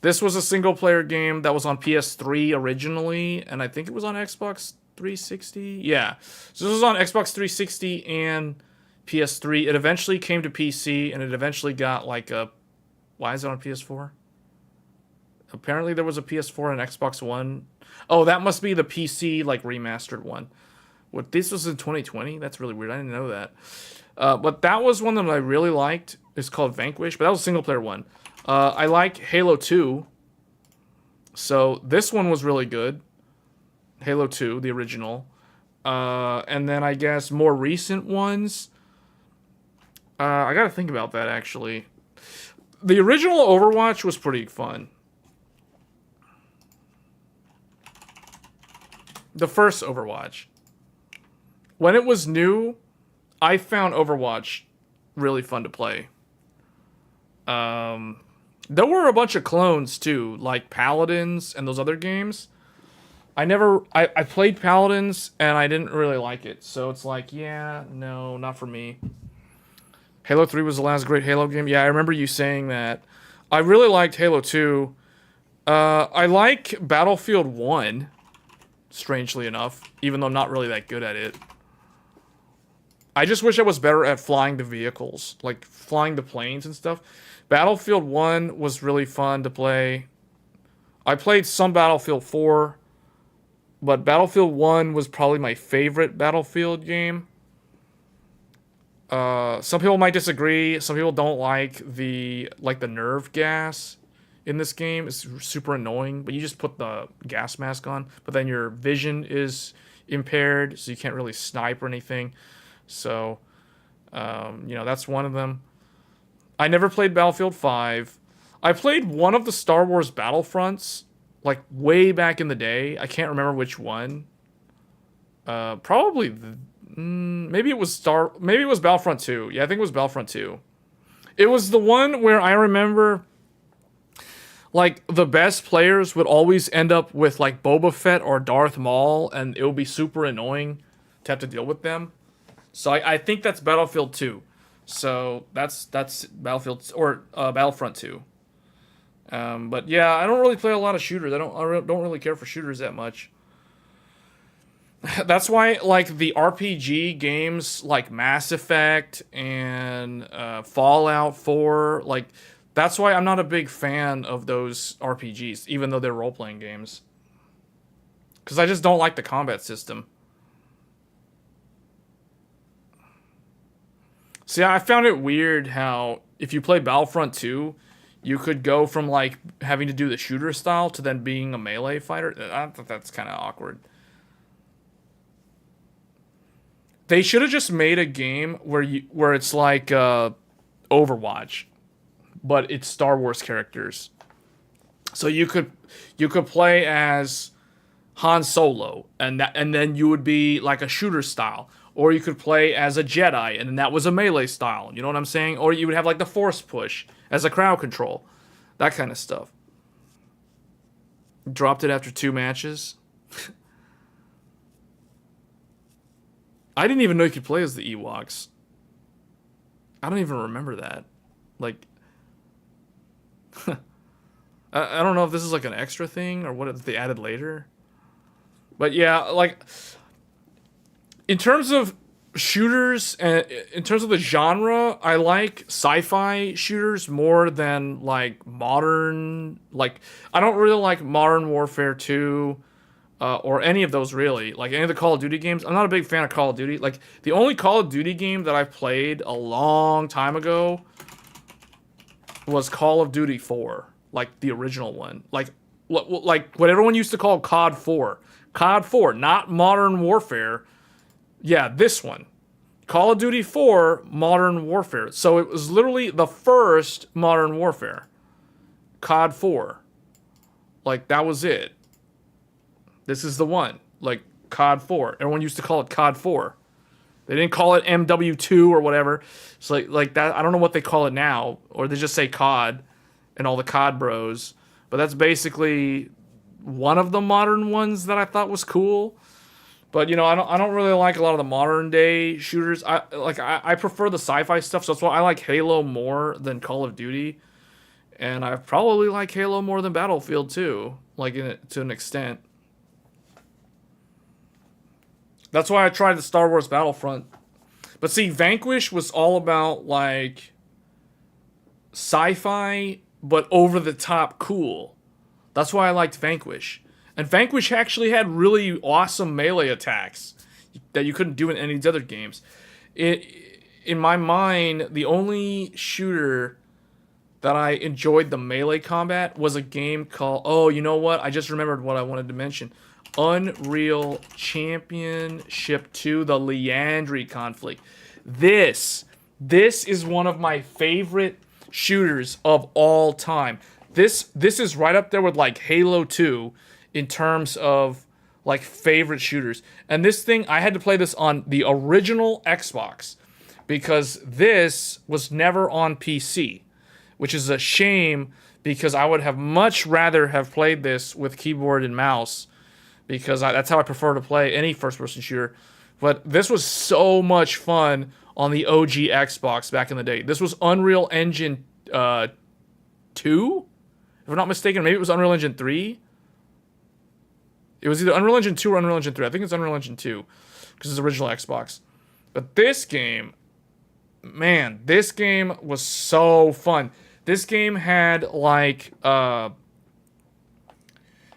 Speaker 1: This was a single-player game that was on PS3 originally, and I think it was on Xbox 360. Yeah, so this was on Xbox 360 and PS3. It eventually came to PC, and it eventually got like a... Why is it on PS4? Apparently there was a PS4 and Xbox One. Oh, that must be the PC, like, remastered one. What, this was in 2020? That's really weird. I didn't know that. But that was one that I really liked. It's called Vanquish, but that was a single-player one. I like Halo 2. So this one was really good. Halo 2, the original. And then I guess more recent ones. I gotta think about that, actually. The original Overwatch was pretty fun. The first Overwatch. When it was new, I found Overwatch really fun to play. There were a bunch of clones too, like Paladins and those other games. I played Paladins and I didn't really like it. So it's like, yeah, no, not for me. Halo 3 was the last great Halo game. Yeah, I remember you saying that. I really liked Halo 2. I like Battlefield 1, strangely enough, even though I'm not really that good at it. I just wish I was better at flying the vehicles, like flying the planes and stuff. Battlefield 1 was really fun to play. I played some Battlefield 4, but Battlefield 1 was probably my favorite Battlefield game. Some people might disagree. Some people don't like the nerve gas in this game. It's super annoying, but you just put the gas mask on, but then your vision is impaired, so you can't really snipe or anything. So, you know, that's one of them. I never played Battlefield 5. I played one of the Star Wars Battlefronts, like, way back in the day. I can't remember which one. Probably... maybe it was Battlefront 2. Yeah, I think it was Battlefront 2. It was the one where I remember, like, the best players would always end up with, like, Boba Fett or Darth Maul, and it would be super annoying to have to deal with them. So I think that's Battlefield 2. So that's Battlefield or Battlefront 2. But yeah, I don't really play a lot of shooters. I don't really care for shooters that much. That's why, like, the RPG games like Mass Effect and Fallout 4, like, that's why I'm not a big fan of those RPGs, even though they're role-playing games. Because I just don't like the combat system. See, I found it weird how if you play Battlefront 2, you could go from, like, having to do the shooter style to then being a melee fighter. I thought that's kind of awkward. They should have just made a game where it's like Overwatch, but it's Star Wars characters. So you could play as Han Solo, and then you would be like a shooter style, or you could play as a Jedi, and then that was a melee style. You know what I'm saying? Or you would have like the Force push as a crowd control, that kind of stuff. Dropped it after 2 matches. I didn't even know you could play as the Ewoks. I don't even remember that. Like, I don't know if this is like an extra thing or what they added later. But yeah, like, in terms of shooters, in terms of the genre, I like sci-fi shooters more than like modern. Like, I don't really like Modern Warfare 2. Or any of those, really. Like, any of the Call of Duty games. I'm not a big fan of Call of Duty. Like, the only Call of Duty game that I played a long time ago was Call of Duty 4. Like, the original one. Like what everyone used to call COD 4. COD 4, not Modern Warfare. Yeah, this one. Call of Duty 4, Modern Warfare. So it was literally the first Modern Warfare. COD 4. Like, that was it. This is the one, like COD 4. Everyone used to call it COD 4. They didn't call it MW2 or whatever. It's like that. I don't know what they call it now, or they just say COD and all the COD bros. But that's basically one of the modern ones that I thought was cool. But you know, I don't really like a lot of the modern day shooters. I prefer the sci-fi stuff, so that's why I like Halo more than Call of Duty, and I probably like Halo more than Battlefield too, like to an extent. That's why I tried the Star Wars Battlefront. But see, Vanquish was all about, like, sci-fi, but over-the-top cool. That's why I liked Vanquish. And Vanquish actually had really awesome melee attacks that you couldn't do in any of the other games. In my mind, the only shooter that I enjoyed the melee combat was a game called... Oh, you know what? I just remembered what I wanted to mention. Unreal Championship 2, the Liandry conflict. This is one of my favorite shooters of all time. This is right up there with like Halo 2 in terms of like favorite shooters. And this thing, I had to play this on the original Xbox because this was never on PC, which is a shame because I would have much rather have played this with keyboard and mouse. Because that's how I prefer to play any first-person shooter. But this was so much fun on the OG Xbox back in the day. This was Unreal Engine 2? If I'm not mistaken, maybe it was Unreal Engine 3? It was either Unreal Engine 2 or Unreal Engine 3. I think it's Unreal Engine 2, because it's original Xbox. But this game, man, this game was so fun. This game had like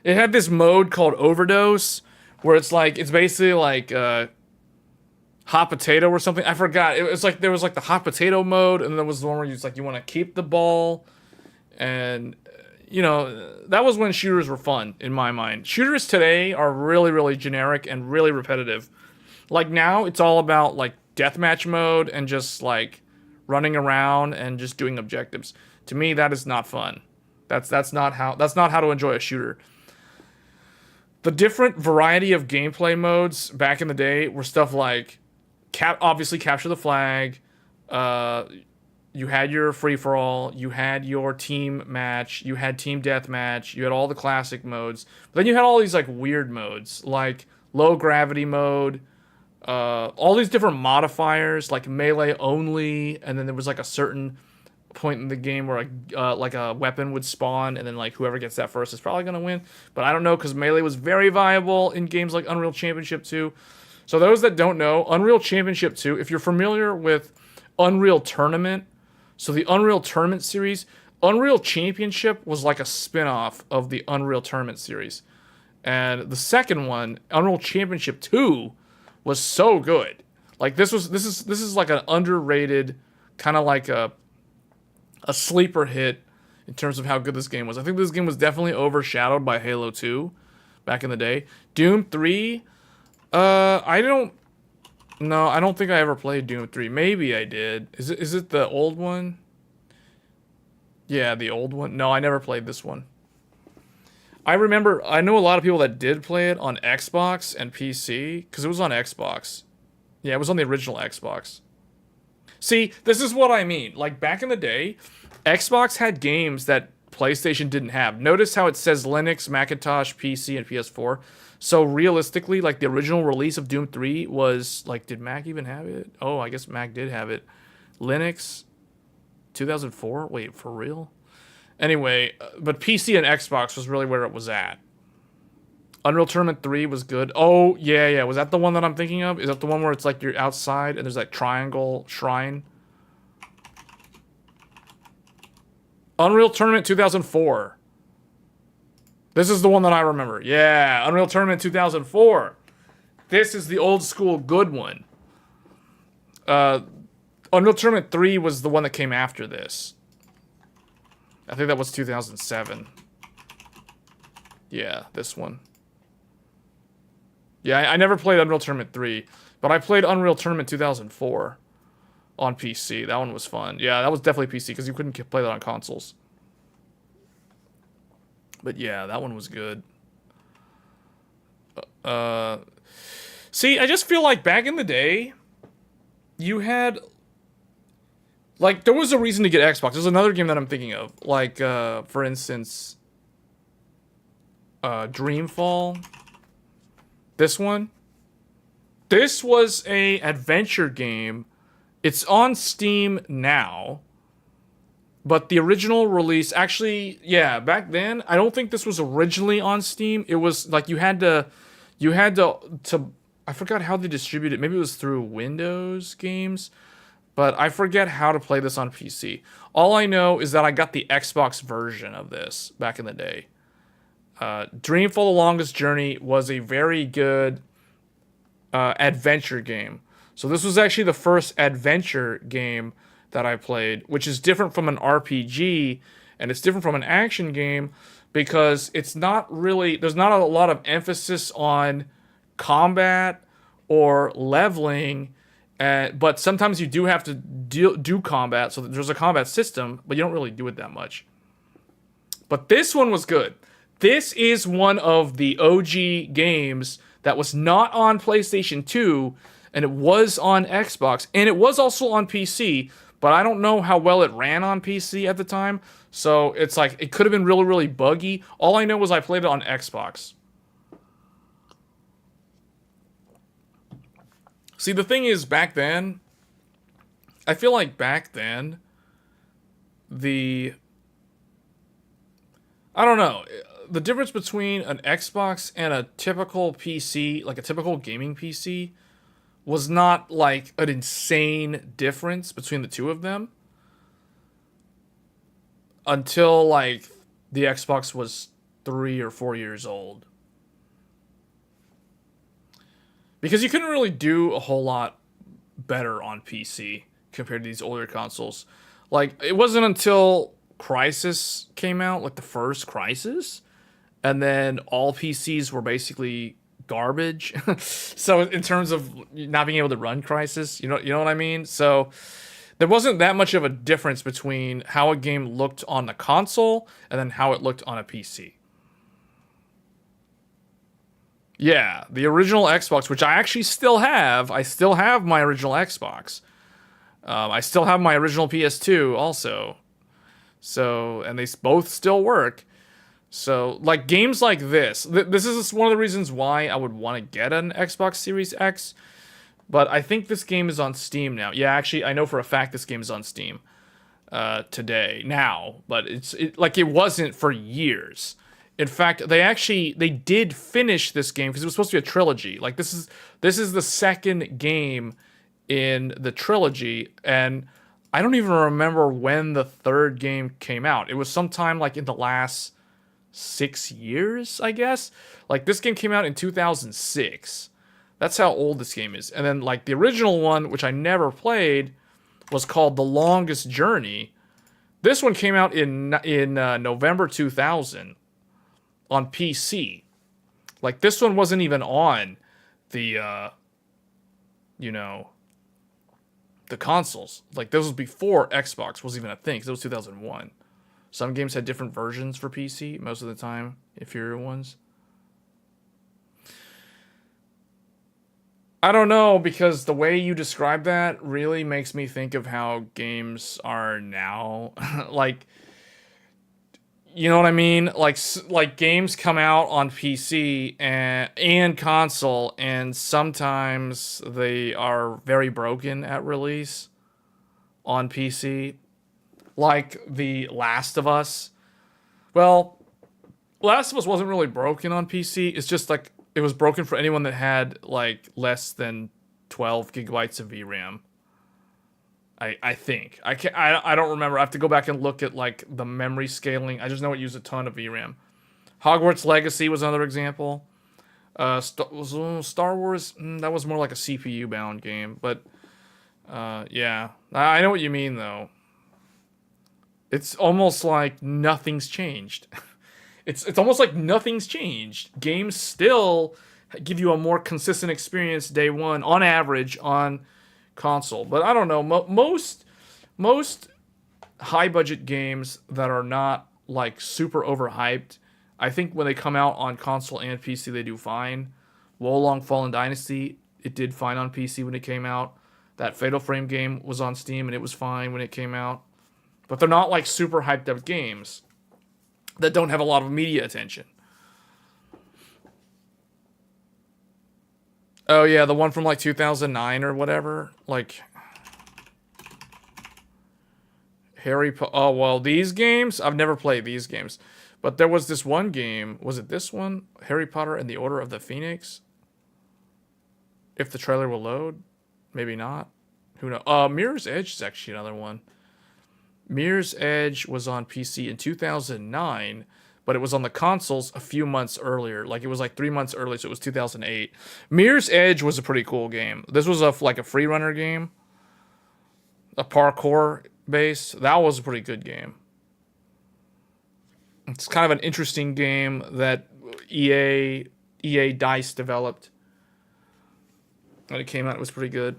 Speaker 1: it had this mode called Overdose, where it's basically like hot potato or something. I forgot. It was like there was like the hot potato mode, and there was the one where you want to keep the ball, and that was when shooters were fun in my mind. Shooters today are really, really generic and really repetitive. Like now, it's all about like deathmatch mode and just like running around and just doing objectives. To me, that is not fun. That's not how to enjoy a shooter. The different variety of gameplay modes back in the day were stuff like obviously capture the flag. You had your free-for-all, you had your team match, you had team deathmatch, you had all the classic modes. But then you had all these like weird modes, like low gravity mode, all these different modifiers, like melee only, and then there was like a certain point in the game where like a weapon would spawn, and then like whoever gets that first is probably gonna win. But I don't know, because melee was very viable in games like Unreal Championship 2. So those that don't know, Unreal Championship 2, if you're familiar with Unreal Tournament, so the Unreal Tournament series, Unreal Championship was like a spin-off of the Unreal Tournament series. And the second one, Unreal Championship 2, was so good. Like this is like an underrated, kind of like a sleeper hit in terms of how good this game was. I think this game was definitely overshadowed by Halo 2 back in the day. Doom 3, I don't think I ever played Doom 3. Maybe I did. Is it the old one? Yeah, the old one. No, I never played this one. I know a lot of people that did play it on Xbox and PC, because it was on Xbox. Yeah, it was on the original Xbox. See, this is what I mean. Like, back in the day, Xbox had games that PlayStation didn't have. Notice how it says Linux, Macintosh, PC, and PS4. So, realistically, like, the original release of Doom 3 was, like, did Mac even have it? Oh, I guess Mac did have it. Linux, 2004? Wait, for real? Anyway, but PC and Xbox was really where it was at. Unreal Tournament 3 was good. Oh, yeah. Was that the one that I'm thinking of? Is that the one where it's like you're outside and there's that triangle shrine? Unreal Tournament 2004. This is the one that I remember. Yeah, Unreal Tournament 2004. This is the old school good one. Unreal Tournament 3 was the one that came after this. I think that was 2007. Yeah, this one. Yeah, I never played Unreal Tournament 3, but I played Unreal Tournament 2004 on PC. That one was fun. Yeah, that was definitely PC, because you couldn't play that on consoles. But yeah, that one was good. See, I just feel like back in the day, you had... Like, there was a reason to get Xbox. There's another game that I'm thinking of. Like, for instance, Dreamfall. This one. This was a adventure game. It's on Steam now. But the original release, actually, yeah, back then, I don't think this was originally on Steam. It was, like, you had to, I forgot how they distribute it. Maybe it was through Windows games. But I forget how to play this on PC. All I know is that I got the Xbox version of this back in the day. Dreamfall: The Longest Journey was a very good adventure game. So this was actually the first adventure game that I played, which is different from an RPG, and it's different from an action game because it's not really, there's not a lot of emphasis on combat or leveling. But sometimes you do have to do combat, so there's a combat system, but you don't really do it that much. But this one was good. This is one of the OG games that was not on PlayStation 2, and it was on Xbox, and it was also on PC, but I don't know how well it ran on PC at the time, so it's like, it could have been really, really buggy. All I know was I played it on Xbox. See, the thing is, back then, I feel like back then, I don't know, the difference between an Xbox and a typical PC, like a typical gaming PC, was not like an insane difference between the two of them until like the Xbox was 3 or 4 years old. Because you couldn't really do a whole lot better on PC compared to these older consoles. Like, it wasn't until Crysis came out, like the first Crysis, and then all PCs were basically garbage. So in terms of not being able to run Crysis, you know what I mean? So there wasn't that much of a difference between how a game looked on the console and then how it looked on a PC. Yeah, the original Xbox, which I actually still have. I still have my original Xbox. I still have my original PS2 also. So, and they both still work. So, like, games like this. This is one of the reasons why I would want to get an Xbox Series X. But I think this game is on Steam now. Yeah, actually, I know for a fact this game is on Steam today, now. But it wasn't for years. In fact, they did finish this game because it was supposed to be a trilogy. Like, this is the second game in the trilogy, and I don't even remember when the third game came out. It was sometime like in the last 6 years, I guess. Like, this game came out in 2006. That's how old this game is. And then, like, the original one, which I never played, was called The Longest Journey. This one came out in November 2000 on PC. Like, this one wasn't even on the, the consoles. Like, this was before Xbox was even a thing, because it was 2001. Some games had different versions for PC, most of the time, inferior ones. I don't know, because the way you describe that really makes me think of how games are now. Like, you know what I mean? Like games come out on PC and console, and sometimes they are very broken at release on PC. Like The Last of Us. Well, Last of Us wasn't really broken on PC. It's just like it was broken for anyone that had like less than 12 gigabytes of VRAM. I think. I don't remember. I have to go back and look at like the memory scaling. I just know it used a ton of VRAM. Hogwarts Legacy was another example. Star Wars, that was more like a CPU bound game, but yeah. I know what you mean though. It's almost like nothing's changed. It's almost like nothing's changed. Games still give you a more consistent experience day one on average on console. But I don't know, most high budget games that are not like super overhyped, I think when they come out on console and PC they do fine. Wolong Fallen Dynasty, it did fine on PC when it came out. That Fatal Frame game was on Steam and it was fine when it came out. But they're not like super hyped up games that don't have a lot of media attention. Oh yeah, the one from like 2009 or whatever. Like oh well, these games, I've never played these games. But there was this one game, was it this one? Harry Potter and the Order of the Phoenix? If the trailer will load, maybe not. Who knows? Mirror's Edge is actually another one. Mirror's Edge was on PC in 2009, but it was on the consoles a few months earlier. Like, it was like 3 months early, so it was 2008. Mirror's Edge was a pretty cool game. This was like a free runner game. A parkour base. That was a pretty good game. It's kind of an interesting game that EA DICE developed. When it came out, it was pretty good.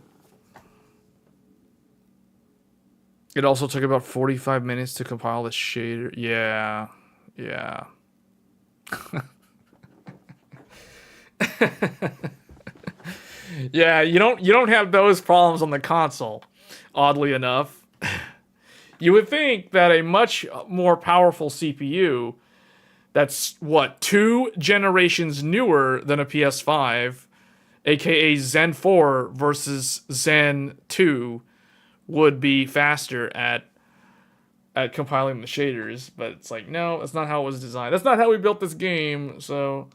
Speaker 1: It also took about 45 minutes to compile the shader. Yeah. Yeah. Yeah, you don't have those problems on the console, oddly enough. You would think that a much more powerful CPU that's 2 generations newer than a PS5, aka Zen 4 versus Zen 2, would be faster at compiling the shaders, but it's like, no, that's not how it was designed. That's not how we built this game, so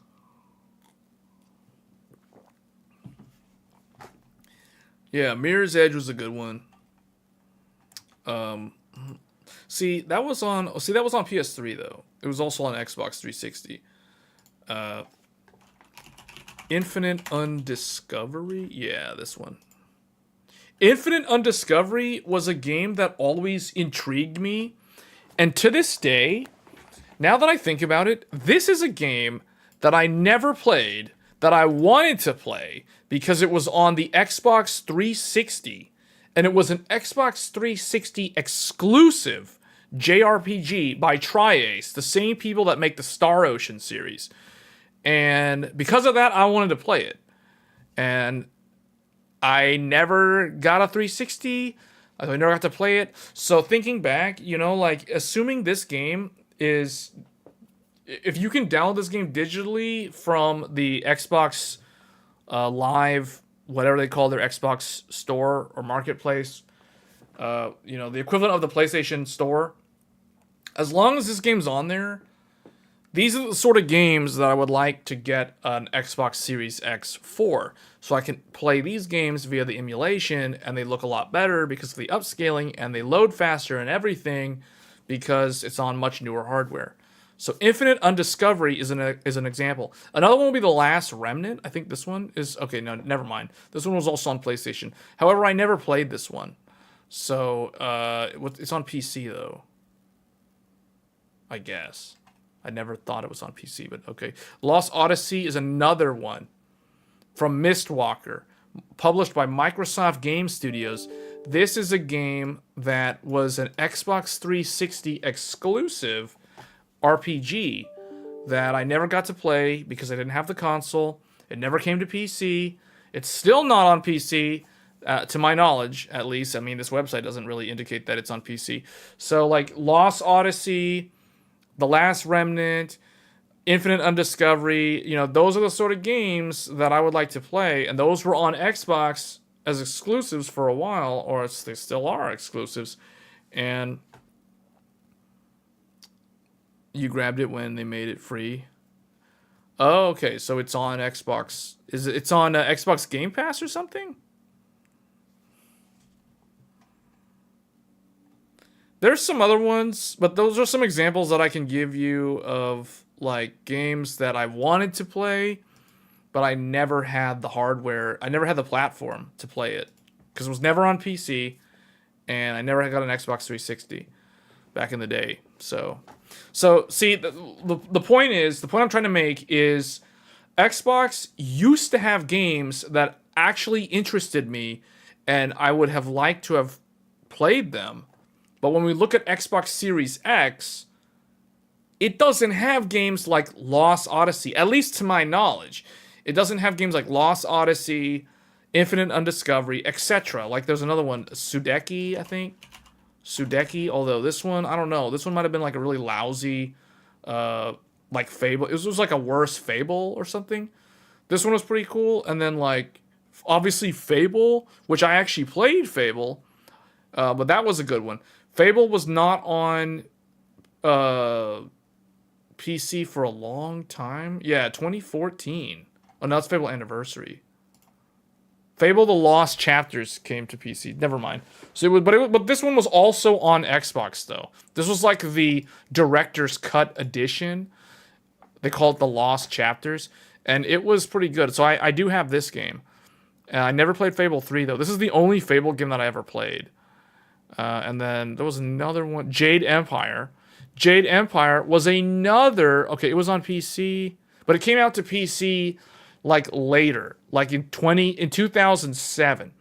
Speaker 1: Yeah, Mirror's Edge was a good one. That was on PS3 though. It was also on Xbox 360. Infinite Undiscovery? Yeah, this one. Infinite Undiscovery was a game that always intrigued me. And to this day, now that I think about it, this is a game that I never played, that I wanted to play, because it was on the Xbox 360. And it was an Xbox 360 exclusive JRPG by Tri-Ace, the same people that make the Star Ocean series. And because of that, I wanted to play it. And I never got a 360. I never got to play it. So thinking back, like, assuming this game is... If you can download this game digitally from the Xbox Live, whatever they call their Xbox store or marketplace, the equivalent of the PlayStation store, as long as this game's on there, these are the sort of games that I would like to get an Xbox Series X for. So I can play these games via the emulation, and they look a lot better because of the upscaling, and they load faster and everything because it's on much newer hardware. So Infinite Undiscovery is an example. Another one will be The Last Remnant. I think this one is... Okay, no, never mind. This one was also on PlayStation. However, I never played this one. So, it's on PC, though. I guess. I never thought it was on PC, but okay. Lost Odyssey is another one from Mistwalker, published by Microsoft Game Studios. This is a game that was an Xbox 360 exclusive RPG that I never got to play because I didn't have the console. It never came to PC. It's still not on PC, to my knowledge, at least. I mean, this website doesn't really indicate that it's on PC. So, like, Lost Odyssey, The Last Remnant, Infinite Undiscovery, those are the sort of games that I would like to play. And those were on Xbox as exclusives for a while, or they still are exclusives. And you grabbed it when they made it free. Oh, okay. So it's on Xbox. It's on Xbox Game Pass or something? There's some other ones, but those are some examples that I can give you of, like, games that I wanted to play, but I never had the hardware. I never had the platform to play it because it was never on PC, and I never got an Xbox 360 back in the day. So see, the point I'm trying to make is Xbox used to have games that actually interested me, and I would have liked to have played them. But when we look at Xbox Series X, it doesn't have games like Lost Odyssey, at least to my knowledge. It doesn't have games like Lost Odyssey, Infinite Undiscovery, etc. Like, there's another one, Sudeki, I think. Sudeki, although this one, I don't know. This one might have been like a really lousy, like Fable. It was like a worse Fable or something. This one was pretty cool. And then, like, obviously Fable, which I actually played Fable, but that was a good one. Fable was not on PC for a long time. Yeah, 2014. Oh, no, it's Fable Anniversary. Fable: The Lost Chapters came to PC. Never mind. So but this one was also on Xbox though. This was like the director's cut edition. They call it The Lost Chapters, and it was pretty good. So I do have this game. I never played Fable 3 though. This is the only Fable game that I ever played. And then there was another one, Jade Empire. Jade Empire was another... Okay, it was on PC, but it came out to PC like later, like in 2007,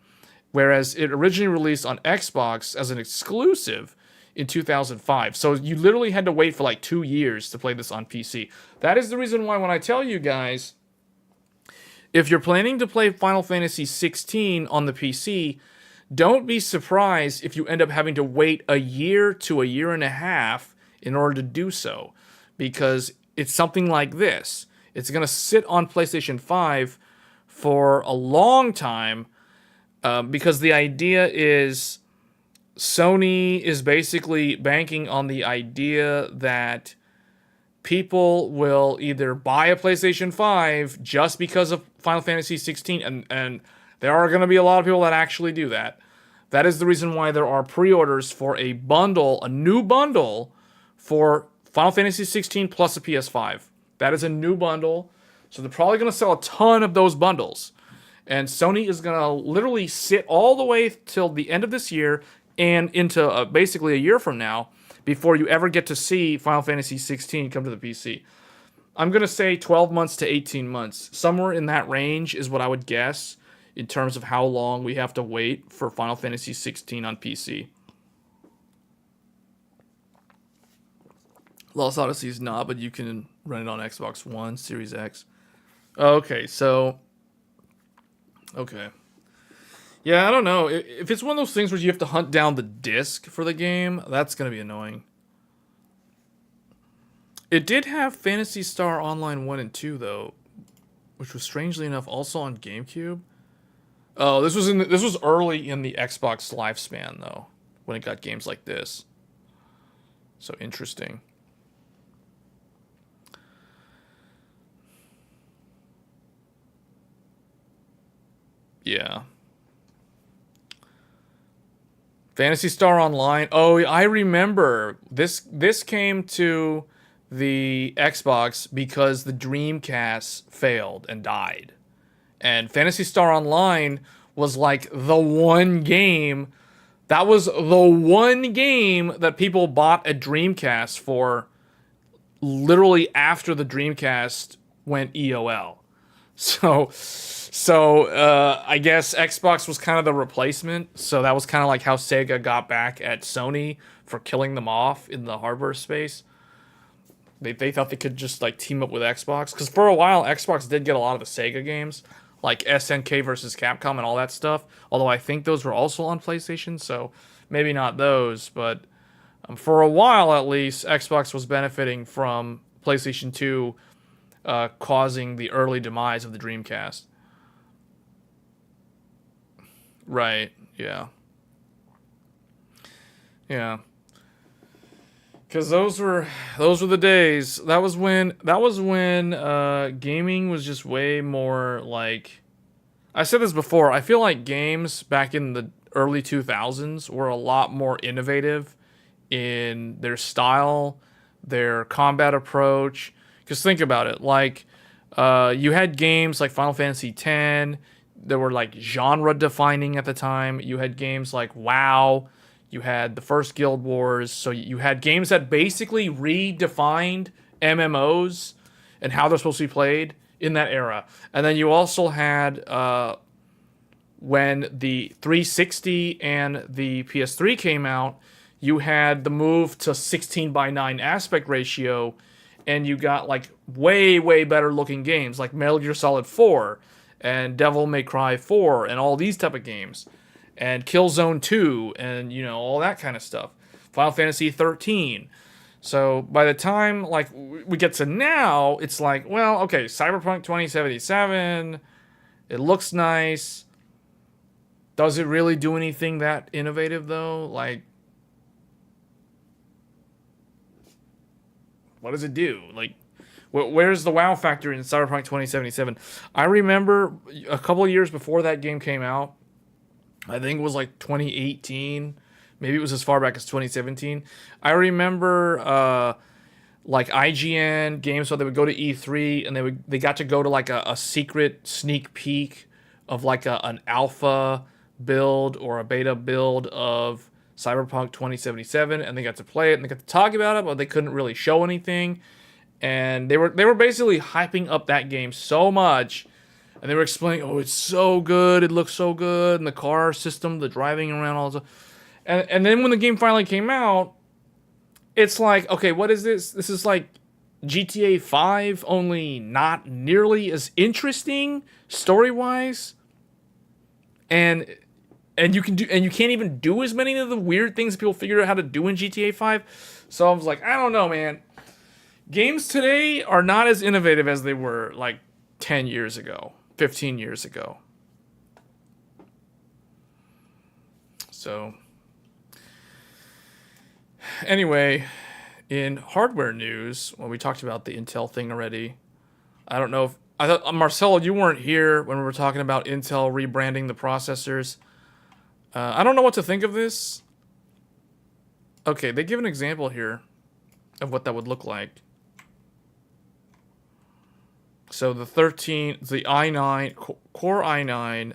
Speaker 1: whereas it originally released on Xbox as an exclusive in 2005. So you literally had to wait for like 2 years to play this on PC. That is the reason why when I tell you guys, if you're planning to play Final Fantasy 16 on the PC, don't be surprised if you end up having to wait a year to a year and a half in order to do so, because it's something like this. It's going to sit on PlayStation 5 for a long time, because the idea is Sony is basically banking on the idea that people will either buy a PlayStation 5 just because of Final Fantasy 16, and There are going to be a lot of people that actually do that. That is the reason why there are pre-orders for a bundle, a new bundle for Final Fantasy 16 plus a PS5. That is a new bundle. So they're probably going to sell a ton of those bundles. And Sony is going to literally sit all the way till the end of this year and into basically a year from now before you ever get to see Final Fantasy 16 come to the PC. I'm going to say 12 months to 18 months. Somewhere in that range is what I would guess in terms of how long we have to wait for Final Fantasy 16 on PC. Lost Odyssey is not, but you can run it on Xbox One, Series X. Okay, so... Okay. Yeah, I don't know. If it's one of those things where you have to hunt down the disc for the game, that's going to be annoying. It did have Phantasy Star Online 1 and 2, though, which was strangely enough also on GameCube. Oh, this was early in the Xbox lifespan, though, when it got games like this. So interesting. Yeah. Phantasy Star Online. Oh, I remember. This came to the Xbox because the Dreamcast failed and died. And Phantasy Star Online was like the one game. That was the one game that people bought a Dreamcast for literally after the Dreamcast went EOL. So I guess Xbox was kind of the replacement. So that was kind of like how Sega got back at Sony for killing them off in the hardware space. They thought they could just like team up with Xbox. Because for a while, Xbox did get a lot of the Sega games. Like SNK versus Capcom and all that stuff. Although I think those were also on PlayStation. So maybe not those. But for a while at least, Xbox was benefiting from PlayStation 2 causing the early demise of the Dreamcast. Right, yeah. Yeah. Because those were the days. That was when gaming was just way more like... I said this before, I feel like games back in the early 2000s were a lot more innovative in their style, their combat approach. Because think about it, like, you had games like Final Fantasy X that were like genre defining at the time. You had games like WoW. You had the first Guild Wars. So you had games that basically redefined MMOs and how they're supposed to be played in that era. And then you also had, when the 360 and the PS3 came out, you had the move to 16:9 aspect ratio, and you got like way, way better looking games like Metal Gear Solid 4 and Devil May Cry 4 and all these type of games. And Killzone 2 and, you know, all that kind of stuff. Final Fantasy 13. So by the time like we get to now, it's like, well, okay, Cyberpunk 2077, it looks nice. Does it really do anything that innovative though? Like, what does it do? Like, where's the wow factor in Cyberpunk 2077? I remember a couple of years before that game came out, I think it was like 2018. Maybe it was as far back as 2017. I remember like IGN games, so they would go to E3 and they got to go to like a secret sneak peek of like an alpha build or a beta build of Cyberpunk 2077, and they got to play it and they got to talk about it, but they couldn't really show anything. And they were basically hyping up that game so much, and they were explaining, oh, it's so good, it looks so good, and the car system, the driving around, all that stuff. And then when the game finally came out, it's like, okay, what is this? This is like GTA 5, only not nearly as interesting story-wise. And you can't even do as many of the weird things people figured out how to do in GTA 5. So I was like, I don't know, man. Games today are not as innovative as they were like 10 years ago, 15 years ago. So anyway, in hardware news, well, we talked about the Intel thing already. I don't know I thought, Marcelo, you weren't here when we were talking about Intel rebranding the processors. I don't know what to think of this. Okay, they give an example here of what that would look like. So the i9, Core i9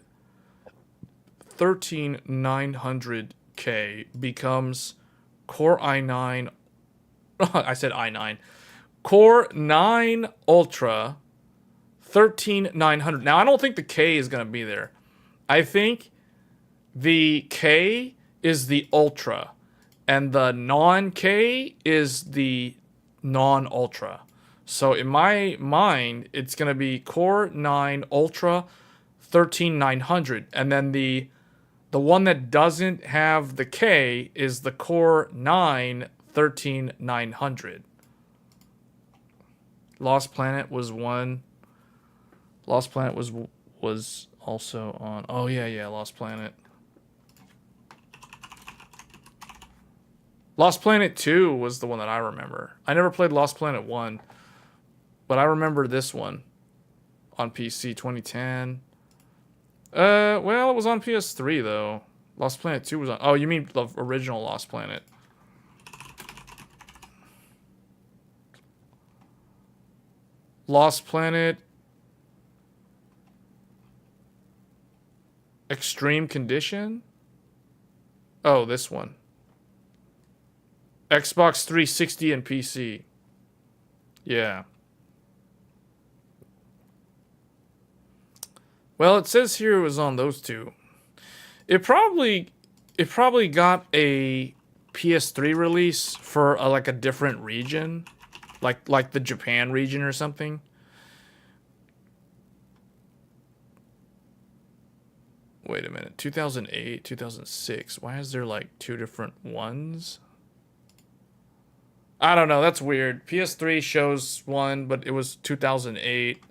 Speaker 1: 13900K becomes Core i9, I said i9, Core 9 Ultra 13900. Now, I don't think the K is going to be there. I think the K is the Ultra, and the non-K is the non-Ultra. So in my mind, it's going to be Core 9 Ultra 13900, and then the one that doesn't have the K is the Core 9 13900. Lost Planet was one. Lost Planet was also on. Oh yeah, Lost Planet. Lost Planet 2 was the one that I remember. I never played Lost Planet 1, but I remember this one on PC 2010. Well, it was on PS3 though. Lost Planet 2 was on. Oh, you mean the original Lost Planet? Lost Planet Extreme Condition? Oh, this one. Xbox 360 and PC. Yeah. Well, it says here it was on those two. It probably got a PS3 release for like a different region, like the Japan region or something. Wait a minute. 2008, 2006. Why is there like two different ones? I don't know. That's weird. PS3 shows one, but it was 2008.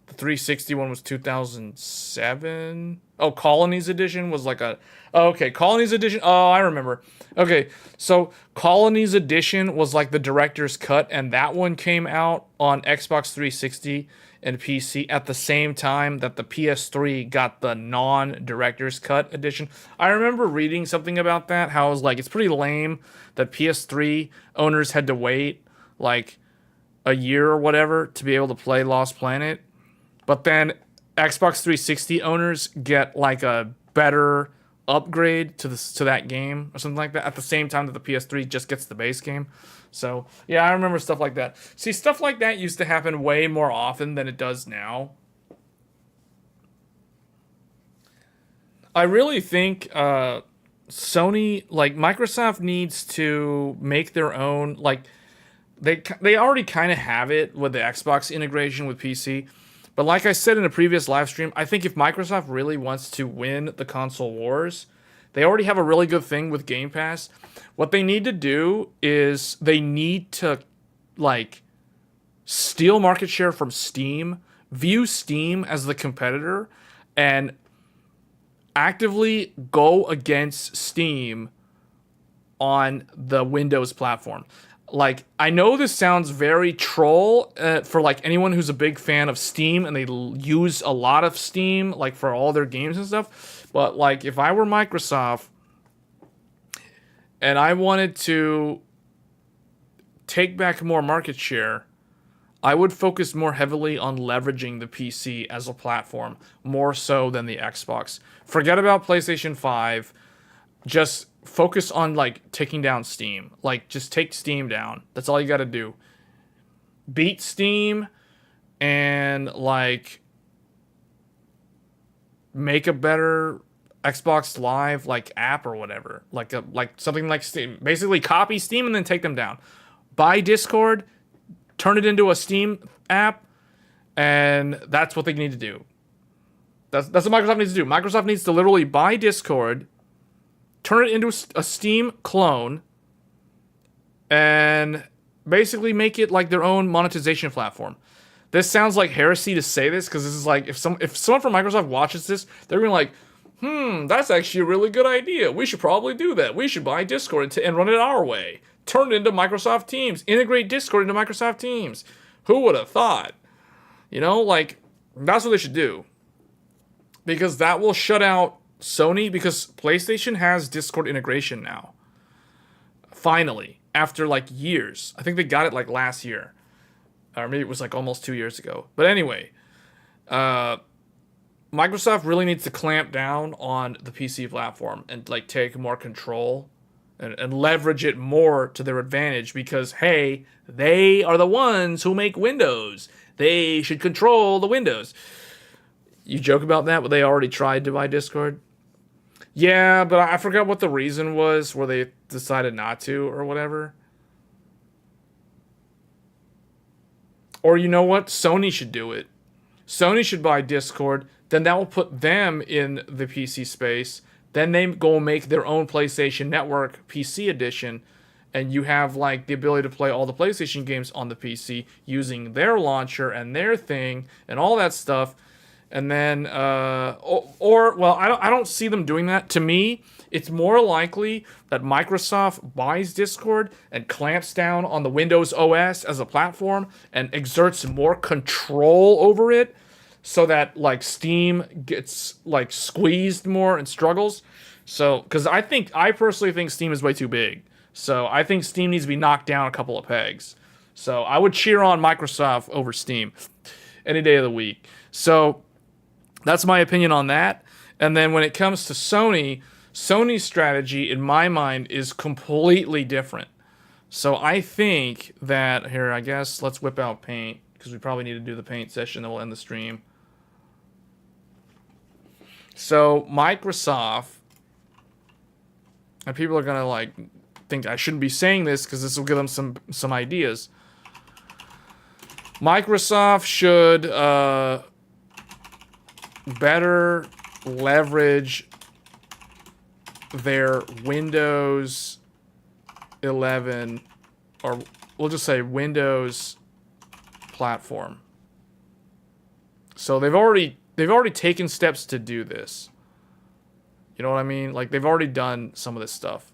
Speaker 1: The 360 one was 2007. Oh, Colonies Edition was like a... Oh, okay, Colonies Edition. Oh, I remember. Okay, so Colonies Edition was like the director's cut, and that one came out on Xbox 360 and PC at the same time that the PS3 got the non-director's cut edition. I remember reading something about that, how it was like, it's pretty lame that PS3 owners had to wait like a year or whatever to be able to play Lost Planet. But then Xbox 360 owners get like a better upgrade to that game or something like that at the same time that the PS3 just gets the base game. So, yeah, I remember stuff like that. See, stuff like that used to happen way more often than it does now. I really think Sony, like Microsoft, needs to make their own, like, they already kind of have it with the Xbox integration with PC. But like I said in a previous live stream, I think if Microsoft really wants to win the console wars, they already have a really good thing with Game Pass. What they need to do is they need to, like, steal market share from Steam, view Steam as the competitor, and actively go against Steam on the Windows platform. Like, I know this sounds very troll for, like, anyone who's a big fan of Steam and they use a lot of Steam, like, for all their games and stuff. But, like, if I were Microsoft and I wanted to take back more market share, I would focus more heavily on leveraging the PC as a platform, more so than the Xbox. Forget about PlayStation 5. Just focus on, like, taking down Steam. Like, just take Steam down. That's all you gotta do. Beat Steam and, like, make a better Xbox Live, like, app or whatever. Like something like Steam. Basically, copy Steam and then take them down. Buy Discord, turn it into a Steam app, and that's what they need to do. That's what Microsoft needs to do. Microsoft needs to literally buy Discord, turn it into a Steam clone, and basically make it like their own monetization platform. This sounds like heresy to say this, because this is like, if someone from Microsoft watches this, they're going to be like, that's actually a really good idea. We should probably do that. We should buy Discord and run it our way. Turn it into Microsoft Teams. Integrate Discord into Microsoft Teams. Who would have thought? You know, like, That's what they should do. Because that will shut out Sony, because PlayStation has Discord integration now. Finally, after like years. I think they got it like last year. Or maybe it was like almost 2 years ago. But anyway, Microsoft really needs to clamp down on the PC platform and like take more control and leverage it more to their advantage, because hey, they are the ones who make Windows. They should control the Windows. You joke about that, but they already tried to buy Discord. Yeah, but I forgot what the reason was where they decided not to or whatever. Or you know what? Sony should do it. Sony should buy Discord. Then that will put them in the PC space. Then they go make their own PlayStation Network PC edition. And you have like the ability to play all the PlayStation games on the PC using their launcher and their thing and all that stuff. And then, well, I don't see them doing that. To me, it's more likely that Microsoft buys Discord and clamps down on the Windows OS as a platform and exerts more control over it, so that like Steam gets like squeezed more and struggles. So, because I personally think Steam is way too big. So I think Steam needs to be knocked down a couple of pegs. So I would cheer on Microsoft over Steam any day of the week. So that's my opinion on that. And then when it comes to Sony, Sony's strategy, in my mind, is completely different. So I think that, here, I guess, let's whip out Paint, because we probably need to do the Paint session, then we'll end the stream. So Microsoft, and people are going to, like, think I shouldn't be saying this, because this will give them some ideas. Microsoft should better leverage their Windows 11, or we'll just say Windows platform. So they've already taken steps to do this. You know what I mean? Like, they've already done some of this stuff.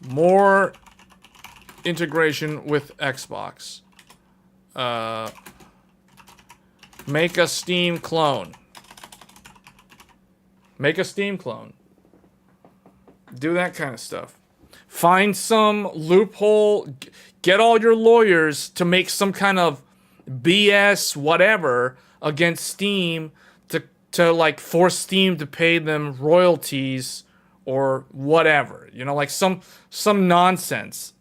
Speaker 1: More integration with Xbox. Make a Steam clone. Make a Steam clone. Do that kind of stuff. Find some loophole. Get all your lawyers to make some kind of BS whatever against Steam to like force Steam to pay them royalties or whatever. You know, like some nonsense.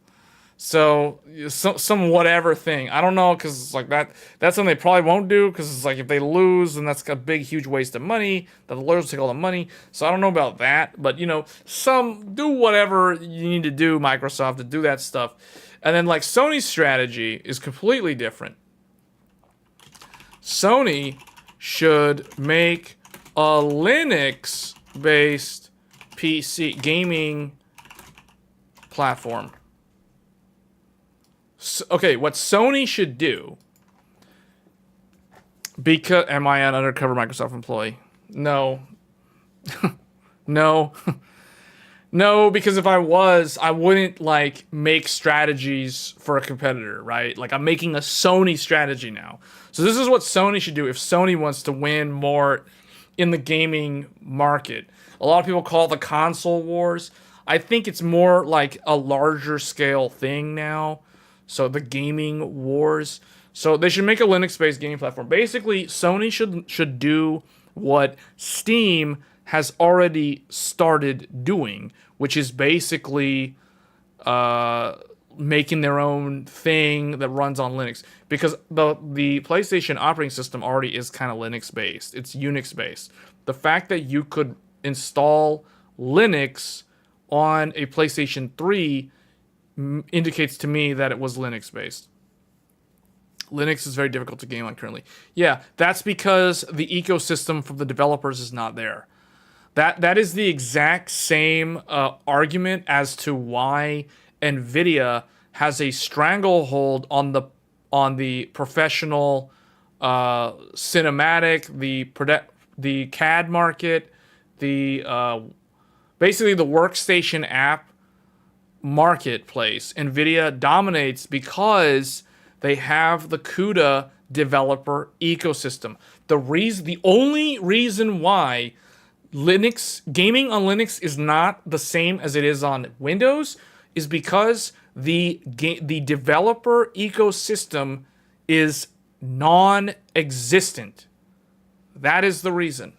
Speaker 1: So some whatever thing. I don't know, because it's like that's something they probably won't do, because it's like if they lose, then that's a big huge waste of money, that the lawyers will take all the money. So I don't know about that, but you know, do whatever you need to do, Microsoft, to do that stuff. And then like Sony's strategy is completely different. Sony should make a Linux based PC gaming platform. Okay, what Sony should do, because, am I an undercover Microsoft employee? No. No. No, because if I was, I wouldn't, like, make strategies for a competitor, right? Like, I'm making a Sony strategy now. So this is what Sony should do if Sony wants to win more in the gaming market. A lot of people call it the console wars. I think it's more like a larger scale thing now. So the gaming wars. So they should make a Linux-based gaming platform. Basically, Sony should do what Steam has already started doing, which is basically making their own thing that runs on Linux. Because the PlayStation operating system already is kind of Linux-based. It's Unix-based. The fact that you could install Linux on a PlayStation 3 indicates to me that it was Linux-based. Linux is very difficult to game on currently. Yeah, that's because the ecosystem from the developers is not there. That is the exact same argument as to why NVIDIA has a stranglehold on the professional cinematic, the CAD market, basically the workstation app marketplace. NVIDIA dominates because they have the CUDA developer ecosystem. The only reason why Linux gaming on Linux is not the same as it is on Windows is because the developer ecosystem is non-existent. That is the reason.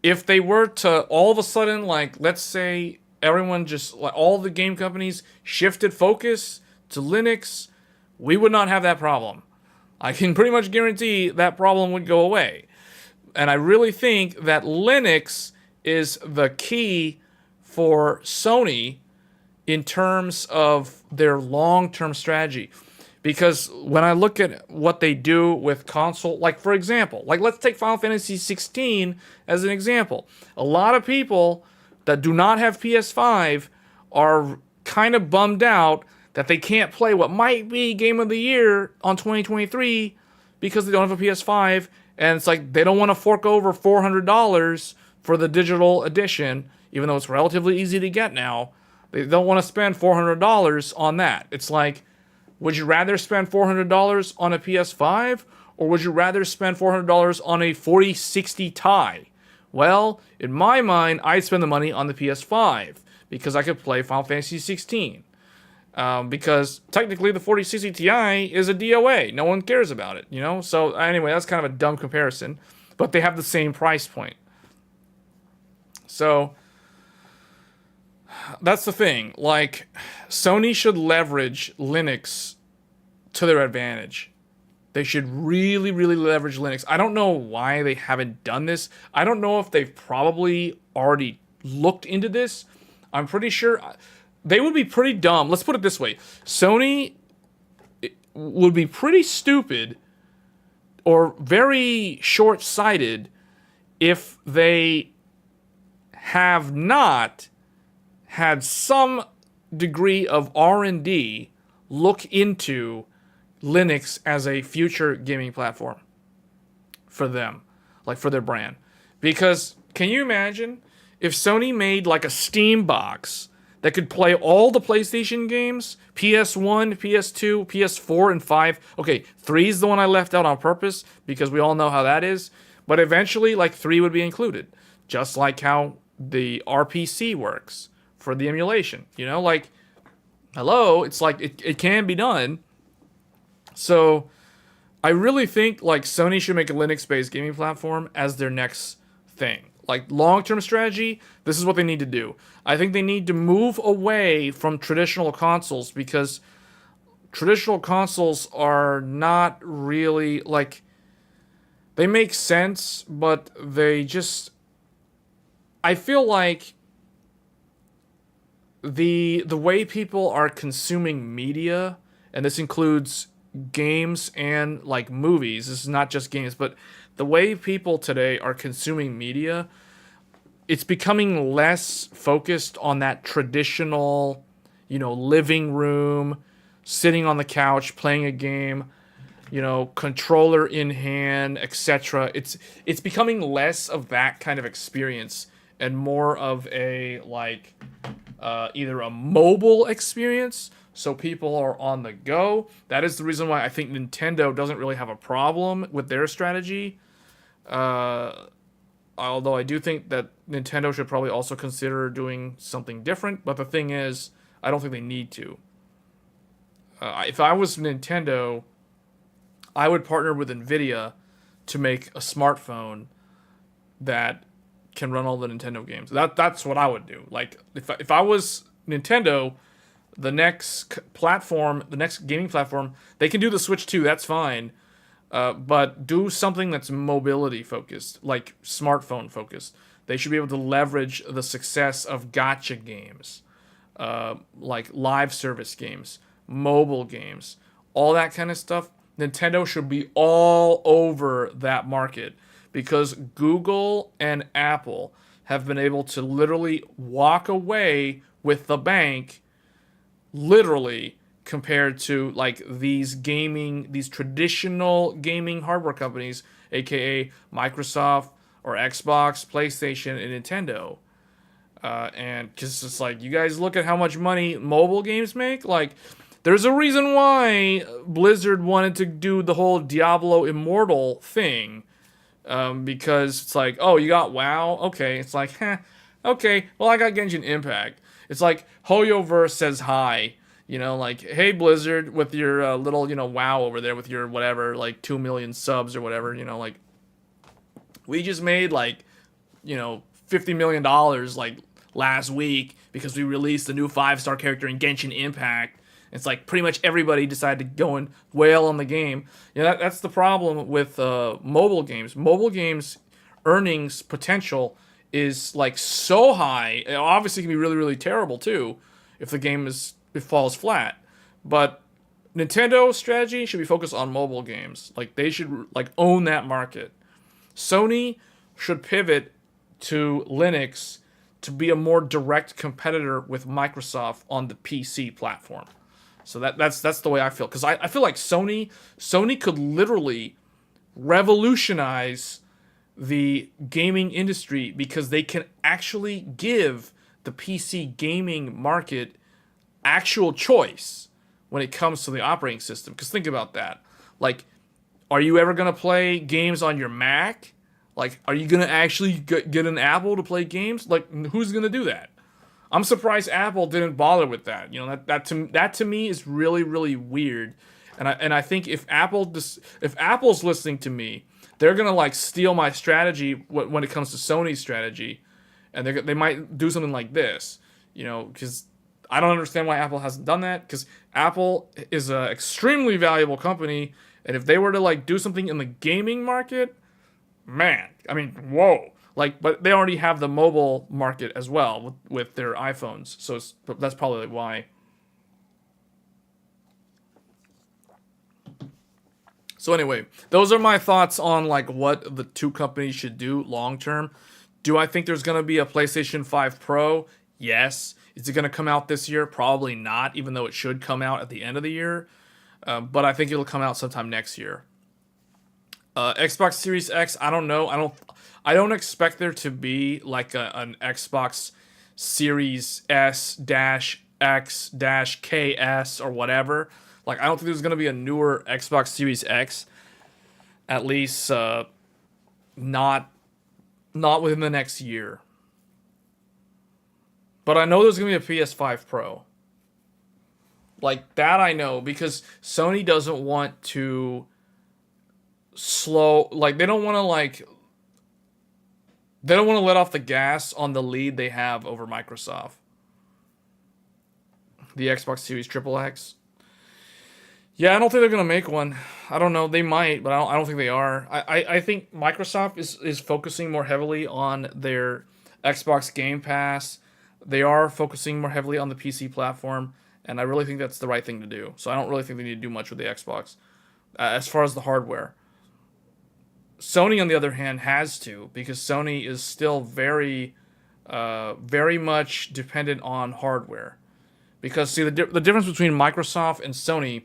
Speaker 1: If they were to all of a sudden, like, let's say everyone just, like, all the game companies shifted focus to Linux, we would not have that problem. I can pretty much guarantee that problem would go away. And I really think that Linux is the key for Sony in terms of their long-term strategy. Because when I look at what they do with console, like, for example, like, let's take Final Fantasy 16 as an example. A lot of people that do not have PS5 are kind of bummed out that they can't play what might be Game of the Year on 2023 because they don't have a PS5, and it's like they don't want to fork over $400 for the digital edition, even though it's relatively easy to get now. They don't want to spend $400 on that. It's like, would you rather spend $400 on a PS5, or would you rather spend $400 on a 4060 Ti? Well, in my mind, I'd spend the money on the PS5 because I could play Final Fantasy 16. Because technically the 4060 Ti is a DOA. No one cares about it, you know? So anyway, that's kind of a dumb comparison. But they have the same price point. So that's the thing. Like, Sony should leverage Linux to their advantage. They should really, really leverage Linux. I don't know why they haven't done this. I don't know if they've probably already looked into this. I'm pretty sure they would be pretty dumb. Let's put it this way. Sony would be pretty stupid or very short-sighted if they have not had some degree of R&D look into Linux as a future gaming platform for them, like for their brand. Because can you imagine if Sony made like a Steam box that could play all the PlayStation games, PS1, PS2, PS4, and 5. Okay, 3 is the one I left out on purpose because we all know how that is. But eventually, like, 3 would be included. Just like how the RPC works for the emulation. You know, like, hello, it's like, it can be done. So, I really think, like, Sony should make a Linux-based gaming platform as their next thing. Like, long-term strategy, this is what they need to do. I think they need to move away from traditional consoles because traditional consoles are not really, like, they make sense, but they just, I feel like the way people are consuming media, and this includes games and, like, movies, this is not just games, but the way people today are consuming media, it's becoming less focused on that traditional, you know, living room, sitting on the couch, playing a game, you know, controller in hand, etc. It's becoming less of that kind of experience and more of a, like, either a mobile experience, so people are on the go. That is the reason why I think Nintendo doesn't really have a problem with their strategy. Although I do think that Nintendo should probably also consider doing something different. But the thing is, I don't think they need to. If I was Nintendo, I would partner with NVIDIA to make a smartphone that can run all the Nintendo games. That's what I would do. Like, if I was Nintendo, the next platform, the next gaming platform, they can do the Switch too, that's fine. But do something that's mobility focused, like smartphone focused. They should be able to leverage the success of gacha games, like live service games, mobile games, all that kind of stuff. Nintendo should be all over that market because Google and Apple have been able to literally walk away with the bank, literally, compared to, like, these traditional gaming hardware companies, aka Microsoft or Xbox, PlayStation, and Nintendo. And just like, you guys look at how much money mobile games make. Like, There's a reason why Blizzard wanted to do the whole Diablo Immortal thing. Because it's like, oh, you got WoW? Okay. It's like, okay, well, I got Genshin Impact. It's like, Hoyoverse says hi. You know, like, hey, Blizzard, with your little, WoW over there with your whatever, like, 2 million subs or whatever, like, we just made, like, $50 million, like, last week because we released the new 5-star character in Genshin Impact. It's like pretty much everybody decided to go and wail on the game. That's the problem with mobile games. Mobile games earnings potential is like so high. It obviously can be really, really terrible too if the game it falls flat. But Nintendo's strategy should be focused on mobile games. Like they should like own that market. Sony should pivot to Linux to be a more direct competitor with Microsoft on the PC platform. So that's the way I feel. Because I feel like Sony could literally revolutionize the gaming industry because they can actually give the PC gaming market actual choice when it comes to the operating system. Because think about that. Like, are you ever going to play games on your Mac? Like, are you going to actually get an Apple to play games? Like, who's going to do that? I'm surprised Apple didn't bother with that. That to me is really, really weird. And I think if Apple's listening to me, they're gonna like steal my strategy when it comes to Sony's strategy, and they might do something like this. Because I don't understand why Apple hasn't done that. Because Apple is an extremely valuable company, and if they were to like do something in the gaming market, man, I mean, whoa. Like, but they already have the mobile market as well with their iPhones, so that's probably why. So anyway, those are my thoughts on like what the two companies should do long term. Do I think there's gonna be a PlayStation 5 Pro? Yes. Is it gonna come out this year? Probably not, even though it should come out at the end of the year. But I think it'll come out sometime next year. Xbox Series X, I don't know. I don't expect there to be like an Xbox Series S-X-KS or whatever. Like, I don't think there's going to be a newer Xbox Series X. At least not within the next year. But I know there's going to be a PS5 Pro. Like, that I know, because Sony doesn't want to slow... Like, they don't want to, like... They don't want to let off the gas on the lead they have over Microsoft. The Xbox Series XXX. Yeah, I don't think they're going to make one. I don't know. They might, but I don't think they are. I think Microsoft is focusing more heavily on their Xbox Game Pass. They are focusing more heavily on the PC platform, and I really think that's the right thing to do. So I don't really think they need to do much with the Xbox. As far as the hardware. Sony, on the other hand, has to, because Sony is still very much dependent on hardware. Because, see, the difference between Microsoft and Sony...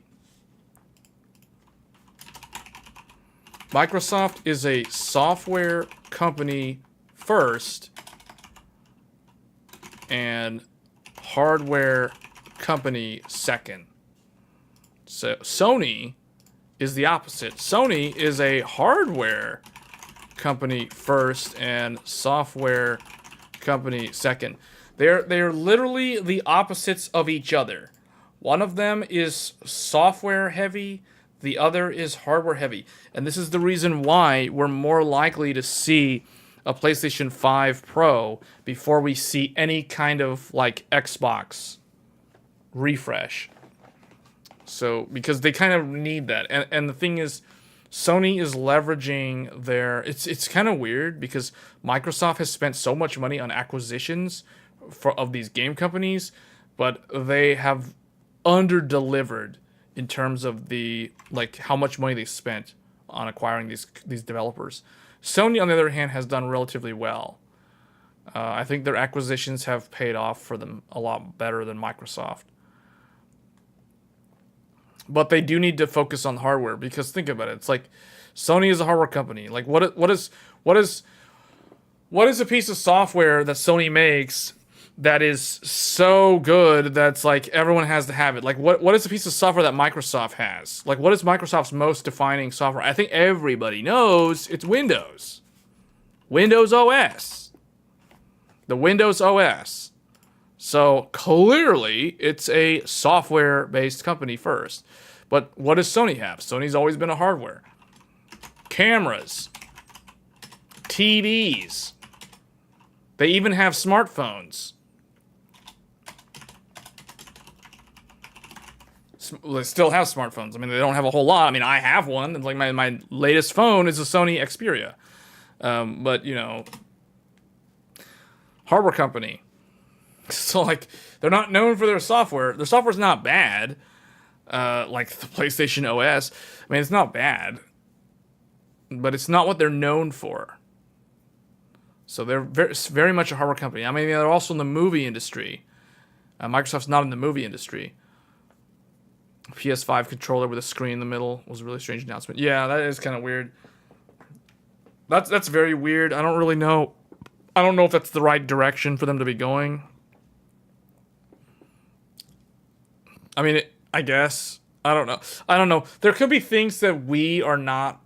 Speaker 1: Microsoft is a software company first, and hardware company second. So, Sony... is the opposite. Sony is a hardware company first and software company second. They're literally the opposites of each other. One of them is software heavy, the other is hardware heavy. And this is the reason why we're more likely to see a PlayStation 5 Pro before we see any kind of like Xbox refresh. So, because they kind of need that. And the thing is, Sony is leveraging their... It's kind of weird because Microsoft has spent so much money on acquisitions of these game companies, but they have under-delivered in terms of the like how much money they spent on acquiring these developers. Sony, on the other hand, has done relatively well. I think their acquisitions have paid off for them a lot better than Microsoft. But they do need to focus on hardware, because think about it. It's like Sony is a hardware company. Like what is a piece of software that Sony makes that is so good that's like everyone has to have it. Like what is a piece of software that Microsoft has? Like what is Microsoft's most defining software? I think everybody knows it's Windows. Windows OS. The Windows OS. So clearly it's a software-based company first. But what does Sony have? Sony's always been a hardware. Cameras. TVs. They even have smartphones. They still have smartphones. I mean, they don't have a whole lot. I mean, I have one. Like my latest phone is a Sony Xperia. But, you know, hardware company. So, like, they're not known for their software. Their software's not bad. Like the PlayStation OS. I mean, it's not bad. But it's not what they're known for. So they're very much a hardware company. I mean, they're also in the movie industry. Microsoft's not in the movie industry. PS5 controller with a screen in the middle was a really strange announcement. Yeah, that is kind of weird. That's very weird. I don't really know. I don't know if that's the right direction for them to be going. I mean, I guess. I don't know. There could be things that we are not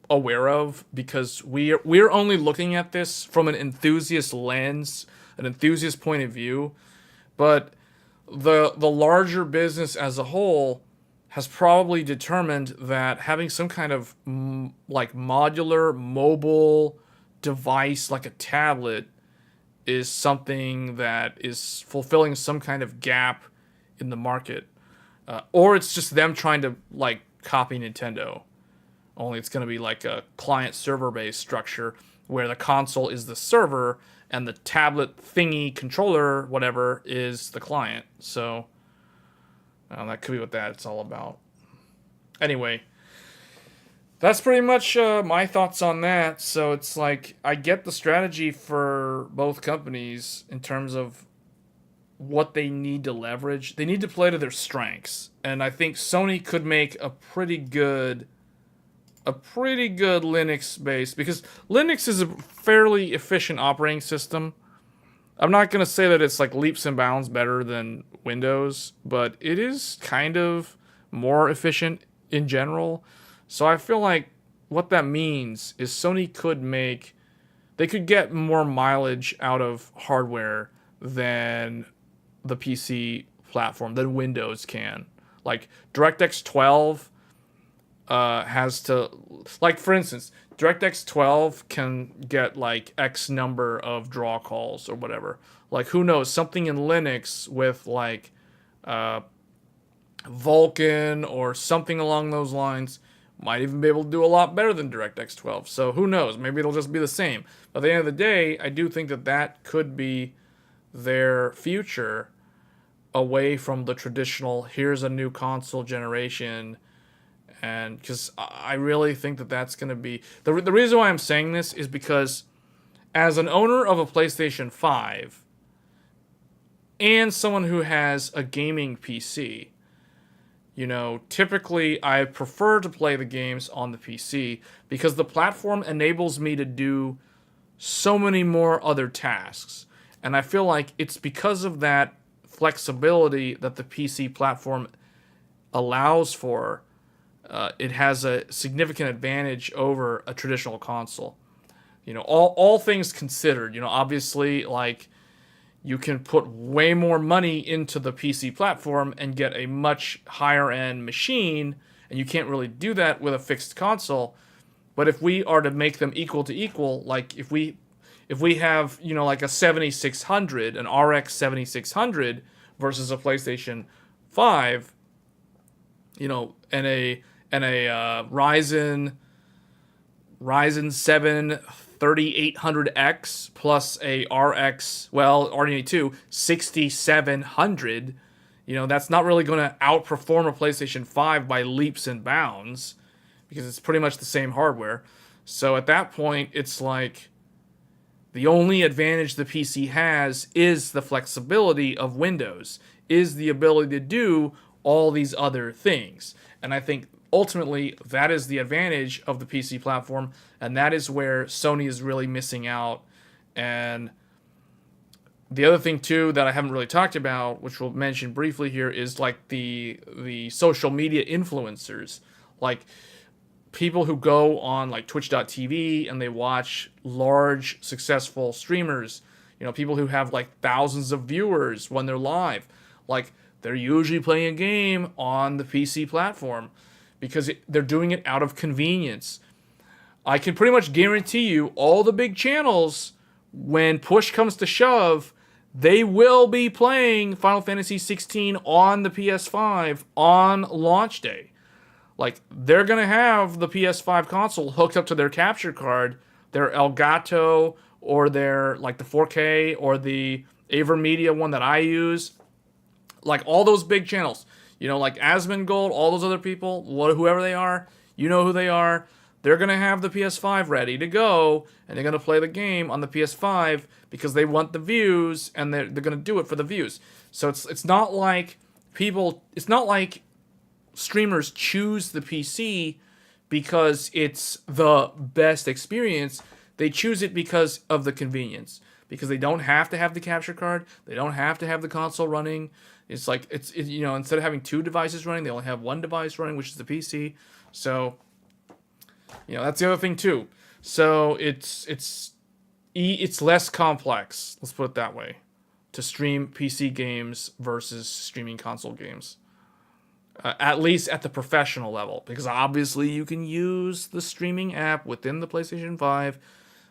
Speaker 1: aware of because we're only looking at this from an enthusiast lens, an enthusiast point of view. But the larger business as a whole has probably determined that having some kind of like modular mobile device like a tablet is something that is fulfilling some kind of gap in the market. Or it's just them trying to like copy Nintendo. Only it's going to be like a client server based structure where the console is the server and the tablet thingy controller, whatever, is the client. So that could be what that's all about. Anyway, that's pretty much my thoughts on that. So it's like I get the strategy for both companies in terms of what they need to leverage. They need to play to their strengths. And I think Sony could make a pretty good Linux base, because Linux is a fairly efficient operating system. I'm not going to say that it's like leaps and bounds better than Windows, but it is kind of more efficient in general. So I feel like what that means is Sony they could get more mileage out of hardware than the PC platform, than Windows can. Like DirectX 12 has to, like, for instance, DirectX 12 can get like X number of draw calls or whatever. Like, who knows, something in Linux with like Vulkan or something along those lines might even be able to do a lot better than DirectX 12. So who knows, maybe it'll just be the same. But at the end of the day, I do think that could be their future, away from the traditional here's a new console generation. And because I really think that's going to be the reason why I'm saying this is because as an owner of a PlayStation 5 and someone who has a gaming PC, you know, typically I prefer to play the games on the PC because the platform enables me to do so many more other tasks. And I feel like it's because of that flexibility that the PC platform allows for. It has a significant advantage over a traditional console. You know, all things considered, you know, obviously, like, you can put way more money into the PC platform and get a much higher end machine, and you can't really do that with a fixed console. But if we are to make them equal to equal, like if we have, you know, like a 7600, an RX 7600 versus a PlayStation 5, you know, and a Ryzen 7 3800X plus a RX, RDNA 2 6700, you know, that's not really going to outperform a PlayStation 5 by leaps and bounds because it's pretty much the same hardware. So at that point, it's like the only advantage the PC has is the flexibility of Windows, is the ability to do all these other things. And I think ultimately that is the advantage of the PC platform, and that is where Sony is really missing out. And the other thing too that I haven't really talked about, which we'll mention briefly here, is like the social media influencers, like people who go on like twitch.tv and they watch large successful streamers, people who have like thousands of viewers when they're live. Like, they're usually playing a game on the PC platform because they're doing it out of convenience. I can pretty much guarantee you all the big channels, when push comes to shove, they will be playing Final Fantasy 16 on the PS5 on launch day. Like, they're going to have the PS5 console hooked up to their capture card, their Elgato, or their, like, the 4K, or the AverMedia one that I use. Like, all those big channels. Like Asmongold, all those other people, whoever they are, you know who they are. They're going to have the PS5 ready to go, and they're going to play the game on the PS5 because they want the views, and they're going to do it for the views. So it's not like streamers choose the PC because it's the best experience. They choose it because of the convenience, because they don't have to have the capture card, they don't have to have the console running. It's like instead of having two devices running, they only have one device running, which is the PC. So that's the other thing too. So it's less complex, let's put it that way, to stream PC games versus streaming console games. At least at the professional level, because obviously you can use the streaming app within the PlayStation 5,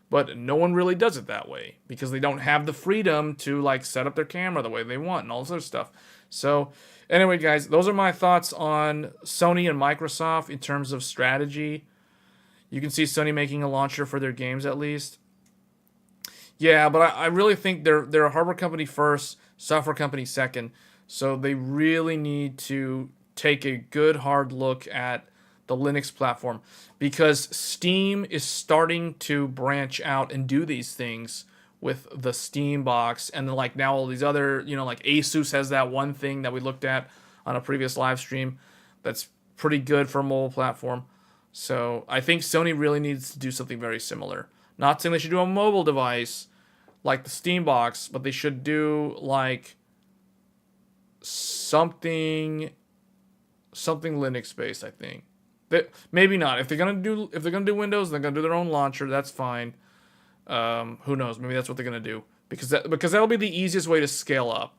Speaker 1: but no one really does it that way because they don't have the freedom to like set up their camera the way they want and all this other stuff. So anyway, guys, those are my thoughts on Sony and Microsoft in terms of strategy. You can see Sony making a launcher for their games at least. Yeah, but I really think they're a hardware company first, software company second. So they really need to take a good hard look at the Linux platform, because Steam is starting to branch out and do these things with the Steam box, and then like now all these other, like Asus has that one thing that we looked at on a previous live stream that's pretty good for a mobile platform. So I think Sony really needs to do something very similar. Not saying they should do a mobile device like the Steam box, but they should do like something Linux based, I think. Maybe not. If they're gonna do Windows, they're gonna do their own launcher. That's fine. Who knows? Maybe that's what they're gonna do because that'll be the easiest way to scale up.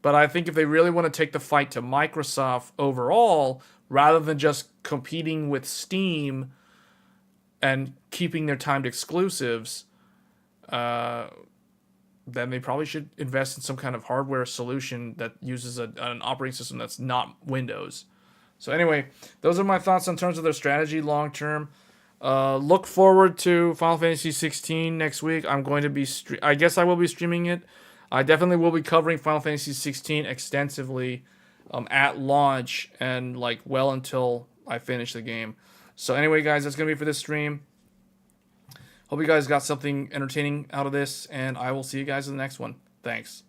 Speaker 1: But I think if they really want to take the fight to Microsoft overall, rather than just competing with Steam and keeping their timed exclusives, then they probably should invest in some kind of hardware solution that uses an operating system that's not Windows. So anyway, those are my thoughts in terms of their strategy long term. Look forward to Final Fantasy 16 next week. I'm going to be I guess I will be streaming it. I definitely will be covering Final Fantasy 16 extensively at launch and like well until I finish the game. So anyway, guys, that's going to be for this stream. Hope you guys got something entertaining out of this, and I will see you guys in the next one. Thanks.